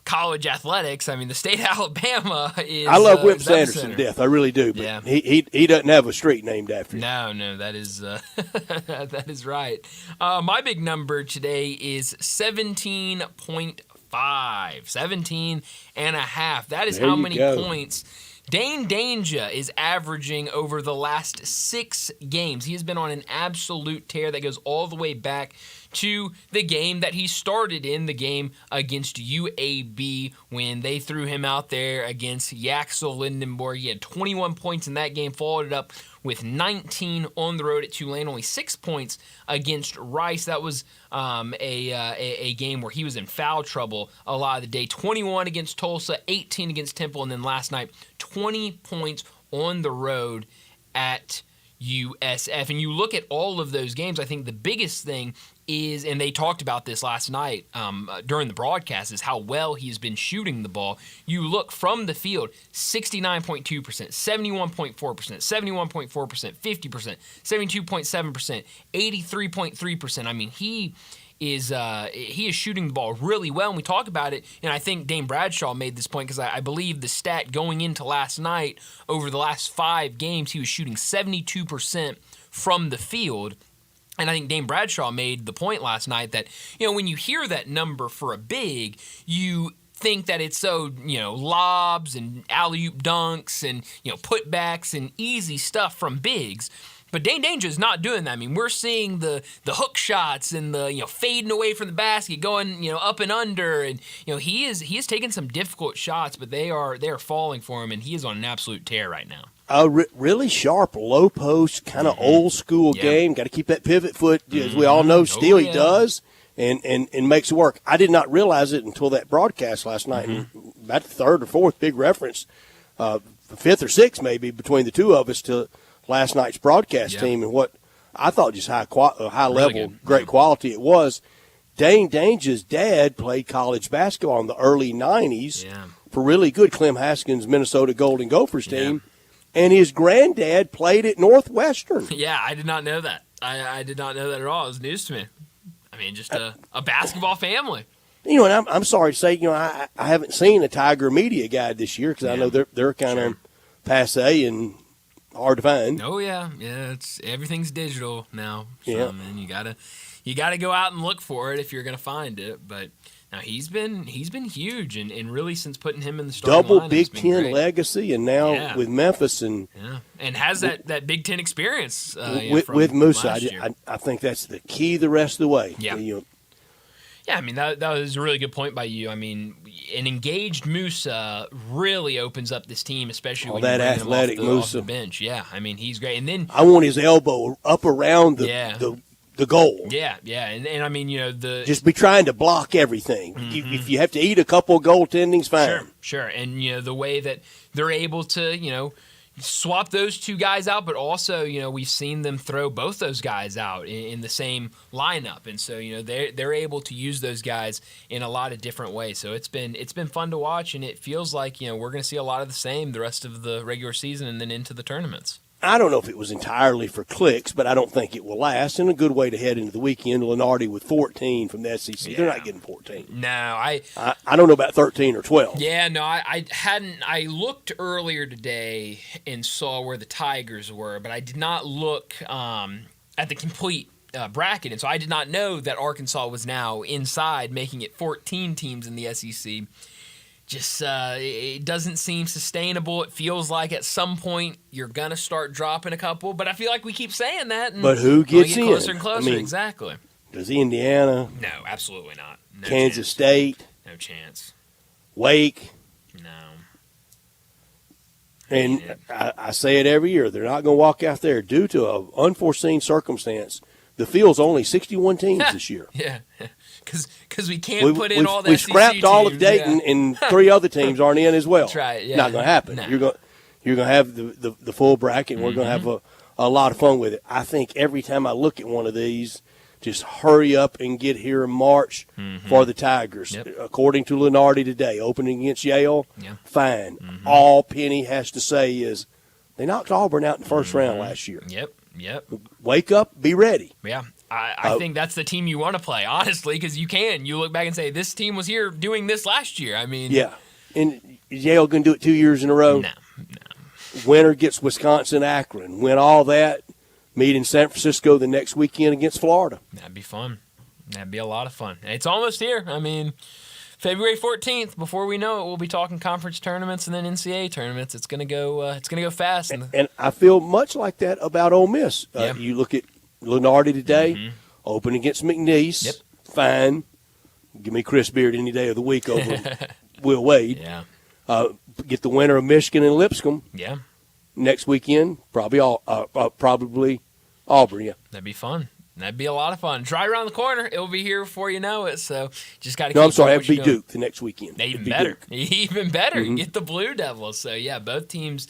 [SPEAKER 1] college athletics, the state of Alabama is.
[SPEAKER 2] I love Whip Sanderson to death. I really do. But
[SPEAKER 1] yeah.
[SPEAKER 2] he doesn't have a street named after him.
[SPEAKER 1] No, that is that is right. My big number today is 17.5, 17 and a half. That is
[SPEAKER 2] There
[SPEAKER 1] how
[SPEAKER 2] you
[SPEAKER 1] many
[SPEAKER 2] go.
[SPEAKER 1] points Dane Danger is averaging over the last 6 games. He has been on an absolute tear that goes all the way back to the game that he started in, the game against UAB when they threw him out there against Yaxel Lindenborg. He had 21 points in that game, followed it up with 19 on the road at Tulane, only 6 points against Rice. That was a game where he was in foul trouble a lot of the day. 21 against Tulsa, 18 against Temple, and then last night, 20 points on the road at USF. And you look at all of those games, I think the biggest thing is, and they talked about this last night during the broadcast, is how well he's been shooting the ball. You look from the field, 69.2%, 71.4%, 71.4%, 50%, 72.7%, 83.3%. He is shooting the ball really well, and we talk about it, and I think Dane Bradshaw made this point because I believe the stat going into last night, over the last 5 games, he was shooting 72% from the field. And I think Dane Bradshaw made the point last night that, when you hear that number for a big, you think that it's lobs and alley-oop dunks and, putbacks and easy stuff from bigs. But Dane Danger is not doing that. We're seeing the hook shots and the fading away from the basket, going up and under, and he is taking some difficult shots, but they are falling for him, and he is on an absolute tear right now.
[SPEAKER 2] A really sharp low post, kind of old school game. Got to keep that pivot foot, as we all know. Still, he does, and makes it work. I did not realize it until that broadcast last night. And about the 3rd or 4th big reference, 5th or 6th maybe between the two of us to last night's broadcast team, and what I thought just high level, great quality it was. Dane Dange's dad played college basketball in the early 90s for really good Clem Haskins' Minnesota Golden Gophers team, and his granddad played at Northwestern.
[SPEAKER 1] Yeah, I did not know that. I did not know that at all. It was news to me. I mean, just a basketball family.
[SPEAKER 2] You know, and I'm sorry to say, you know, I haven't seen a Tiger media guide this year because I know they're kind of passe and hard to find.
[SPEAKER 1] Oh yeah, everything's digital now. So,
[SPEAKER 2] Yeah,
[SPEAKER 1] man, you gotta go out and look for it if you're gonna find it. But now he's been huge, and really since putting him in the starting
[SPEAKER 2] double
[SPEAKER 1] lineup,
[SPEAKER 2] Big
[SPEAKER 1] it's been
[SPEAKER 2] Ten
[SPEAKER 1] great.
[SPEAKER 2] legacy, and now with Memphis and
[SPEAKER 1] has that Big Ten experience
[SPEAKER 2] with Musa.
[SPEAKER 1] last year.
[SPEAKER 2] I think that's the key the rest of the way.
[SPEAKER 1] Yeah.
[SPEAKER 2] You know,
[SPEAKER 1] Yeah, I mean, that was a really good point by you. I mean, an engaged Musa really opens up this team, especially when
[SPEAKER 2] that
[SPEAKER 1] you bring
[SPEAKER 2] athletic
[SPEAKER 1] him off
[SPEAKER 2] Musa.
[SPEAKER 1] the bench. Yeah, I mean, he's great. And then
[SPEAKER 2] I want his elbow up around the goal.
[SPEAKER 1] Yeah, and I mean, you know,
[SPEAKER 2] Just be trying to block everything. If you have to eat a couple of goaltendings, fine.
[SPEAKER 1] Sure. And, you know, the way that they're able to, you know, swap those two guys out, but also, you know, we've seen them throw both those guys out in the same lineup. And so, you know, they're able to use those guys in a lot of different ways. So it's been fun to watch, and it feels like, you know, we're going to see a lot of the same the rest of the regular season and then into the tournaments.
[SPEAKER 2] I don't know if it was entirely for clicks, but I don't think it will last. And a good way to head into the weekend, Lenardi with 14 from the SEC. They're not getting 14.
[SPEAKER 1] No, I
[SPEAKER 2] don't know about 13 or 12.
[SPEAKER 1] Yeah, no, I hadn't. I looked earlier today and saw where the Tigers were, but I did not look at the complete bracket. And so I did not know that Arkansas was now inside, making it 14 teams in the SEC. Just it doesn't seem sustainable. It feels like at some point you're gonna start dropping a couple, but I feel like we keep saying that. And
[SPEAKER 2] But who gets
[SPEAKER 1] get
[SPEAKER 2] in?
[SPEAKER 1] closer and closer?
[SPEAKER 2] I mean,
[SPEAKER 1] exactly.
[SPEAKER 2] Does Indiana?
[SPEAKER 1] No, absolutely not. No
[SPEAKER 2] Kansas
[SPEAKER 1] chance.
[SPEAKER 2] State?
[SPEAKER 1] No chance.
[SPEAKER 2] Wake?
[SPEAKER 1] No.
[SPEAKER 2] And I say it every year. They're not going to walk out there due to an unforeseen circumstance. The field's only 61 teams this year.
[SPEAKER 1] Yeah, because we can't put in all the
[SPEAKER 2] we
[SPEAKER 1] SEC
[SPEAKER 2] scrapped all of
[SPEAKER 1] teams,
[SPEAKER 2] Dayton, and 3 other teams aren't in as well.
[SPEAKER 1] That's right. Yeah.
[SPEAKER 2] Not going to happen.
[SPEAKER 1] No.
[SPEAKER 2] You're going to have the full bracket, and we're going to have a lot of fun with it. I think every time I look at one of these, just hurry up and get here in March for the Tigers.
[SPEAKER 1] Yep.
[SPEAKER 2] According to Lenardi today, opening against Yale, fine. All Penny has to say is they knocked Auburn out in the first round last year.
[SPEAKER 1] Yep.
[SPEAKER 2] Wake up, be ready.
[SPEAKER 1] Yeah. I think that's the team you want to play, honestly, because you look back and say, this team was here doing this last year. I mean.
[SPEAKER 2] Yeah. And is Yale going to do it 2 years in a row?
[SPEAKER 1] No.
[SPEAKER 2] Winner gets Wisconsin, Akron. Win all that. Meet in San Francisco the next weekend against Florida.
[SPEAKER 1] That'd be fun. That'd be a lot of fun. It's almost here. I mean, February 14th. Before we know it, we'll be talking conference tournaments and then NCAA tournaments. It's gonna go. It's gonna go fast.
[SPEAKER 2] And I feel much like that about Ole Miss. You look at Lenardi today, open against McNeese.
[SPEAKER 1] Yep.
[SPEAKER 2] Fine. Give me Chris Beard any day of the week over Will Wade.
[SPEAKER 1] Yeah.
[SPEAKER 2] Get the winner of Michigan and Lipscomb.
[SPEAKER 1] Yeah.
[SPEAKER 2] Next weekend, probably Auburn. Yeah.
[SPEAKER 1] That'd be fun. That'd be a lot of fun. It's right around the corner. It'll be here before you know it. So just got to.
[SPEAKER 2] No, I'm sorry. It'd be Duke the next weekend.
[SPEAKER 1] Even better. Even better. Get the Blue Devils. So yeah, both teams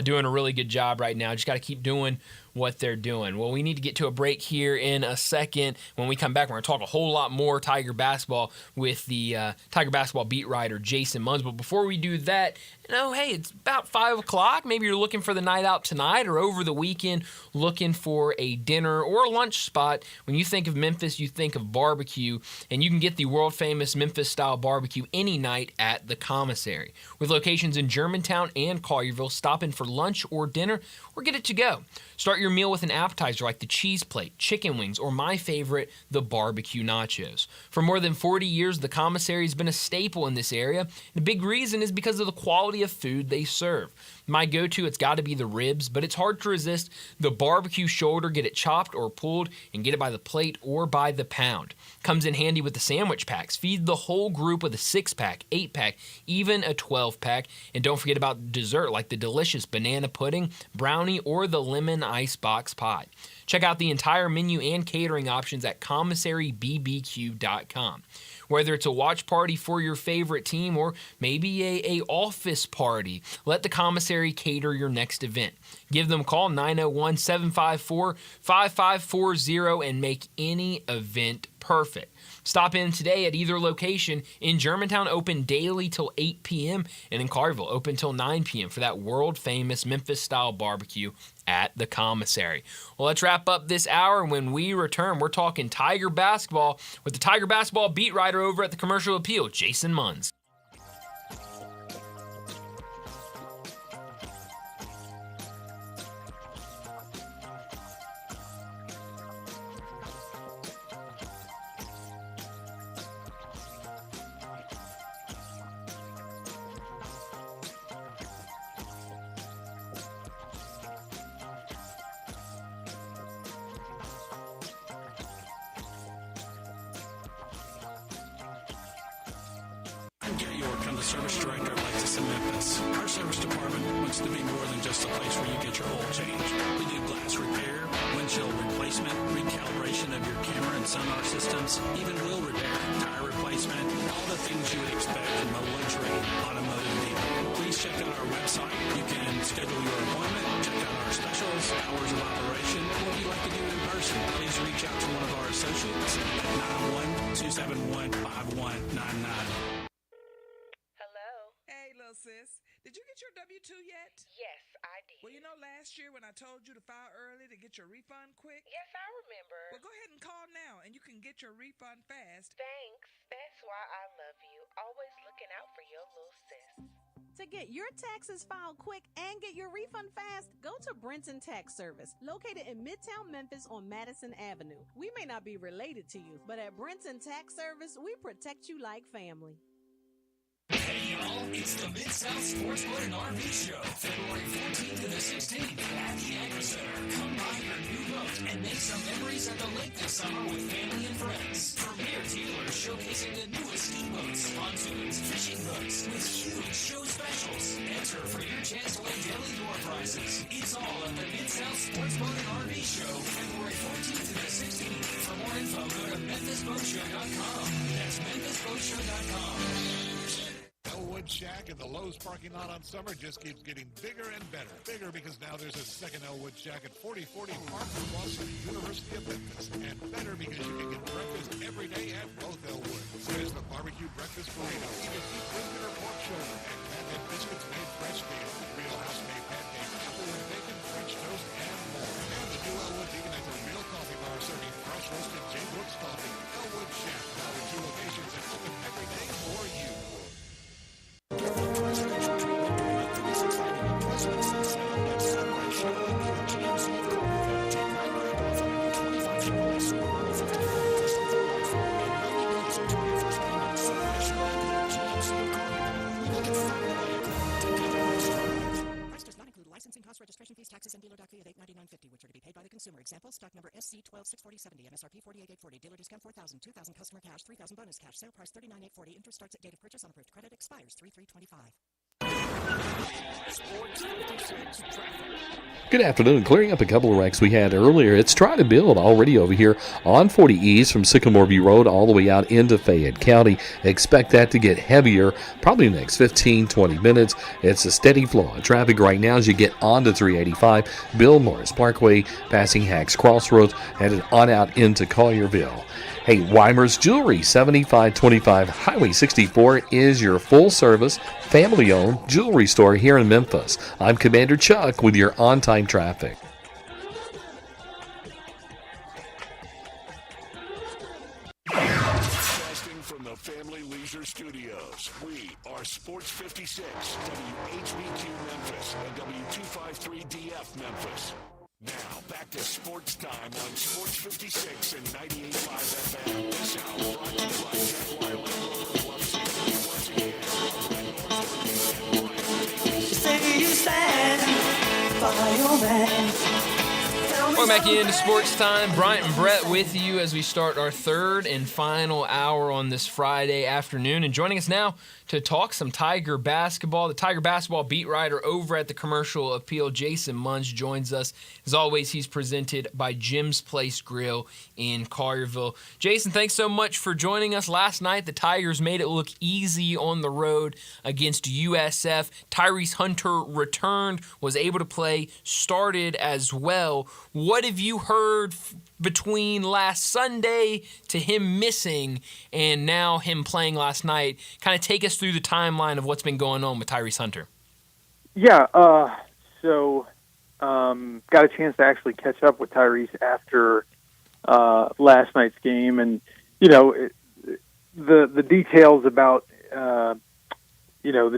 [SPEAKER 1] doing a really good job right now. Just got to keep doing what they're doing. Well, we need to get to a break here in a second. When we come back, we're going to talk a whole lot more Tiger basketball with the Tiger basketball beat writer Jason Munns. But before we do that, hey, it's about 5 o'clock. Maybe you're looking for the night out tonight or over the weekend looking for a dinner or a lunch spot. When you think of Memphis, you think of barbecue, and you can get the world-famous Memphis-style barbecue any night at the Commissary. With locations in Germantown and Collierville, stop in for lunch or dinner or get it to go. Start your meal with an appetizer like the cheese plate, chicken wings, or my favorite, the barbecue nachos. For more than 40 years, the Commissary has been a staple in this area. The big reason is because of the quality of food they serve. My go-to, it's got to be the ribs, but it's hard to resist the barbecue shoulder. Get it chopped or pulled and get it by the plate or by the pound. Comes in handy with the sandwich packs. Feed the whole group with a 6-pack, 8-pack, even a 12-pack. And don't forget about dessert like the delicious banana pudding, brownie, or the lemon icebox pie. Check out the entire menu and catering options at commissarybbq.com. Whether it's a watch party for your favorite team or maybe a office party, let the Commissary cater your next event. Give them a call, 901-754-5540, and make any event perfect. Stop in today at either location. In Germantown, open daily till 8 p.m. and in Collierville, open till 9 p.m. for that world-famous Memphis-style barbecue at the commissary. Well, let's wrap up this hour. When we return, we're talking Tiger basketball with the Tiger basketball beat writer over at the Commercial Appeal, Jason Munns.
[SPEAKER 8] I'm Gary York. I'm the service director of Lexus in Memphis. Our service department wants to be more than just a place where you get your oil changed. We do glass repair, windshield replacement, recalibration of your camera and sonar systems, even wheel repair, tire replacement, all the things you would expect from a luxury automotive dealer. Please check out our website. You can schedule your appointment, check out our specials, hours of operation, or if you'd like to do it in person, please reach out to one of our associates at 91271-5199.
[SPEAKER 16] Hey, little sis. Did you get your W-2 yet?
[SPEAKER 17] Yes, I did.
[SPEAKER 16] Well, you know last year when I told you to file early to get your refund quick?
[SPEAKER 17] Yes, I remember.
[SPEAKER 16] Well, go ahead and call now, and you can get your refund fast.
[SPEAKER 17] Thanks. That's why I love you. Always looking out for your little sis.
[SPEAKER 24] To get your taxes filed quick and get your refund fast, go to Brenton Tax Service, located in Midtown Memphis on Madison Avenue. We may not be related to you, but at Brenton Tax Service, we protect you like family.
[SPEAKER 6] Hey y'all, it's the Mid-South Sports Boat and RV Show, February 14th to the 16th at the Agri Center. Come buy your new boat and make some memories at the lake this summer with family and friends. Premier dealers showcasing the newest ski boats, pontoons, fishing boats with huge show specials. Enter for your chance to win daily door prizes. It's all at the Mid-South Sports Boat and RV Show, February 14th to the 16th. For more info, go to MemphisBoatShow.com. That's MemphisBoatShow.com.
[SPEAKER 5] Elwood Shack in the Lowe's parking lot on summer just keeps getting bigger and better. Bigger because now there's a second Elwood Shack at 4040 Park across from the University of Memphis. And better because you can get breakfast every day at both Elwoods. There's the barbecue breakfast burrito, even beef brisket or pork shoulder, and pancake biscuits made fresh daily. Real house-made pancakes, apple and bacon, French toast, and more. And the new Elwood even has a real coffee bar serving fresh roasted J. Brooks coffee. Elwood Shack, now with 2 locations and open every day for you.
[SPEAKER 25] Licensing costs, registration fees, taxes, and dealer doc fee of $899.50, which are to be paid by the consumer. Example, stock number SC1264070, MSRP 48840, dealer discount 4,000, 2,000 customer cash, 3,000 bonus cash, sale price 39,840. Interest starts at date of purchase on approved credit, expires 3/3/25.
[SPEAKER 4] Sports 56 traffic.
[SPEAKER 7] Good afternoon. Clearing up a couple of wrecks we had earlier. It's trying to build already over here on 40 East from Sycamore View Road all the way out into Fayette County. Expect that to get heavier probably in the next 15-20 minutes. It's a steady flow of traffic right now as you get onto 385 Bill Morris Parkway, passing Hacks Crossroads, headed on out into Collierville. Hey, Weimer's Jewelry, 7525 Highway 64 is your full-service, family-owned jewelry store here in Memphis. I'm Commander Chuck with your on-time traffic.
[SPEAKER 4] Broadcasting from the Family Leisure Studios, we are Sports 56, WHBQ Memphis, and W253DF Memphis. Now, back to Sports Time on Sports 56 and 98.5 FM. This hour brought to you by Jaguar Land Rover Love City. Once again,
[SPEAKER 11] Say you stand by your man.
[SPEAKER 1] Welcome back into Sports Time. Bryant and Brett with you as we start our third and final hour on this Friday afternoon. And joining us now to talk some Tiger basketball, the Tiger basketball beat writer over at the Commercial Appeal, Jason Munns, joins us. As always, he's presented by Jim's Place Grill in Collierville. Jason, thanks so much for joining us. Last night, the Tigers made it look easy on the road against USF. Tyrese Hunter returned, was able to play, started as well. what have you heard between last Sunday to him missing and now him playing last night? Kind of take us through the timeline of what's been going on with Tyrese Hunter.
[SPEAKER 10] Yeah, so got a chance to actually catch up with Tyrese after last night's game, and the details about the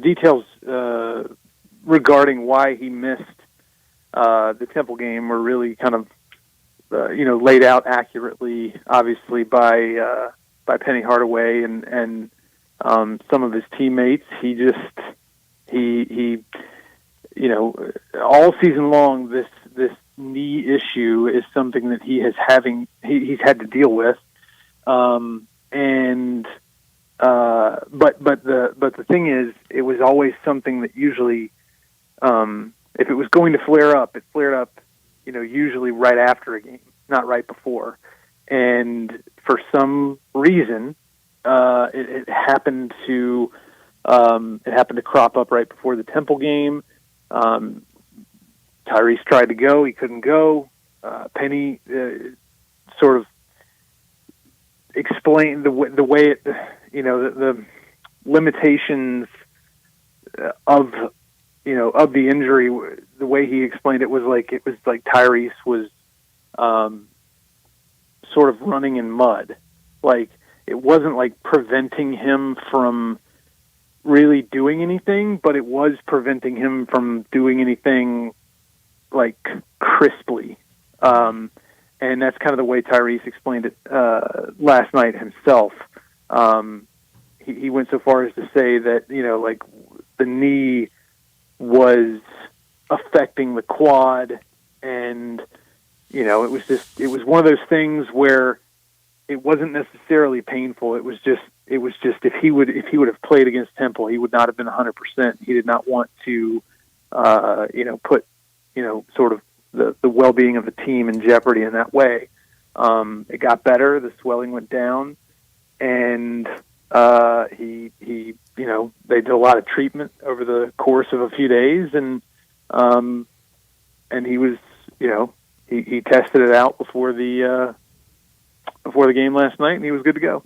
[SPEAKER 10] details regarding why he missed the Temple game were really kind of laid out accurately, obviously by Penny Hardaway and some of his teammates. He all season long this knee issue is something that he's had to deal with, but the thing is, it was always something that usually, if it was going to flare up, it flared up, usually right after a game, not right before. And for some reason, it happened to crop up right before the Temple game. Tyrese tried to go, he couldn't go. Penny sort of explained the way it, the limitations of the injury. The way he explained it was like Tyrese was sort of running in mud. Like, it wasn't like preventing him from really doing anything, but it was preventing him from doing anything like crisply. And that's kind of the way Tyrese explained it last night himself. He went so far as to say that, like, the knee was affecting the quad, and it was one of those things where it wasn't necessarily painful. It was just if he would have played against Temple, he would not have been 100%. He did not want to put sort of the well-being of the team in jeopardy in that way. It got better, the swelling went down, and he they did a lot of treatment over the course of a few days, and he was he tested it out before the game last night, and he was good to go.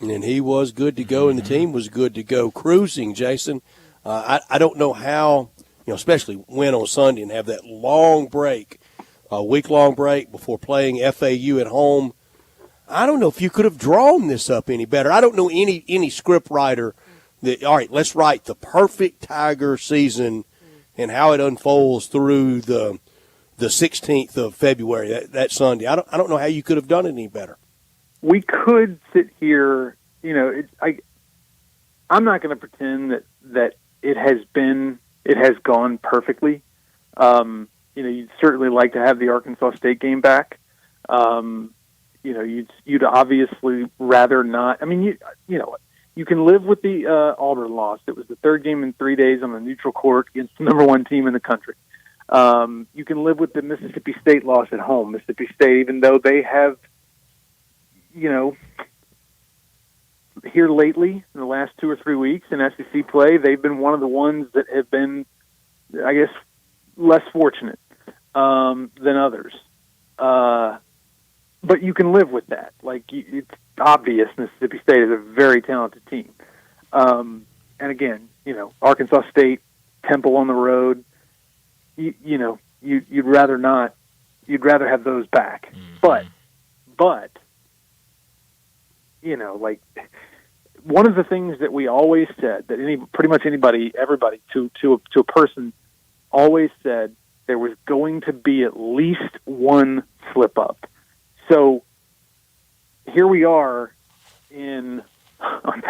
[SPEAKER 2] And he was good to go, and the team was good to go, cruising, Jason. I don't know how, especially win on Sunday and have that long break, a week-long break before playing FAU at home. I don't know if you could have drawn this up any better. I don't know any script writer that, all right, let's write the perfect Tiger season and how it unfolds through the 16th of February, that Sunday. I don't know how you could have done it any better.
[SPEAKER 10] We could sit here, I'm not going to pretend that it has gone perfectly. You'd certainly like to have the Arkansas State game back. You'd obviously rather not. I mean, you can live with the Auburn loss. It was the third game in 3 days on a neutral court against the number one team in the country. You can live with the Mississippi State loss at home. Mississippi State, even though they have, here lately, in the last 2 or 3 weeks in SEC play, they've been one of the ones that have been, I guess, less fortunate than others. But you can live with that. Like, it's obvious Mississippi State is a very talented team. And again, Arkansas State, Temple on the road, you'd rather not. You'd rather have those back. But like, one of the things that we always said, that pretty much everybody to a person always said, there was going to be at least one slip up. So here we are on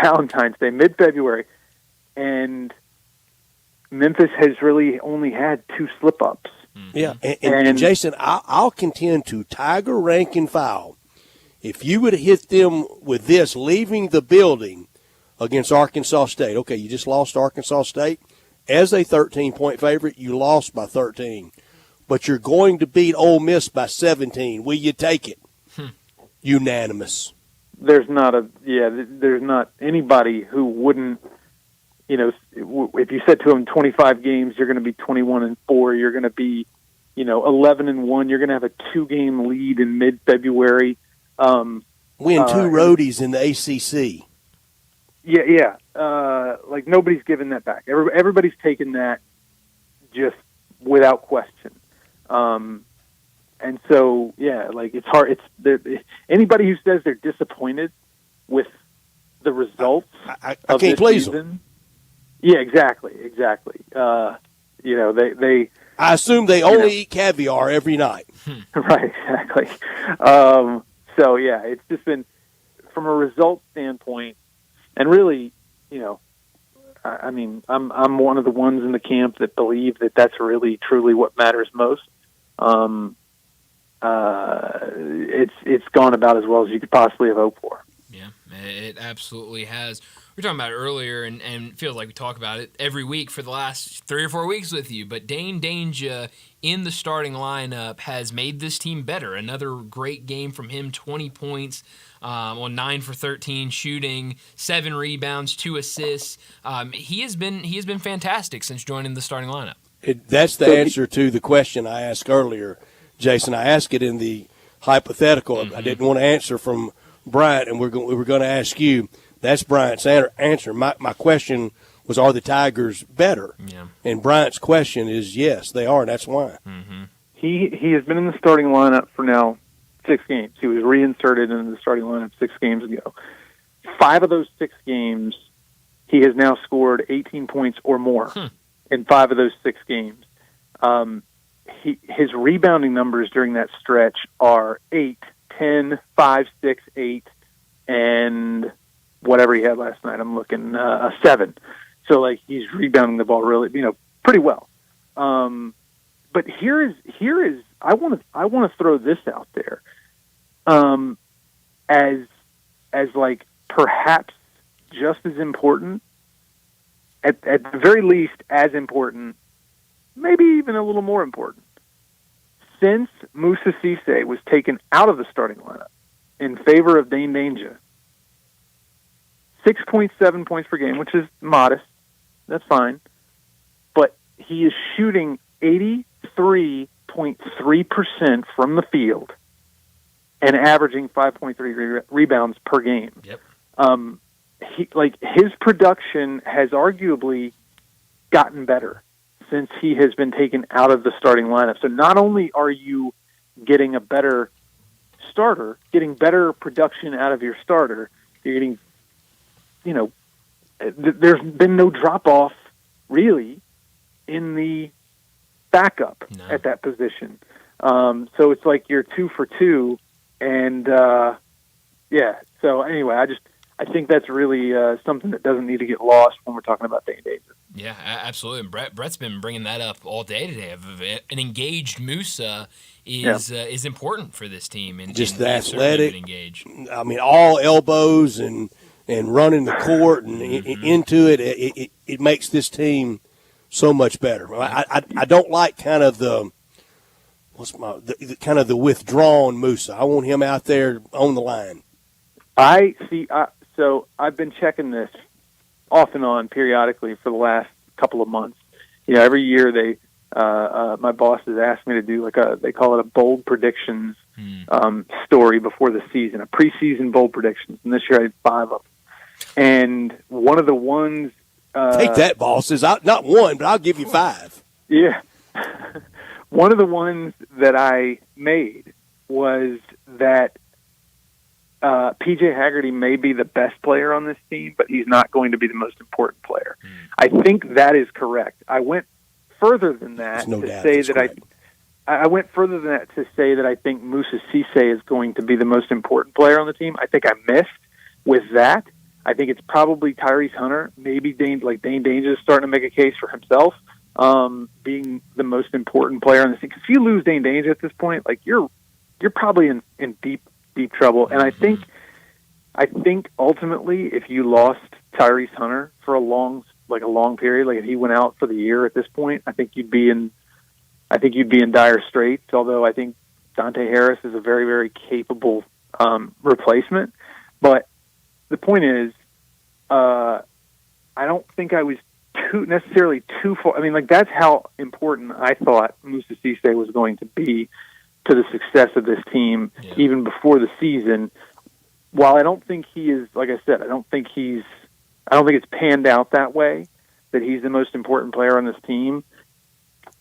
[SPEAKER 10] Valentine's Day, mid-February, and Memphis has really only had 2 slip-ups.
[SPEAKER 2] Yeah, and Jason, I'll contend to Tiger rank and file. If you would have hit them with this leaving the building against Arkansas State, okay, you just lost Arkansas State. As a 13-point favorite, you lost by 13. But you're going to beat Ole Miss by 17. Will you take it? Unanimous.
[SPEAKER 10] There's not anybody who wouldn't, if you said to them 25 games, you're going to be 21-4, you're going to be 11-1. You're going to have a 2-game lead in mid-February.
[SPEAKER 2] Win 2 roadies in the ACC.
[SPEAKER 10] Yeah. Like nobody's giving that back. Everybody's taken that just without question. And so, yeah, like it's hard. Anybody who says they're disappointed with the results
[SPEAKER 2] I
[SPEAKER 10] of
[SPEAKER 2] can't
[SPEAKER 10] this
[SPEAKER 2] please
[SPEAKER 10] season,
[SPEAKER 2] them.
[SPEAKER 10] Yeah, exactly. They.
[SPEAKER 2] I assume they only eat caviar every night.
[SPEAKER 10] Right, exactly. So yeah, it's just been from a result standpoint, and really, I mean, I'm one of the ones in the camp that believe that that's really truly what matters most. It's gone about as well as you could possibly have hoped for.
[SPEAKER 1] Yeah, it absolutely has. We were talking about it earlier, and it feels like we talk about it every week for the last 3 or 4 weeks with you, but Dane Danger in the starting lineup has made this team better. Another great game from him, 20 points on 9 for 13 shooting, 7 rebounds, 2 assists. He has been fantastic since joining the starting lineup.
[SPEAKER 2] That's the answer to the question I asked earlier, Jason. I asked it in the hypothetical. Mm-hmm. I didn't want to answer from Bryant, and we were going to ask you. That's Bryant's answer. My question was, are the Tigers better?
[SPEAKER 1] Yeah.
[SPEAKER 2] And Bryant's question is, yes, they are, and that's why.
[SPEAKER 1] Mm-hmm.
[SPEAKER 10] He has been in the starting lineup for now 6 games. He was reinserted into the starting lineup 6 games ago. 5 of those 6 games, he has now scored 18 points or more in 5 of those 6 games. His rebounding numbers during that stretch are 8, 10, 5, 6, 8, and whatever he had last night. I'm looking 7. So like he's rebounding the ball really, pretty well. But here is I want to throw this out there, as like perhaps just as important, at the very least as important, maybe even a little more important. Since Moussa Cisse was taken out of the starting lineup in favor of Dane Danger, 6.7 points per game, which is modest. That's fine. But he is shooting 83.3% from the field and averaging 5.3 rebounds per game.
[SPEAKER 1] Yep.
[SPEAKER 10] His production has arguably gotten better since he has been taken out of the starting lineup. So not only are you getting a better starter, getting better production out of your starter, you're getting, there's been no drop-off, really, in the backup at that position. So it's like you're 2 for 2, and, so anyway, I think that's really something that doesn't need to get lost when we're talking about Dane Danger.
[SPEAKER 1] Yeah, absolutely. And Brett's been bringing that up all day today. An engaged Moussa is important for this team, and
[SPEAKER 2] just
[SPEAKER 1] and
[SPEAKER 2] the athletic.
[SPEAKER 1] Engaged.
[SPEAKER 2] I mean, all elbows and running the court and into it. It makes this team so much better. I don't like kind of the withdrawn Moussa. I want him out there on the line.
[SPEAKER 10] I see. So I've been checking this off and on periodically for the last couple of months. Every year my boss has asked me to do they call it a bold predictions story before the season, a preseason bold predictions. And this year I had 5 of them. And one of the ones
[SPEAKER 2] take that, bosses. Not one, but I'll give you 5.
[SPEAKER 10] Yeah. One of the ones that I made was that P.J. Haggerty may be the best player on this team, but he's not going to be the most important player. I think that is correct. I went further than that I went further than that to say that I think Moussa Cisse is going to be the most important player on the team. I think I missed with that. I think it's probably Tyrese Hunter. Maybe Dane Danger is starting to make a case for himself being the most important player on this team. Because if you lose Dane Danger at this point, you're probably in deep trouble. And I think ultimately, if you lost Tyrese Hunter for a long period, like if he went out for the year at this point, I think you'd be in dire straits. Although I think Dante Harris is a very, very capable replacement. But the point is, I don't think I was necessarily too far. I mean, like, that's how important I thought Moussa Cisse was going to be to the success of this team, even before the season. While I don't think he is, like I said, I don't think it's panned out that way, that he's the most important player on this team.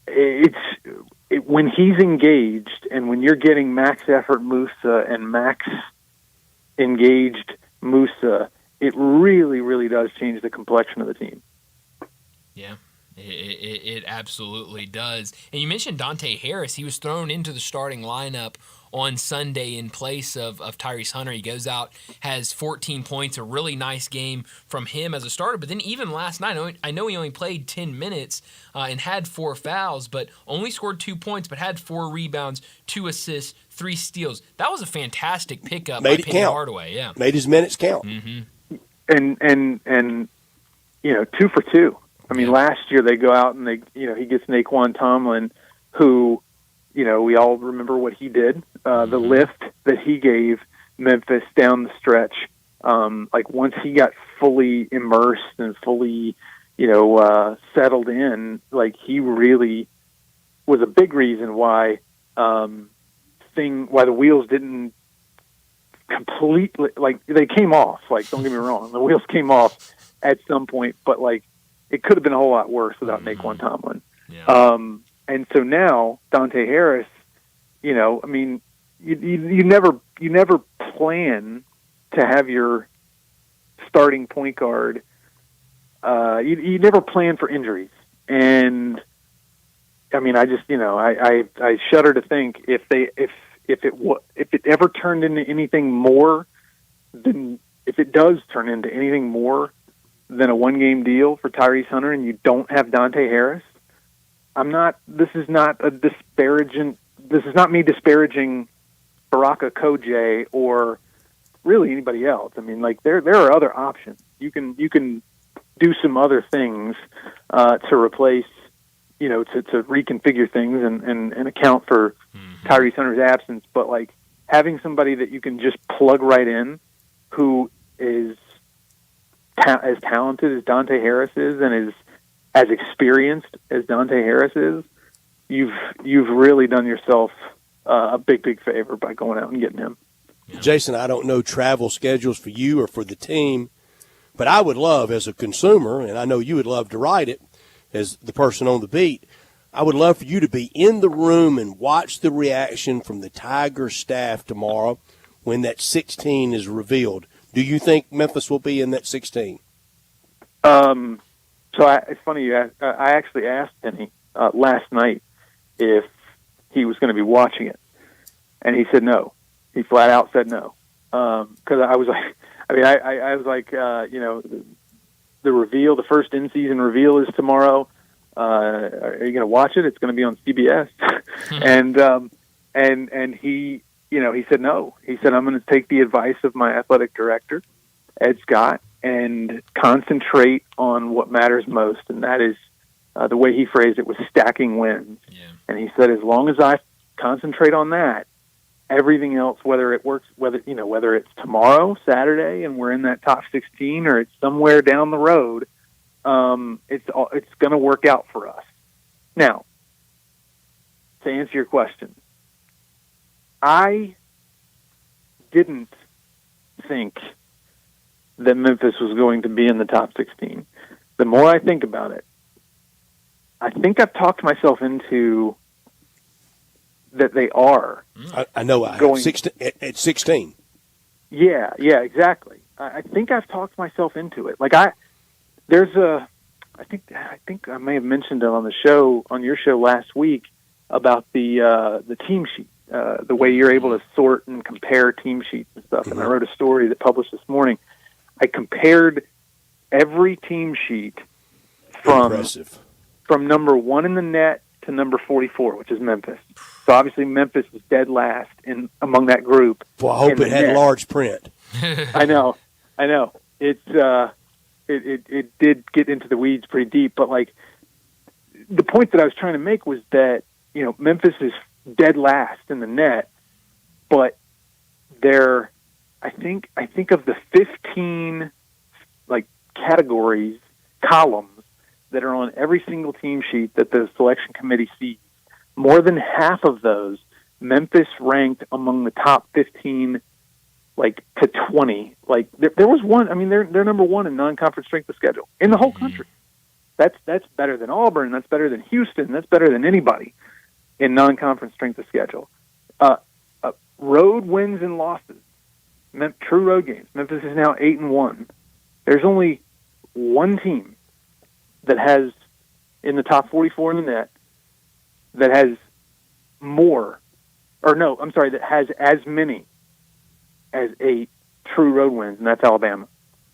[SPEAKER 10] When he's engaged, and when you're getting max effort Moussa and max engaged Moussa, it really, really does change the complexion of the team.
[SPEAKER 1] Yeah, it absolutely does. And you mentioned Dante Harris. He was thrown into the starting lineup on Sunday in place of Tyrese Hunter. He goes out, has 14 points, a really nice game from him as a starter. But then even last night, I know he only played 10 minutes and had 4 fouls, but only scored 2 points, but had 4 rebounds, 2 assists, 3 steals. That was a fantastic pickup by Penny Hardaway. Yeah,
[SPEAKER 2] made his minutes count.
[SPEAKER 1] Mm-hmm.
[SPEAKER 10] And 2 for 2. I mean, last year they go out and he gets Naquan Tomlin, who, we all remember what he did, the lift that he gave Memphis down the stretch. Like, once he got fully immersed and fully, settled in, like, he really was a big reason why the wheels didn't completely, like, they came off. Like, don't get me wrong, the wheels came off at some point, but, like, it could have been a whole lot worse without Naquan Tomlin.
[SPEAKER 1] Yeah.
[SPEAKER 10] And so now Dante Harris, I mean, you never plan to have your starting point guard. You never plan for injuries, and I mean, I just I shudder to think if it ever turned into anything more than if it does turn into anything more than a 1-game deal for Tyrese Hunter, and you don't have Dante Harris. This is not me disparaging Baraka Kojay or really anybody else. I mean, like, there are other options. You can do some other things to replace, to reconfigure things and account for Tyrese Hunter's absence. But, like, having somebody that you can just plug right in, who is as talented as Dante Harris is and is as experienced as Dante Harris is, you've really done yourself a big favor by going out and getting him.
[SPEAKER 2] Jason, I don't know travel schedules for you or for the team, but I would love, as a consumer, and I know you would love to write it as the person on the beat, I would love for you to be in the room and watch the reaction from the Tiger staff tomorrow when that 16 is revealed. Do you think Memphis will be in that 16?
[SPEAKER 10] It's funny. I actually asked Penny last night if he was going to be watching it, and he said no. He flat out said no. Because I was like, I was like, the reveal, the first in-season reveal is tomorrow. Are you going to watch it? It's going to be on CBS. and he, he said no. He said, I'm going to take the advice of my athletic director, Ed Scott, and concentrate on what matters most, and that is the way he phrased it was stacking wins. Yeah. And he said, as long as I concentrate on that, everything else, whether it works, whether it's tomorrow, Saturday, and we're in that top 16, or it's somewhere down the road, it's going to work out for us. Now, to answer your question, I didn't think that Memphis was going to be in the top 16. The more I think about it, I think I've talked myself into that they are.
[SPEAKER 2] I know I going 16, at 16.
[SPEAKER 10] Yeah, exactly. I think I've talked myself into it. Like I think I may have mentioned it on the show, on your show last week, about the team sheet, the way you're able to sort and compare team sheets and stuff. And I wrote a story that published this morning. I compared every team sheet from number 1 in the net to number 44, which is Memphis. So obviously Memphis was dead last among that group.
[SPEAKER 2] Well, I hope it had large print.
[SPEAKER 10] I know. It's it did get into the weeds pretty deep, but like the point that I was trying to make was that Memphis is dead last in the net, but they're I think of the 15 like columns that are on every single team sheet that the selection committee sees, more than half of those, Memphis ranked among the top 15, like to 20. Like there was one. I mean, they're number one in non-conference strength of schedule in the whole country. That's better than Auburn. That's better than Houston. That's better than anybody in non-conference strength of schedule. Road wins and losses, true road games. Memphis is now 8-1. There's only one team that has in the top 44 in the net that has that has as many as 8 true road wins, and that's Alabama.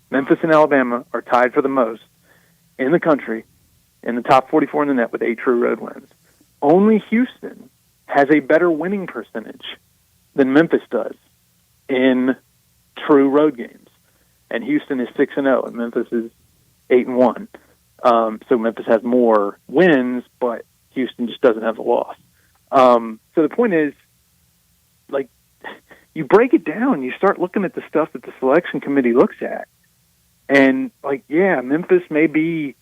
[SPEAKER 10] Memphis and Alabama are tied for the most in the country in the top 44 in the net with 8 true road wins. Only Houston has a better winning percentage than Memphis does in true road games. And Houston is 6-0, and Memphis is 8-1. So Memphis has more wins, but Houston just doesn't have the loss. So the point is, like, you break it down, you start looking at the stuff that the selection committee looks at, and, like, yeah, Memphis may be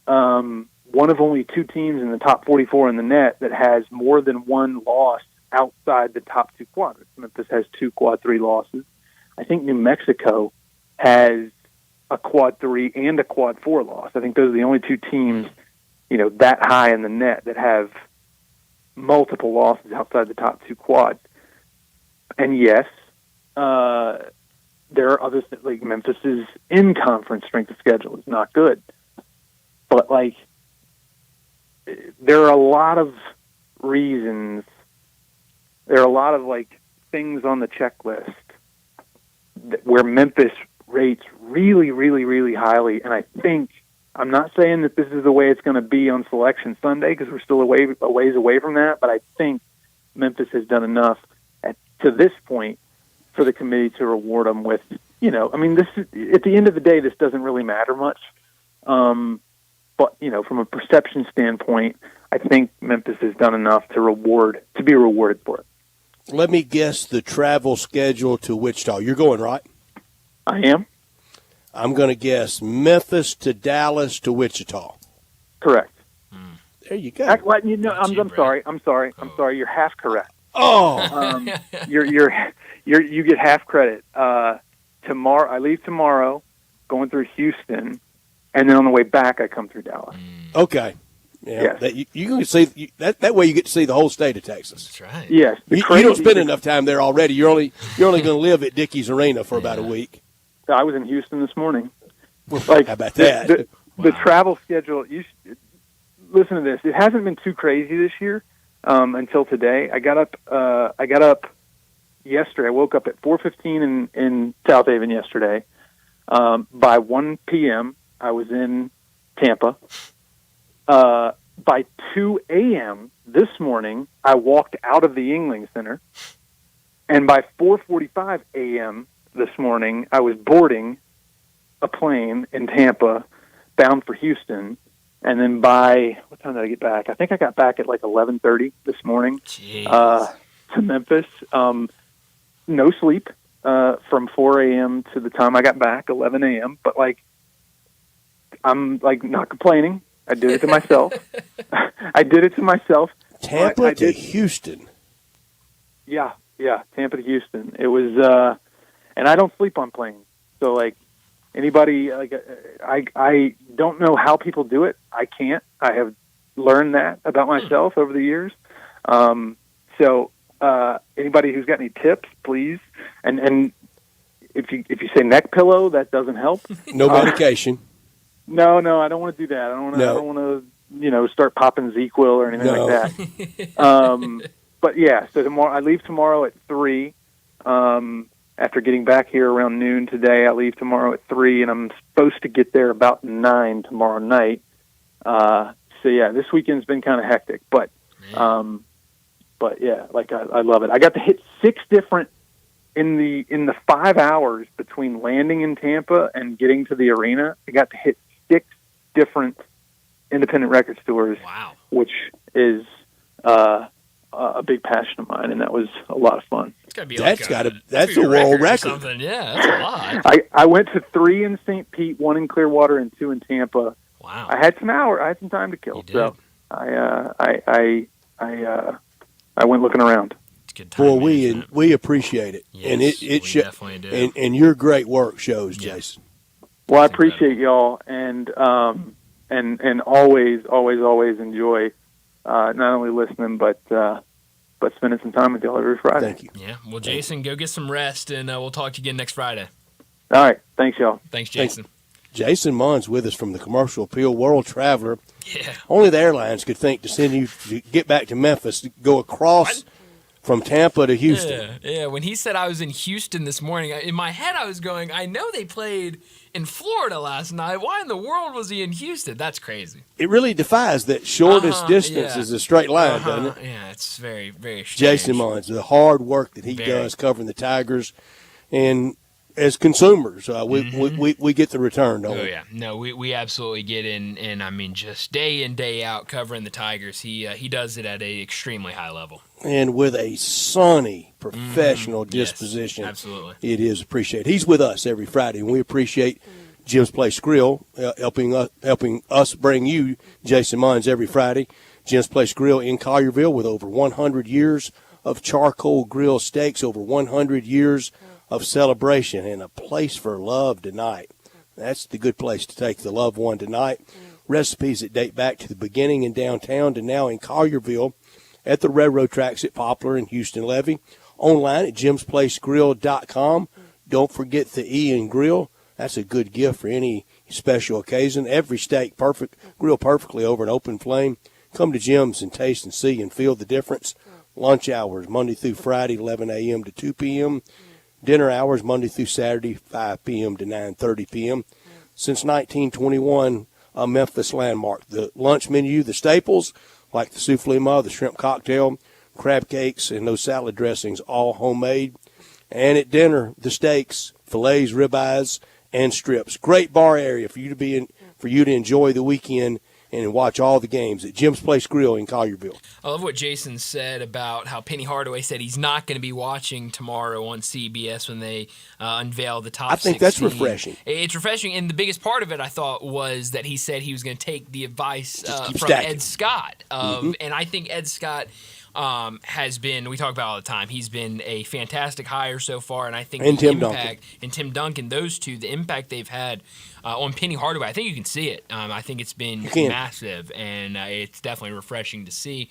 [SPEAKER 10] one of only 2 teams in the top 44 in the net that has more than one loss outside the top 2 quadrants. Memphis has 2 quad 3 losses. I think New Mexico has a quad 3 and a quad 4 loss. I think those are the only 2 teams, that high in the net that have multiple losses outside the top 2 quads. And yes, there are others that, like, Memphis's in-conference strength of schedule is not good. But, like, there are a lot of reasons, there are a lot of, like, things on the checklist where Memphis rates really, really, really highly. And I think, I'm not saying that this is the way it's going to be on Selection Sunday because we're still a ways away from that, but I think Memphis has done enough to this point for the committee to reward them with, this is, at the end of the day, this doesn't really matter much. But, from a perception standpoint, I think Memphis has done enough to be rewarded for it.
[SPEAKER 2] Let me guess the travel schedule to Wichita. You're going, right?
[SPEAKER 10] I am.
[SPEAKER 2] I'm going to guess Memphis to Dallas to Wichita.
[SPEAKER 10] Correct.
[SPEAKER 2] There you go.
[SPEAKER 10] I'm sorry. You're half correct.
[SPEAKER 2] Oh,
[SPEAKER 10] you get half credit. Tomorrow, I leave tomorrow, going through Houston, and then on the way back, I come through Dallas.
[SPEAKER 2] Okay. Yeah,
[SPEAKER 10] yes.
[SPEAKER 2] You can see that way. You get to see the whole state of Texas.
[SPEAKER 1] That's right.
[SPEAKER 10] Yes,
[SPEAKER 2] you don't spend enough time there already. You're only going to live at Dickies Arena for about a week.
[SPEAKER 10] I was in Houston this morning.
[SPEAKER 2] Like, how about that?
[SPEAKER 10] The travel schedule. Listen to this. It hasn't been too crazy this year until today. I got up yesterday. I woke up at 4:15 in South Haven yesterday. By 1 p.m., I was in Tampa. By 2 a.m. this morning, I walked out of the Yuengling Center. And by 4:45 a.m. this morning, I was boarding a plane in Tampa bound for Houston. And then by, what time did I get back? I think I got back at like 11:30 this morning to Memphis. No sleep from 4 a.m. to the time I got back, 11 a.m. But, like, I'm, like, not complaining. I did it to myself.
[SPEAKER 2] Tampa to Houston.
[SPEAKER 10] Yeah, Tampa to Houston. It was, and I don't sleep on planes. So, like, anybody, like, I don't know how people do it. I can't. I have learned that about myself over the years. So, anybody who's got any tips, please. And if you say neck pillow, that doesn't help.
[SPEAKER 2] No medication.
[SPEAKER 10] No, I don't want to do that. I don't want to, start popping ZQuil or anything like that. But yeah, so tomorrow I leave tomorrow at 3. After getting back here around noon today, I leave tomorrow at 3, and I'm supposed to get there about 9 tomorrow night. So yeah, this weekend's been kind of hectic, but yeah, like I love it. I got to hit 6 different in the 5 hours between landing in Tampa and getting to the arena. I got to hit 6 different independent record stores.
[SPEAKER 1] Wow.
[SPEAKER 10] Which is a big passion of mine, and that was a lot of fun.
[SPEAKER 1] It's gotta be
[SPEAKER 2] that's a world record.
[SPEAKER 1] Something. Yeah, that's a lot.
[SPEAKER 10] I went to 3 in St. Pete, 1 in Clearwater, and 2 in Tampa
[SPEAKER 1] Wow.
[SPEAKER 10] I had some hours. I had some time to kill. So I went looking around.
[SPEAKER 2] Boy, we appreciate it,
[SPEAKER 1] Yes,
[SPEAKER 2] and it
[SPEAKER 1] we definitely do.
[SPEAKER 2] And your great work shows, Jason.
[SPEAKER 10] Well, I appreciate y'all, and always enjoy not only listening but spending some time with y'all every Friday.
[SPEAKER 2] Thank you.
[SPEAKER 1] Yeah. Well, Jason, go get some rest, and we'll talk to you again next Friday.
[SPEAKER 10] All right. Thanks, y'all.
[SPEAKER 1] Thanks, Jason.
[SPEAKER 2] Jason Munn's with us from the Commercial Appeal World Traveler.
[SPEAKER 1] Yeah.
[SPEAKER 2] Only the airlines could think to send you to get back to Memphis, to go across from Tampa to Houston.
[SPEAKER 1] Yeah. When he said I was in Houston this morning, in my head I was going, I know they played in Florida last night. Why in the world was he in Houston? That's crazy.
[SPEAKER 2] It really defies that shortest distance is a straight line, doesn't it?
[SPEAKER 1] Yeah, it's very, very strange.
[SPEAKER 2] Jason Munn's, the hard work that he does covering the Tigers, and as consumers, we get the return, don't we?
[SPEAKER 1] Oh, yeah. No, we absolutely get in, and I mean, just day in, day out covering the Tigers, he does it at an extremely high level.
[SPEAKER 2] And with a sunny, professional disposition.
[SPEAKER 1] Yes, absolutely.
[SPEAKER 2] It is appreciated. He's with us every Friday, and we appreciate Jim's Place Grill helping us bring you Jason Munn's every Friday. Jim's Place Grill in Collierville with over 100 years of charcoal grill steaks, over 100 years of celebration, and a place for love tonight. That's the good place to take the loved one tonight. Recipes that date back to the beginning in downtown to now in Collierville, at the railroad tracks at Poplar and Houston Levee, online at jimsplacegrill.com. Don't forget the E in grill. That's a good gift for any special occasion. Every steak grill perfectly over an open flame. Come to Jim's and taste and see and feel the difference. Lunch hours Monday through Friday, 11 a.m. to 2 p.m. Dinner hours Monday through Saturday, 5 p.m. to 9:30 p.m. Since 1921, a Memphis landmark. The lunch menu, the staples, like the souffle ma, the shrimp cocktail, crab cakes, and those salad dressings, all homemade. And at dinner, the steaks, fillets, ribeyes, and strips. Great bar area for you to enjoy the weekend and watch all the games at Jim's Place Grill in Collierville.
[SPEAKER 1] I love what Jason said about how Penny Hardaway said he's not going to be watching tomorrow on CBS when they unveil the top 16.
[SPEAKER 2] I think that's refreshing.
[SPEAKER 1] It's refreshing, and the biggest part of it, I thought, was that he said he was going to take the advice from
[SPEAKER 2] stacking.
[SPEAKER 1] Ed Scott. And I think Ed Scott has been, we talk about all the time, he's been a fantastic hire so far, and I think
[SPEAKER 2] Tim
[SPEAKER 1] Duncan, those two, the impact they've had on Penny Hardaway, I think you can see it. I think it's been massive, and it's definitely refreshing to see.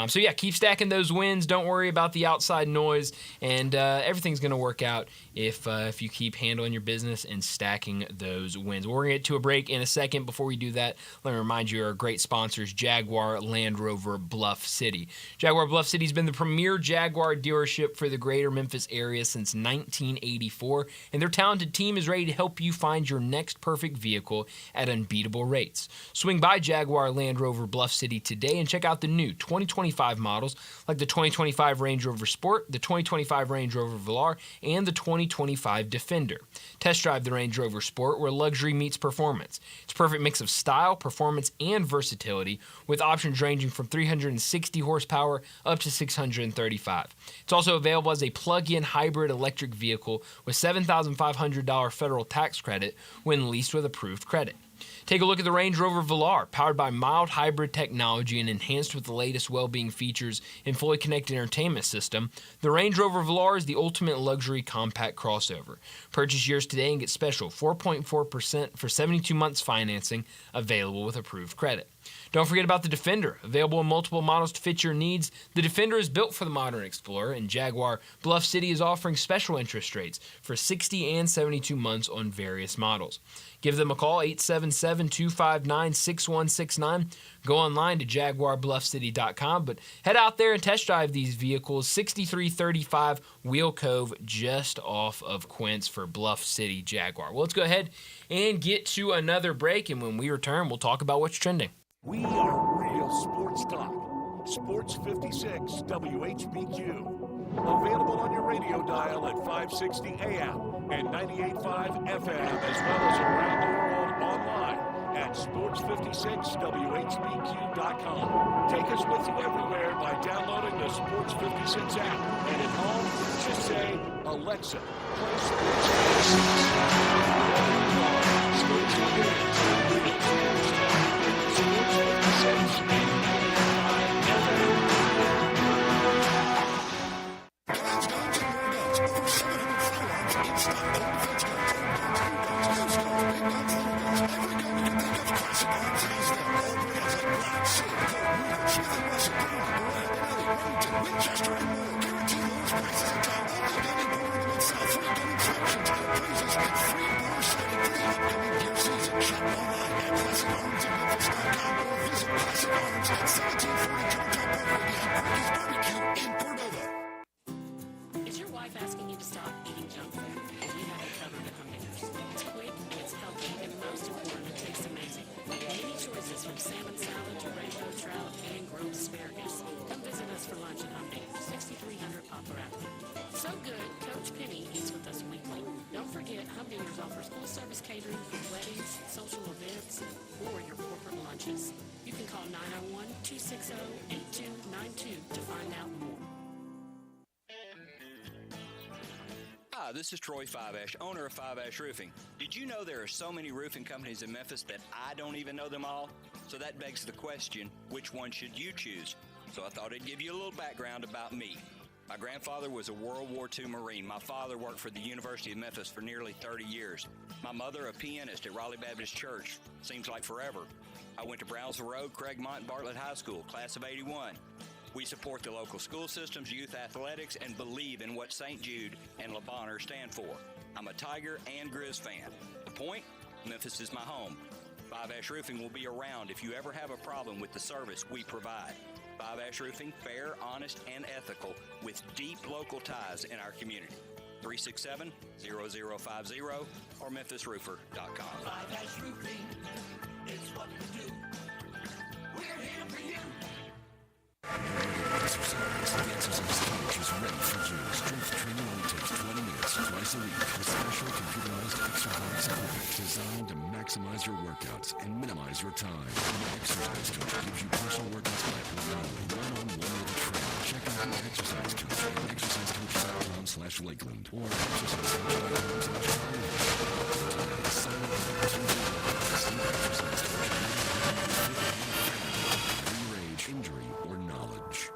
[SPEAKER 1] So yeah, keep stacking those wins. Don't worry about the outside noise, and everything's going to work out if you keep handling your business and stacking those wins. We're going to get to a break in a second. Before we do that, let me remind you our great sponsors, Jaguar Land Rover Bluff City. Jaguar Bluff City has been the premier Jaguar dealership for the greater Memphis area since 1984, and their talented team is ready to help you find your next perfect vehicle at unbeatable rates. Swing by Jaguar Land Rover Bluff City today and check out the new 2025 models like the 2025 Range Rover Sport, the 2025 Range Rover Velar, and the 2025 Defender. Test drive the Range Rover Sport, where luxury meets performance. It's a perfect mix of style, performance, and versatility, with options ranging from 360 horsepower up to 635. It's also available as a plug-in hybrid electric vehicle with $7,500 federal tax credit when leased with approved credit. Take a look at the Range Rover Velar, powered by mild hybrid technology and enhanced with the latest well-being features and fully connected entertainment system. The Range Rover Velar is the ultimate luxury compact crossover. Purchase yours today and get special 4.4% for 72 months financing, available with approved credit. Don't forget about the Defender, available in multiple models to fit your needs. The Defender is built for the modern explorer, and Jaguar Bluff City is offering special interest rates for 60 and 72 months on various models. Give them a call, 877-259-6169. Go online to JaguarBluffCity.com, but head out there and test drive these vehicles. 6335 Wheel Cove, just off of Quince for Bluff City Jaguar. Well, let's go ahead and get to another break, and when we return, we'll talk about what's trending.
[SPEAKER 4] We are real sports talk. Sports 56 WHBQ. Available on your radio dial at 560 AM and 98.5 FM, as well as around the world online at sports56whbq.com. Take us with you everywhere by downloading the Sports 56 app. And at home, just say, Alexa, play Sports 56. Sports 56.
[SPEAKER 12] Is your wife asking you to stop eating junk food? Well, we have it covered at Humdingers. It's quick, it's healthy, and most important, it tastes amazing. Many choices from salmon salad to rainbow trout and grilled asparagus. Come visit us for lunch at Humdingers, 6300 Poplar Avenue. So good, Coach Penny eats with us weekly. Don't forget, Humdingers offers full-service catering for weddings, social events, or your corporate lunches. You can call 901-260-8292 to find out more.
[SPEAKER 15] Hi, this is Troy Five-Ash, owner of Five-Ash Roofing. Did you know there are so many roofing companies in Memphis that I don't even know them all? So that begs the question, which one should you choose? So I thought I'd give you a little background about me. My grandfather was a World War II Marine. My father worked for the University of Memphis for nearly 30 years. My mother, a pianist at Raleigh Baptist Church. Seems like forever. I went to Brownsville Road, Craigmont, and Bartlett High School, class of 81. We support the local school systems, youth athletics, and believe in what St. Jude and Le Bonheur stand for. I'm a Tiger and Grizz fan. The point? Memphis is my home. Five-Ash Roofing will be around if you ever have a problem with the service we provide. Five-Ash Roofing, fair, honest, and ethical, with deep local ties in our community. 367-0050 or memphisroofer.com.
[SPEAKER 11] Five-Ash Roofing is what we do. We're here for you.
[SPEAKER 6] Exercise. The exercise coach is ready for you. Strength training only takes 20 minutes twice a week with special computerized exercise equipment designed to maximize your workouts and minimize your time. The exercise coach gives you personal workouts by applying one-on-one with a trainer. Check out the exercise coach at exercisecoach.com/Lakeland or exercisecoach.com/Lakeland. Sign up for exercise coach. Injury or knowledge.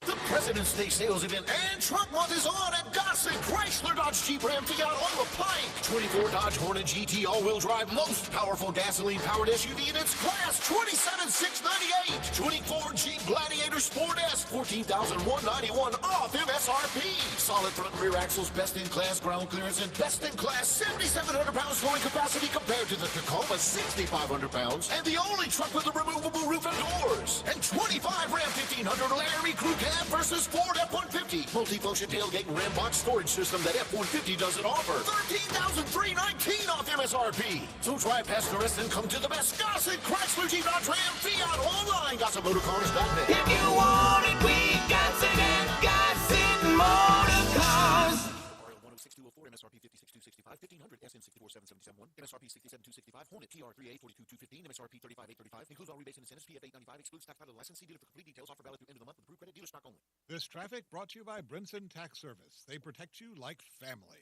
[SPEAKER 13] The President's Day sales event and truck month is on at Gossett Chrysler Dodge Jeep Ram Fiat on the Pike. 24 Dodge Hornet GT all-wheel drive, most powerful gasoline-powered SUV in its class, $27,698. 24 Jeep Gladiator Sport S, $14,191 off MSRP. Solid front and rear axles, best-in-class ground clearance, and best-in-class 7,700 pounds towing capacity compared to the Tacoma 6,500 pounds, and the only truck with a removable roof and doors. And 25 Ram 1500 Larry Crew Cab versus Ford F-150. Multifunction tailgate and Ram box storage system that F-150 doesn't offer. $13,319 off MSRP. So drive past the rest and come to the best Gossett Chrysler Jeep Dodge Ram Fiat online. GossettMotorCars.net.
[SPEAKER 11] If you want it, we got it at Gossett Motorcars.
[SPEAKER 23] RL 106-204, MSRP 56,265, 1500 SN 64,777, MSRP 67,265, Hornet TR3A 42,215, MSRP 35,835, includes all rebates and incentives, PF 895, excludes tax title license, see dealer for complete details, offer valid through end of the month with approved credit, dealer stock only.
[SPEAKER 5] This traffic brought to you by Brinson Tax Service. They protect you like family.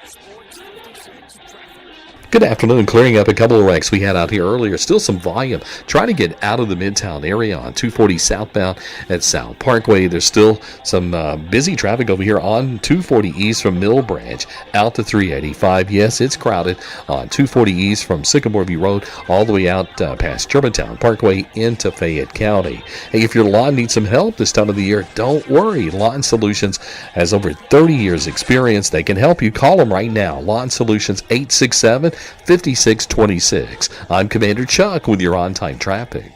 [SPEAKER 12] Sports 56 traffic.
[SPEAKER 7] Good afternoon. Clearing up a couple of wrecks we had out here earlier. Still some volume. Trying to get out of the Midtown area on 240 southbound at South Parkway. There's still some busy traffic over here on 240 east from Mill Branch out to 385. Yes, it's crowded on 240 east from Sycamore View Road all the way out past Germantown Parkway into Fayette County. Hey, if your lawn needs some help this time of the year, don't worry. Lawn Solutions has over 30 years experience. They can help you. Call them right now. Lawn Solutions 867-5626. I'm Commander Chuck with your on-time traffic.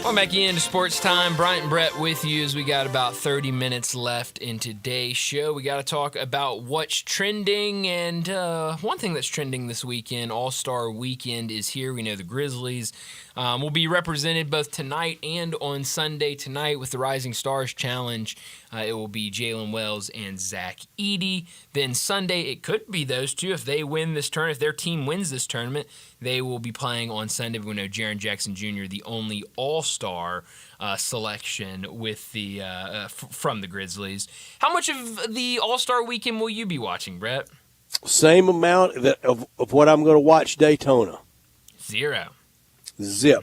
[SPEAKER 1] Welcome back into Sports Time. Bryant and Brett with you as we got about 30 minutes left in today's show. We got to talk about what's trending, and one thing that's trending this weekend, All-Star Weekend, is here. We know the Grizzlies will be represented both tonight and on Sunday tonight with the Rising Stars Challenge. It will be Jalen Wells and Zach Edey. Then Sunday, it could be those two. If they win this tournament, if their team wins this tournament, they will be playing on Sunday. We know Jaren Jackson Jr., the only All-Star selection with the from the Grizzlies. How much of the All-Star Weekend will you be watching, Brett?
[SPEAKER 2] Same amount of what I'm going to watch Daytona.
[SPEAKER 1] 0.
[SPEAKER 2] Zip.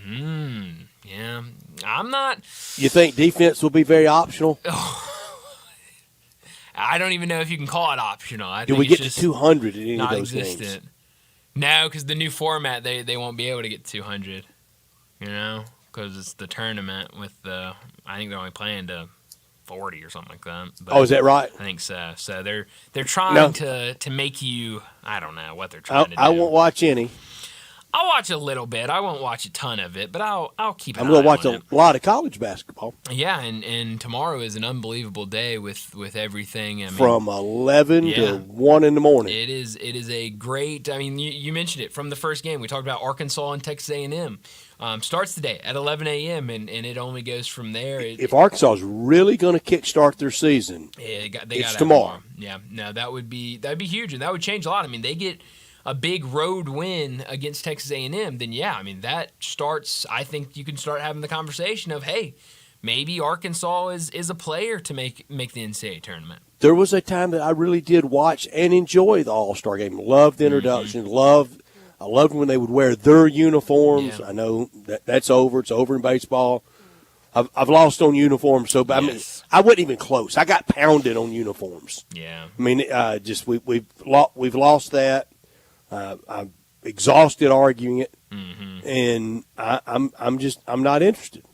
[SPEAKER 1] Yeah. I'm not.
[SPEAKER 2] You think defense will be very optional?
[SPEAKER 1] I don't even know if you can call it optional.
[SPEAKER 2] Do we get to 200 in any of those
[SPEAKER 1] existent.
[SPEAKER 2] games?
[SPEAKER 1] No, because the new format, they won't be able to get 200, because it's the tournament with I think they're only playing to 40 or something like that. But
[SPEAKER 2] is that right?
[SPEAKER 1] I think so. So they're trying to make you, I don't know what they're trying to do.
[SPEAKER 2] I won't watch any.
[SPEAKER 1] I'll watch a little bit. I won't watch a ton of it, but I'll keep an eye on it.
[SPEAKER 2] I'm going to watch a lot of college basketball.
[SPEAKER 1] Yeah, and tomorrow is an unbelievable day with everything. I mean,
[SPEAKER 2] from 11 to 1 in the morning.
[SPEAKER 1] It is a great. I mean, you mentioned it from the first game. We talked about Arkansas and Texas A&M. Starts today at 11 a.m. and it only goes from there.
[SPEAKER 2] If Arkansas is really going to kickstart their season, it's tomorrow.
[SPEAKER 1] Yeah, no, that'd be huge, and that would change a lot. I mean, they get a big road win against Texas A&M, then that starts. I think you can start having the conversation of, hey, maybe Arkansas is a player to make the NCAA tournament.
[SPEAKER 2] There was a time that I really did watch and enjoy the All-Star game. Loved the introduction. I loved when they would wear their uniforms. Yeah. I know that's over. It's over in baseball. I've lost on uniforms, so but
[SPEAKER 1] yes.
[SPEAKER 2] I wasn't even close. I got pounded on uniforms.
[SPEAKER 1] Yeah.
[SPEAKER 2] I mean, we've lost that. I'm exhausted arguing it, and I'm not interested.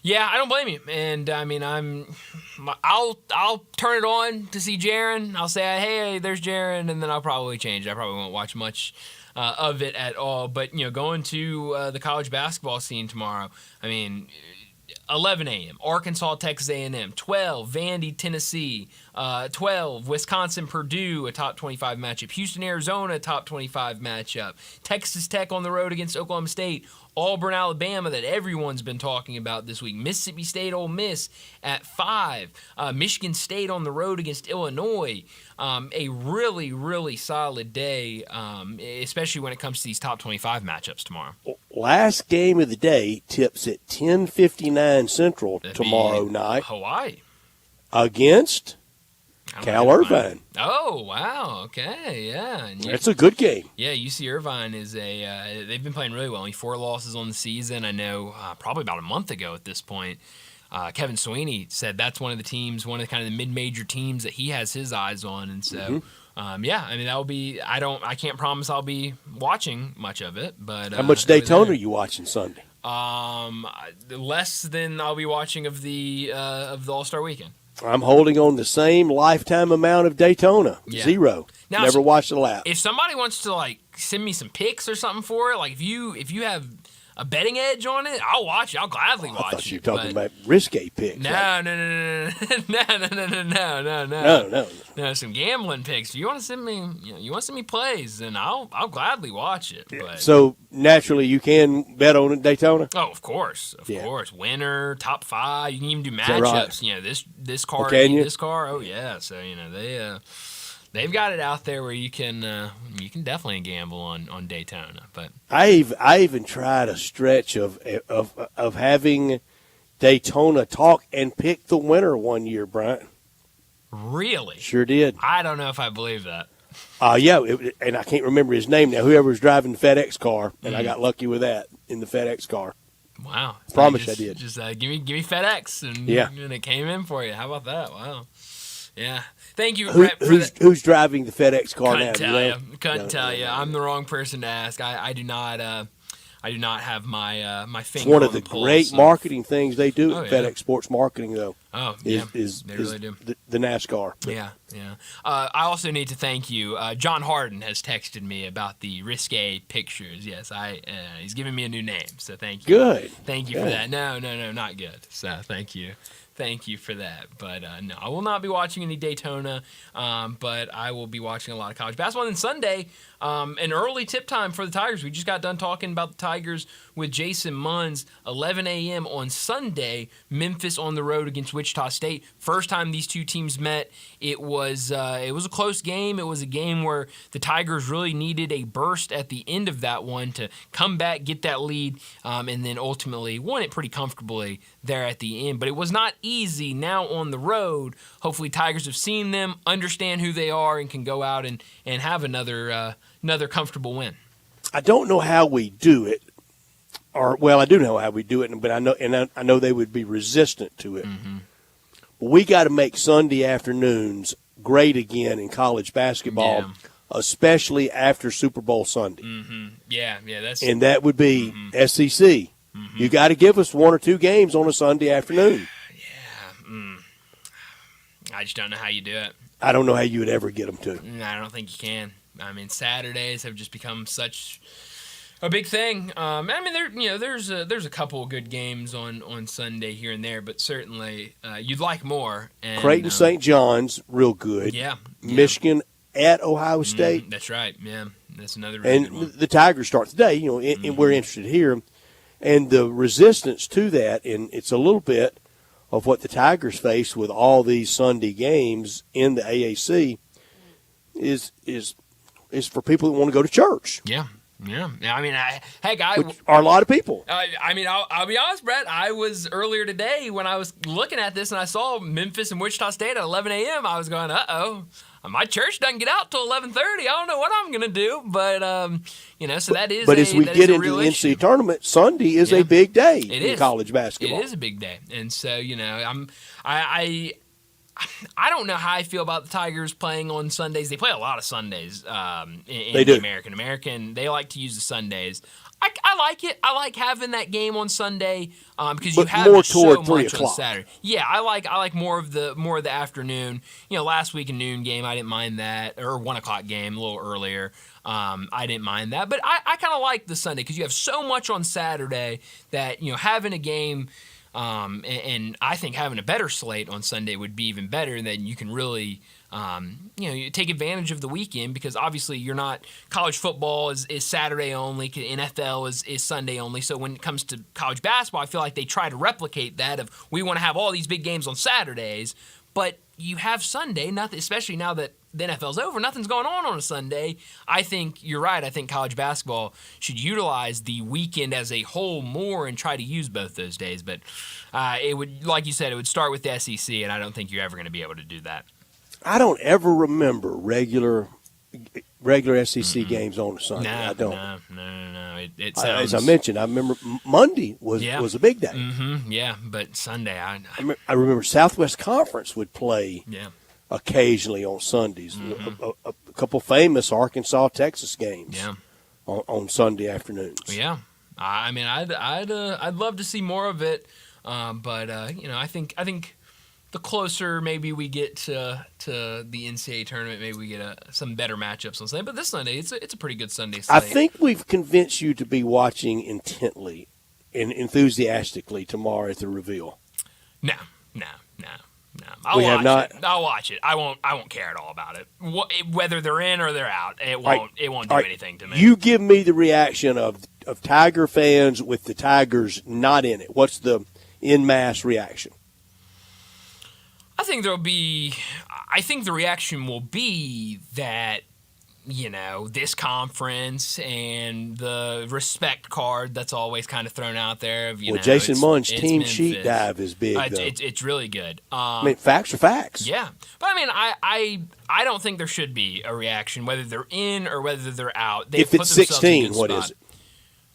[SPEAKER 1] Yeah, I don't blame you, and I mean I'll turn it on to see Jaren. I'll say, hey, there's Jaren, and then I'll probably change. I probably won't watch much of it at all. But going to the college basketball scene tomorrow, I mean. 11 a.m., Arkansas, Texas A&M. 12, Vandy, Tennessee. 12, Wisconsin, Purdue, a top 25 matchup. Houston, Arizona, a top 25 matchup. Texas Tech on the road against Oklahoma State. Auburn, Alabama, that everyone's been talking about this week. Mississippi State, Ole Miss at 5. Michigan State on the road against Illinois. A really, really solid day, especially when it comes to these top 25 matchups tomorrow.
[SPEAKER 2] Last game of the day tips at 10:59 Central tomorrow night.
[SPEAKER 1] Hawaii.
[SPEAKER 2] Against Cal Irvine.
[SPEAKER 1] Oh, wow. Okay, yeah.
[SPEAKER 2] That's a good game.
[SPEAKER 1] Yeah, UC Irvine is they've been playing really well. Only 4 losses on the season. I know probably about a month ago at this point, Kevin Sweeney said that's one of the kind of the mid-major teams that he has his eyes on. And so, I mean, that'll be, I can't promise I'll be watching much of it. But
[SPEAKER 2] how much Daytona are you watching Sunday?
[SPEAKER 1] Less than I'll be watching of the All-Star Weekend.
[SPEAKER 2] I'm holding on the same lifetime amount of Daytona. Yeah. 0.
[SPEAKER 1] Now,
[SPEAKER 2] never watched a lap.
[SPEAKER 1] If somebody wants to send me some picks or something for it, if you have a betting edge on it, I'll watch it. I'll gladly watch it.
[SPEAKER 2] I thought you were talking about risque picks.
[SPEAKER 1] No. No, some gambling picks. If you want to send me plays, then I'll gladly watch it. But
[SPEAKER 2] so naturally, you can bet on it, Daytona.
[SPEAKER 1] Oh, of course. Winner, top 5. You can even do matchups. Right. This car, this car. Oh yeah. So they've got it out there where you can definitely gamble on Daytona. But
[SPEAKER 2] I even tried a stretch of having Daytona talk and pick the winner one year, Brian.
[SPEAKER 1] Really?
[SPEAKER 2] Sure did.
[SPEAKER 1] I don't know if I believe that.
[SPEAKER 2] And I can't remember his name now. Whoever was driving the FedEx car, and I got lucky with that in the FedEx car.
[SPEAKER 1] Wow!
[SPEAKER 2] Promise I did.
[SPEAKER 1] Just give me FedEx, and it came in for you. How about that? Wow. Yeah. Thank you, Brett.
[SPEAKER 2] Who's driving the FedEx car now?
[SPEAKER 1] Couldn't tell you. I'm the wrong person to ask. I do not have my finger.
[SPEAKER 2] It's one
[SPEAKER 1] on
[SPEAKER 2] of the
[SPEAKER 1] pulse
[SPEAKER 2] great marketing things they do at FedEx Sports Marketing, though.
[SPEAKER 1] Oh,
[SPEAKER 2] is
[SPEAKER 1] they really do.
[SPEAKER 2] The NASCAR.
[SPEAKER 1] Yeah. I also need to thank you. John Harden has texted me about the risque pictures. Yes, he's giving me a new name, so thank you.
[SPEAKER 2] Good.
[SPEAKER 1] Thank you for that. No, not good. So thank you. Thank you for that. But no, I will not be watching any Daytona, but I will be watching a lot of college basketball. And Sunday, an early tip time for the Tigers. We just got done talking about the Tigers with Jason Munns. 11 a.m. on Sunday, Memphis on the road against Wichita State. First time these two teams met, it was a close game. It was a game where the Tigers really needed a burst at the end of that one to come back, get that lead, and then ultimately won it pretty comfortably there at the end. But it was not easy now on the road. Hopefully Tigers have seen them, understand who they are, and can go out and have another comfortable win.
[SPEAKER 2] I don't know how we do it, I do know how we do it, but I know they would be resistant to it.
[SPEAKER 1] Mm-hmm.
[SPEAKER 2] We got to make Sunday afternoons great again in college basketball, especially after Super Bowl Sunday.
[SPEAKER 1] Mm-hmm. Yeah,
[SPEAKER 2] and that would be SEC. Mm-hmm. You got to give us one or two games on a Sunday afternoon.
[SPEAKER 1] I just don't know how you do it.
[SPEAKER 2] I don't know how you would ever get them to.
[SPEAKER 1] I don't think you can. I mean, Saturdays have just become such a big thing. I mean, there's a couple of good games on Sunday here and there, but certainly you'd like more. And,
[SPEAKER 2] Creighton St. John's, real good.
[SPEAKER 1] Yeah.
[SPEAKER 2] Michigan at Ohio State.
[SPEAKER 1] That's right. Yeah, that's another really good one.
[SPEAKER 2] And the Tigers start today. And we're interested here, and the resistance to that, and it's a little bit of what the Tigers face with all these Sunday games in the AAC, is for people that want to go to church.
[SPEAKER 1] Yeah. I mean,
[SPEAKER 2] which are a lot of people.
[SPEAKER 1] I'll be honest, Brett. I was earlier today when I was looking at this and I saw Memphis and Wichita State at 11 a.m. I was going, uh-oh. My church doesn't get out till 11:30. I don't know what I'm going to do, but so that is.
[SPEAKER 2] But as we get into the NCAA tournament, Sunday is a big day in college basketball.
[SPEAKER 1] It is a big day, and so I don't know how I feel about the Tigers playing on Sundays. They play a lot of Sundays in the American. They like to use the Sundays. I like it. I like having that game on Sunday because you have
[SPEAKER 2] more
[SPEAKER 1] so
[SPEAKER 2] toward 3
[SPEAKER 1] much
[SPEAKER 2] o'clock.
[SPEAKER 1] on Saturday. Yeah, I like more of the afternoon. Last week a noon game, I didn't mind that, or 1 o'clock game a little earlier. I didn't mind that, but I kind of like the Sunday because you have so much on Saturday that having a game. And I think having a better slate on Sunday would be even better, and then you can really, you take advantage of the weekend because obviously you're not college football is Saturday only, NFL is Sunday only. So when it comes to college basketball, I feel like they try to replicate that of we want to have all these big games on Saturdays, but you have Sunday, nothing, especially now that the NFL's over, nothing's going on a Sunday. I think you're right. I think college basketball should utilize the weekend as a whole more and try to use both those days. But it would, like you said, it would start with the SEC, and I don't think you're ever going to be able to do that.
[SPEAKER 2] I don't ever remember regular SEC games on a Sunday. I don't.
[SPEAKER 1] No. It sounds...
[SPEAKER 2] As I mentioned, I remember Monday was a big day.
[SPEAKER 1] Mm-hmm. Yeah, but Sunday, I
[SPEAKER 2] remember Southwest Conference would play.
[SPEAKER 1] Yeah.
[SPEAKER 2] Occasionally on Sundays, a couple famous Arkansas-Texas games on Sunday afternoons.
[SPEAKER 1] Yeah, I mean, I'd love to see more of it, but I think the closer maybe we get to the NCAA tournament, maybe we get some better matchups on Sunday. But this Sunday, it's a pretty good Sunday slate.
[SPEAKER 2] I think we've convinced you to be watching intently and enthusiastically tomorrow at the reveal.
[SPEAKER 1] No. I'll watch it. I won't care at all about it. Whether they're in or they're out, it won't do anything to me.
[SPEAKER 2] You give me the reaction of Tiger fans with the Tigers not in it. What's the en masse reaction?
[SPEAKER 1] I think the reaction will be that this conference and the respect card that's always kind of thrown out there.
[SPEAKER 2] Jason Munn's team sheet dive is big, though.
[SPEAKER 1] It's really good.
[SPEAKER 2] Facts are facts.
[SPEAKER 1] Yeah. But, I don't think there should be a reaction, whether they're in or whether they're out.
[SPEAKER 2] If it's 16, what is it?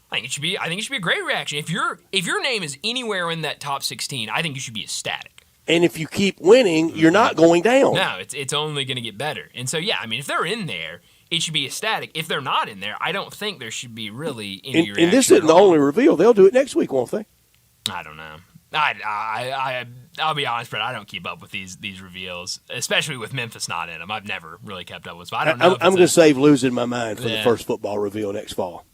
[SPEAKER 1] I think it should be a great reaction. If your name is anywhere in that top 16, I think you should be ecstatic.
[SPEAKER 2] And if you keep winning, you're not going down.
[SPEAKER 1] No, it's only going to get better. And so, if they're in there, it should be ecstatic. If they're not in there, I don't think there should be really any reaction.
[SPEAKER 2] And this isn't the only reveal. They'll do it next week, won't they?
[SPEAKER 1] I don't know. I'll be honest, Brett. I don't keep up with these reveals, especially with Memphis not in them. I've never really kept up with. So I don't know.
[SPEAKER 2] I'm going to save losing my mind for the first football reveal next fall.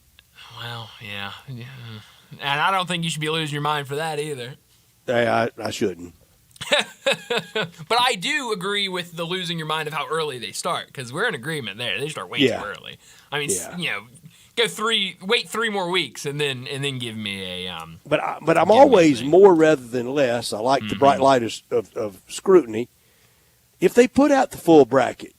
[SPEAKER 1] Well, yeah, and I don't think you should be losing your mind for that either.
[SPEAKER 2] Hey, I shouldn't.
[SPEAKER 1] But I do agree with the losing your mind of how early they start, because we're in agreement there. They start way too early. I mean, wait 3 more weeks and then give me a.
[SPEAKER 2] But I'm always more rather than less. I like the bright light of scrutiny. If they put out the full bracket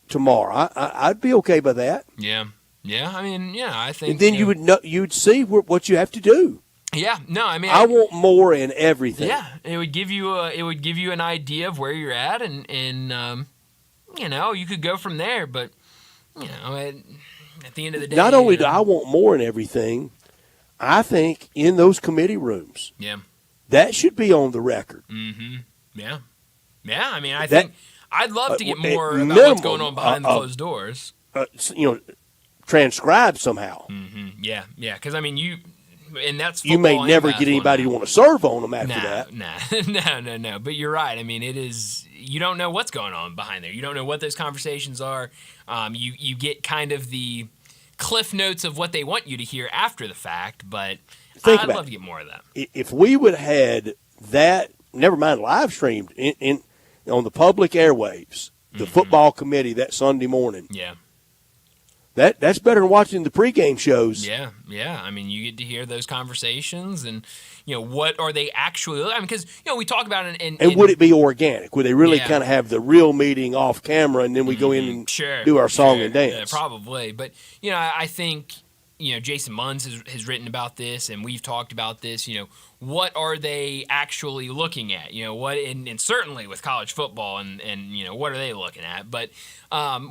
[SPEAKER 2] tomorrow, I'd be okay by that.
[SPEAKER 1] Yeah. I mean, I think.
[SPEAKER 2] And then you'd see what you have to do.
[SPEAKER 1] Yeah, no, I mean,
[SPEAKER 2] I want more in everything.
[SPEAKER 1] Yeah, it would give you an idea of where you're at, and you could go from there. But at the end of the day,
[SPEAKER 2] not only do I want more in everything, I think in those committee rooms, that should be on the record.
[SPEAKER 1] Mm-hmm. Yeah. I mean, I think I'd love to get more about what's going on behind the closed doors.
[SPEAKER 2] Transcribed somehow.
[SPEAKER 1] Mm-hmm. Yeah, because I mean and that's
[SPEAKER 2] you may never get anybody to want to serve on them after
[SPEAKER 1] that. No. But you're right. I mean, it is. You don't know what's going on behind there. You don't know what those conversations are. You get kind of the cliff notes of what they want you to hear after the fact. But I'd love to get more of that.
[SPEAKER 2] If we would have had that, never mind live streamed in on the public airwaves, the football committee that Sunday morning.
[SPEAKER 1] Yeah.
[SPEAKER 2] That's better than watching the pregame shows.
[SPEAKER 1] Yeah. I mean, you get to hear those conversations, and what are they actually? I mean, because we talk about it, and
[SPEAKER 2] would it be organic? Would they really kind of have the real meeting off camera, and then we go in and do our song and dance?
[SPEAKER 1] Yeah, probably, but I think Jason Munns has written about this, and we've talked about this. What are they actually looking at? What, and certainly with college football, and what are they looking at? But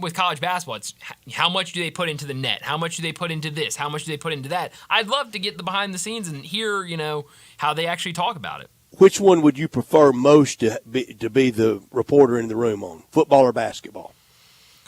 [SPEAKER 1] with college basketball, it's how much do they put into the net? How much do they put into this? How much do they put into that? I'd love to get the behind the scenes and hear how they actually talk about it.
[SPEAKER 2] Which one would you prefer most to be the reporter in the room on, football or basketball?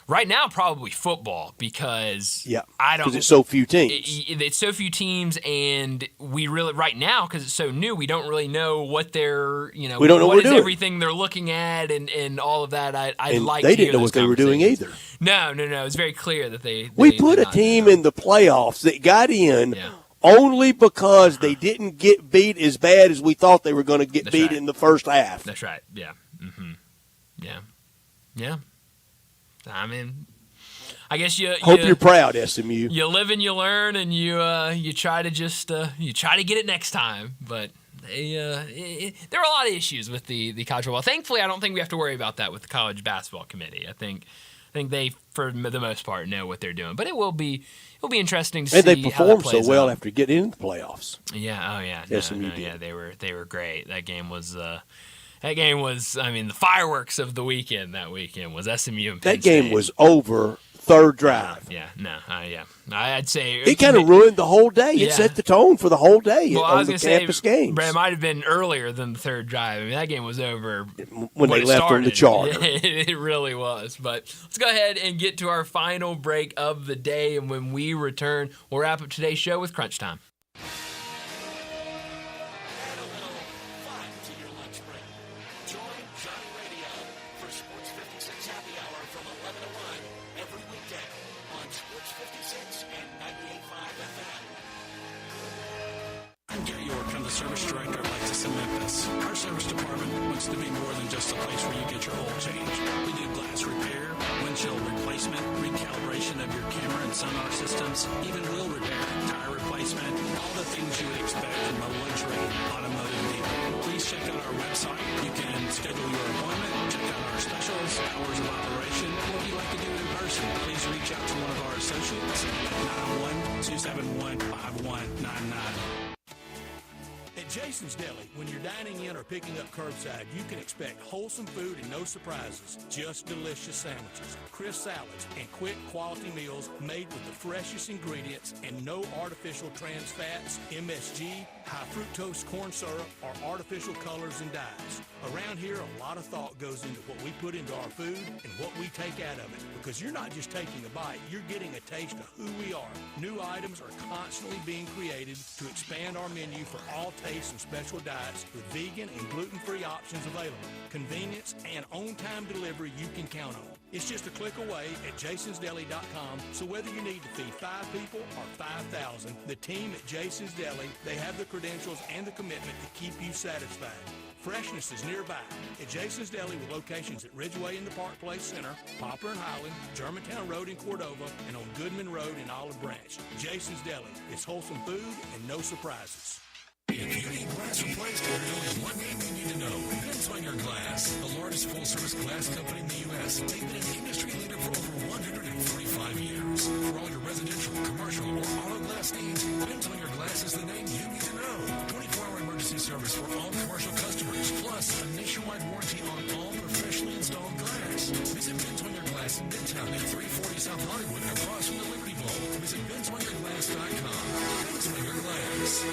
[SPEAKER 1] Right now, probably football, because
[SPEAKER 2] because it's so few teams.
[SPEAKER 1] It's so few teams, and we really right now, because it's so new, we don't really know what they're we don't know what is everything they're looking at and all of that. I'd like
[SPEAKER 2] they
[SPEAKER 1] to
[SPEAKER 2] didn't know what they were doing either.
[SPEAKER 1] No. It's very clear that
[SPEAKER 2] we put a team in the playoffs that got in. Yeah. Only because they didn't get beat as bad as we thought they were going to get beat in the first half.
[SPEAKER 1] That's right. Yeah. Yeah. I mean, I guess
[SPEAKER 2] hope you're proud, SMU.
[SPEAKER 1] You live and you learn, and you try to just you try to get it next time. But there are a lot of issues with the college football. Thankfully, I don't think we have to worry about that with the college basketball committee. I think they, for the most part, know what they're doing. But it'll be interesting to see.
[SPEAKER 2] And they performed so well after getting into the playoffs.
[SPEAKER 1] Yeah. Oh yeah.
[SPEAKER 2] SMU did.
[SPEAKER 1] Yeah, they were great. That game was. I mean, the fireworks of the weekend that weekend was SMU and Penn
[SPEAKER 2] That game
[SPEAKER 1] State.
[SPEAKER 2] Was over third drive.
[SPEAKER 1] I'd say
[SPEAKER 2] it kind of ruined the whole day. It set the tone for the whole day on the campus games.
[SPEAKER 1] Brad, it might have been earlier than the third drive. I mean, that game was over
[SPEAKER 2] when they left on the charter.
[SPEAKER 1] It really was. But let's go ahead and get to our final break of the day, and when we return, we'll wrap up today's show with Crunch Time.
[SPEAKER 8] Service director of Lexus in Memphis. Our service department wants to be more than just a place where you get your oil changed. We do glass repair, windshield replacement, recalibration of your camera and sonar systems, even wheel repair, tire replacement, all the things you would expect from a luxury automotive dealer. Please check out our website. You can schedule your appointment, check out our specials, hours of operation, or if you'd like to do it in person, please reach out to one of our associates at 901-271-5199.
[SPEAKER 9] At Jason's Deli, when you're dining in or picking up curbside, you can expect wholesome food and no surprises, just delicious sandwiches, crisp salads, and quick quality meals made with the freshest ingredients and no artificial trans fats, MSG, high fructose corn syrup, or artificial colors and dyes. Around here, a lot of thought goes into what we put into our food and what we take out of it, because you're not just taking a bite, you're getting a taste of who we are. New items are constantly being created to expand our menu for all tastes days and special diets with vegan and gluten-free options available. Convenience and on-time delivery you can count on. It's just a click away at jasonsdeli.com, so whether you need to feed 5 people or 5,000, the team at Jason's Deli, they have the credentials and the commitment to keep you satisfied. Freshness is nearby at Jason's Deli with locations at Ridgeway in the Park Place Center, Poplar and Highland, Germantown Road in Cordova, and on Goodman Road in Olive Branch. Jason's Deli. It's wholesome food and no surprises.
[SPEAKER 6] If you need glass replaced, there's only one name you need to know. Benswinger Glass, the largest full-service glass company in the U.S. They've been an industry leader for over 145 years. For all your residential, commercial, or auto glass needs, Benswinger Glass is the name you need to know. 24-hour emergency service for all commercial customers, plus a nationwide warranty on all professionally installed glass. Visit Benswinger Glass in Midtown at 340 South Hollywood, across from the Liberty Bowl. Visit BenswingerGlass.com. Benswinger Glass.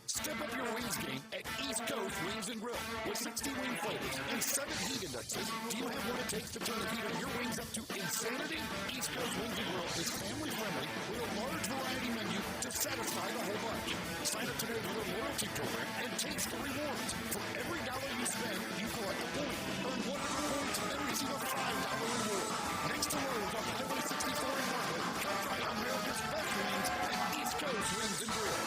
[SPEAKER 13] Step up your wings game at East Coast Wings and Grill. With 60 wing flavors and 7 heat indexes, do you have what it takes to turn the heat of your wings up to insanity? East Coast Wings and Grill is family friendly with a large variety menu to satisfy the whole bunch. Sign up today for the loyalty program and taste the rewards. For every dollar you spend, you collect a point. Earn 100 points and receive a $5 reward. Next to Lowe's on Highway 64 in Marlin, come try America's best wings at East Coast Wings and Grill.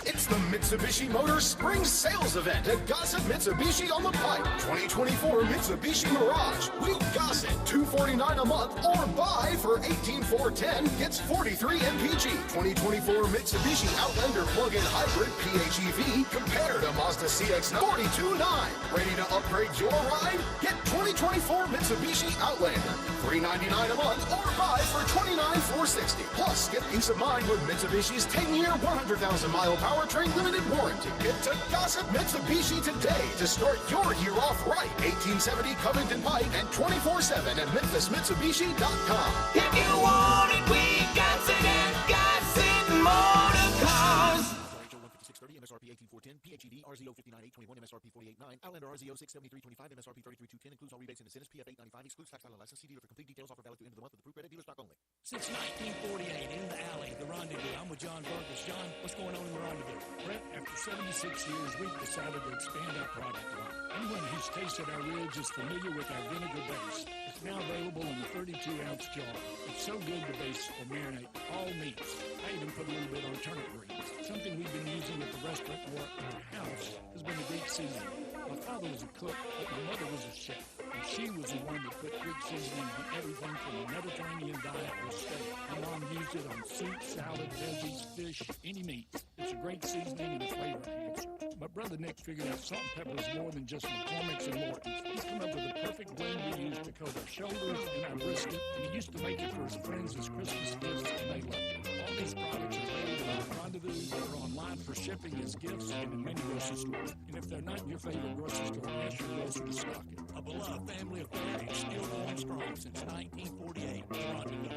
[SPEAKER 13] It's the Mitsubishi Motors Spring Sales Event at Gossett Mitsubishi on the Pike. 2024 Mitsubishi Mirage. We Gossett $249 a month or buy for $18,410 gets 43 MPG. 2024 Mitsubishi Outlander Plug-in Hybrid PHEV compared to Mazda CX-9 $42,900. Ready to upgrade your ride? Get 2024 Mitsubishi Outlander $399 a month or buy for $29,460. Plus, get peace of mind with Mitsubishi's 10-year 100,000-mile powertrain limited warranty. Get to Gossett Mitsubishi today to start your year off right. 1870 Covington Pike and 24/7 at MemphisMitsubishi.com.
[SPEAKER 11] If you want it, we got it at Gossett Motor Cars.
[SPEAKER 23] MSRP 18410, PHEV RZO 59821, MSRP 489, Outlander RZO 67325, MSRP 33210, includes all rebates and incentives, PF 895, excludes tax title license. See dealer for complete details. Offer valid through end of the month with approved credit dealer stock only.
[SPEAKER 9] Since 1948, in the alley, the Rendezvous. I'm with John Burgess. John, what's going on in the Rendezvous? Brett, after 76 years, we've decided to expand our product line. Anyone who's tasted our ribs is familiar with our vinegar base. It's now available in the 32-ounce jar. It's so good to base or marinate all meats. I even put a little bit on turnip greens. Something we've been using at the restaurant or at our house has been the Greek seasoning. My father was a cook, but my mother was a chef. And she was the one that put Greek seasoning on everything from a Mediterranean diet or steak. My mom used it on soup, salad, veggies, fish, any meat. It's a great seasoning and a flavor enhancer. My brother Nick figured out salt and pepper is more than just McCormick's and Morton's. He's come up with a perfect blend we use to coat our shoulders and our brisket, and he used to make it for his friends as Christmas gifts, and they loved it. All these products are available at Rendezvous or online for shipping as gifts and in many grocery stores. And if they're not in your favorite grocery store, ask your grocer to stock it. A beloved family of families still going strong since 1948. Rendezvous.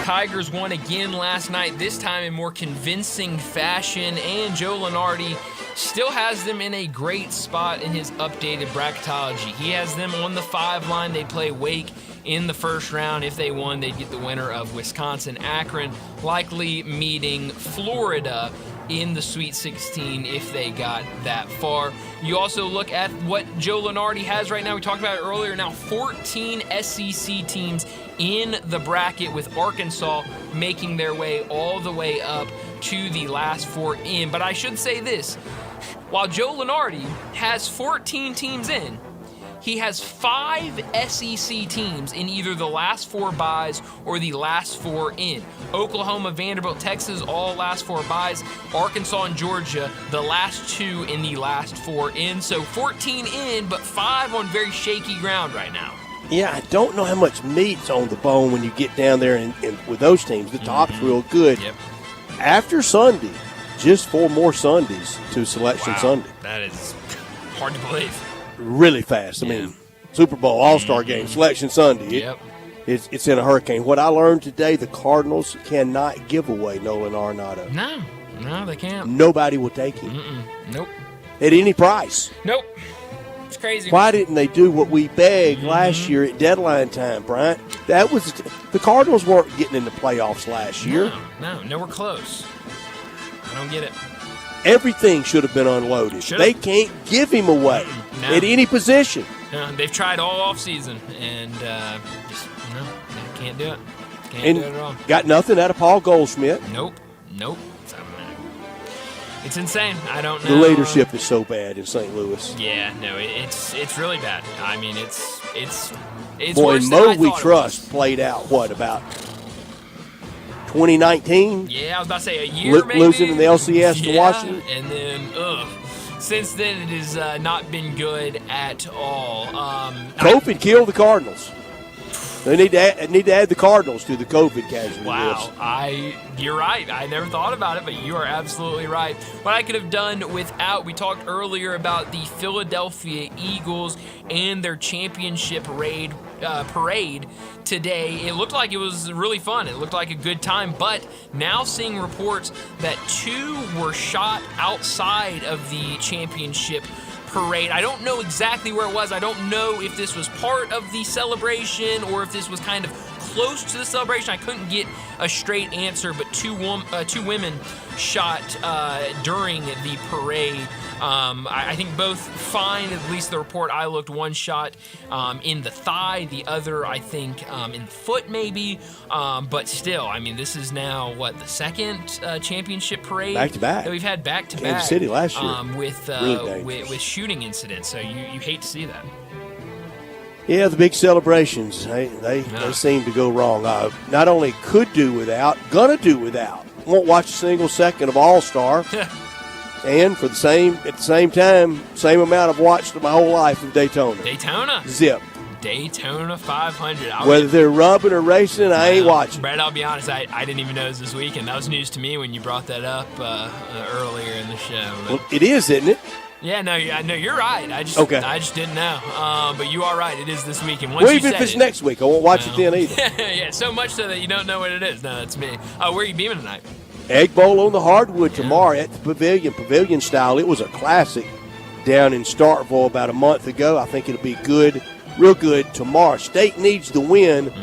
[SPEAKER 1] Tigers won again last night, this time in more convincing fashion, and Joe Lunardi still has them in a great spot in his updated bracketology. He has them on the 5 line. They play Wake in the first round. If they won, they'd get the winner of Wisconsin-Akron, likely meeting Florida in the Sweet 16 if they got that far. You also look at what Joe Lunardi has right now. We talked about it earlier. Now 14 SEC teams in the bracket, with Arkansas making their way all the way up to the last 4 in. But I should say this, while Joe Lunardi has 14 teams in, he has 5 SEC teams in either the last 4 byes or the last 4 in. Oklahoma, Vanderbilt, Texas, all last 4 byes. Arkansas and Georgia, the last 2 in the last 4 in. So 14 in, but 5 on very shaky ground right now.
[SPEAKER 2] Yeah, I don't know how much meat's on the bone when you get down there and with those teams. The top's real good.
[SPEAKER 1] Yep.
[SPEAKER 2] After Sunday, just 4 more Sundays to Selection Sunday.
[SPEAKER 1] That is hard to believe.
[SPEAKER 2] Really fast. I mean, Super Bowl, All-Star game, Selection Sunday.
[SPEAKER 1] Yep.
[SPEAKER 2] it's in a hurricane. What I learned today, the Cardinals cannot give away Nolan Arenado.
[SPEAKER 1] No, they can't.
[SPEAKER 2] Nobody will take him.
[SPEAKER 1] Nope.
[SPEAKER 2] At any price.
[SPEAKER 1] Nope. It's crazy.
[SPEAKER 2] Why didn't they do what we begged last year at deadline time, Bryant? That was the Cardinals weren't getting in the playoffs last year.
[SPEAKER 1] No, nowhere close. I don't get it.
[SPEAKER 2] Everything should have been unloaded. They can't give him away at any position.
[SPEAKER 1] No, they've tried all offseason, and just they can't do it. Can't do it at all.
[SPEAKER 2] Got nothing out of Paul Goldschmidt.
[SPEAKER 1] Nope. So, it's insane. I don't know.
[SPEAKER 2] The leadership is so bad in St. Louis.
[SPEAKER 1] Yeah, no, it's really bad. I mean, it's
[SPEAKER 2] Boy,
[SPEAKER 1] worse than I
[SPEAKER 2] Mo We
[SPEAKER 1] thought it
[SPEAKER 2] Trust played out, about 2019?
[SPEAKER 1] Yeah, I was about to say a year maybe.
[SPEAKER 2] Losing in the LCS to Washington.
[SPEAKER 1] And then, since then it has not been good at all.
[SPEAKER 2] COVID killed the Cardinals. They need to add the Cardinals to the COVID casualty list.
[SPEAKER 1] You're right. I never thought about it, but you are absolutely right. What I could have done without, we talked earlier about the Philadelphia Eagles and their championship parade today. It looked like it was really fun. It looked like a good time, but now seeing reports that 2 were shot outside of the championship parade. I don't know exactly where it was. I don't know if this was part of the celebration or if this was kind of close to the celebration. I couldn't get a straight answer, but two women shot during the parade. I think both fine, at least the report I looked. One shot in the thigh, the other, I think, in the foot maybe. But still, I mean, this is now, the second championship parade?
[SPEAKER 2] Back-to-back.
[SPEAKER 1] That we've had back-to-back.
[SPEAKER 2] Kansas City last year.
[SPEAKER 1] With shooting incidents. So you hate to see that.
[SPEAKER 2] Yeah, the big celebrations, they seem to go wrong. Not only could do without, gonna do without. Won't watch a single second of All-Star. And at the same time, same amount I've watched my whole life of Daytona. Zip.
[SPEAKER 1] Daytona 500.
[SPEAKER 2] Whether they're rubbing or racing, I ain't watching.
[SPEAKER 1] Brad, I'll be honest, I didn't even know it was this weekend. That was news to me when you brought that up earlier in the show.
[SPEAKER 2] Well, it is, isn't it?
[SPEAKER 1] Yeah, no, you're right. I just didn't know. But you are right. It is this weekend.
[SPEAKER 2] Well, even if it's next week, I won't watch it then either.
[SPEAKER 1] Yeah, so much so that you don't know what it is. No, that's me. Where are you beaming tonight?
[SPEAKER 2] Egg Bowl on the hardwood tomorrow at the Pavilion style. It was a classic down in Starkville about a month ago. I think it'll be good, real good tomorrow. State needs the win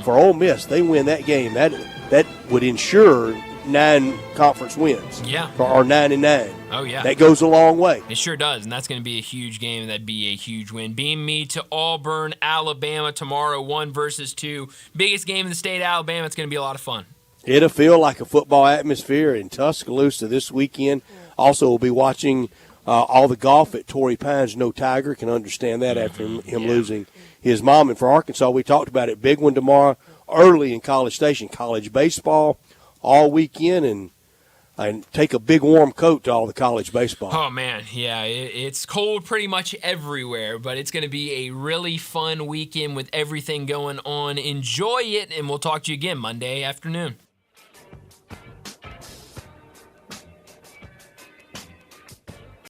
[SPEAKER 2] for Ole Miss. They win that game. That would ensure 9 conference wins.
[SPEAKER 1] Yeah.
[SPEAKER 2] Or 9-9.
[SPEAKER 1] Oh, yeah.
[SPEAKER 2] That goes a long way.
[SPEAKER 1] It sure does, and that's going to be a huge game. That'd be a huge win. Beam me to Auburn, Alabama tomorrow, 1 versus 2. Biggest game in the state of Alabama. It's going to be a lot of fun.
[SPEAKER 2] It'll feel like a football atmosphere in Tuscaloosa this weekend. Also, we'll be watching all the golf at Torrey Pines. No Tiger can understand that after him losing his mom. And for Arkansas, we talked about it. Big one tomorrow, early in College Station. College baseball all weekend, and take a big warm coat to all the college baseball.
[SPEAKER 1] Oh, man, yeah, it's cold pretty much everywhere, but it's going to be a really fun weekend with everything going on. Enjoy it, and we'll talk to you again Monday afternoon.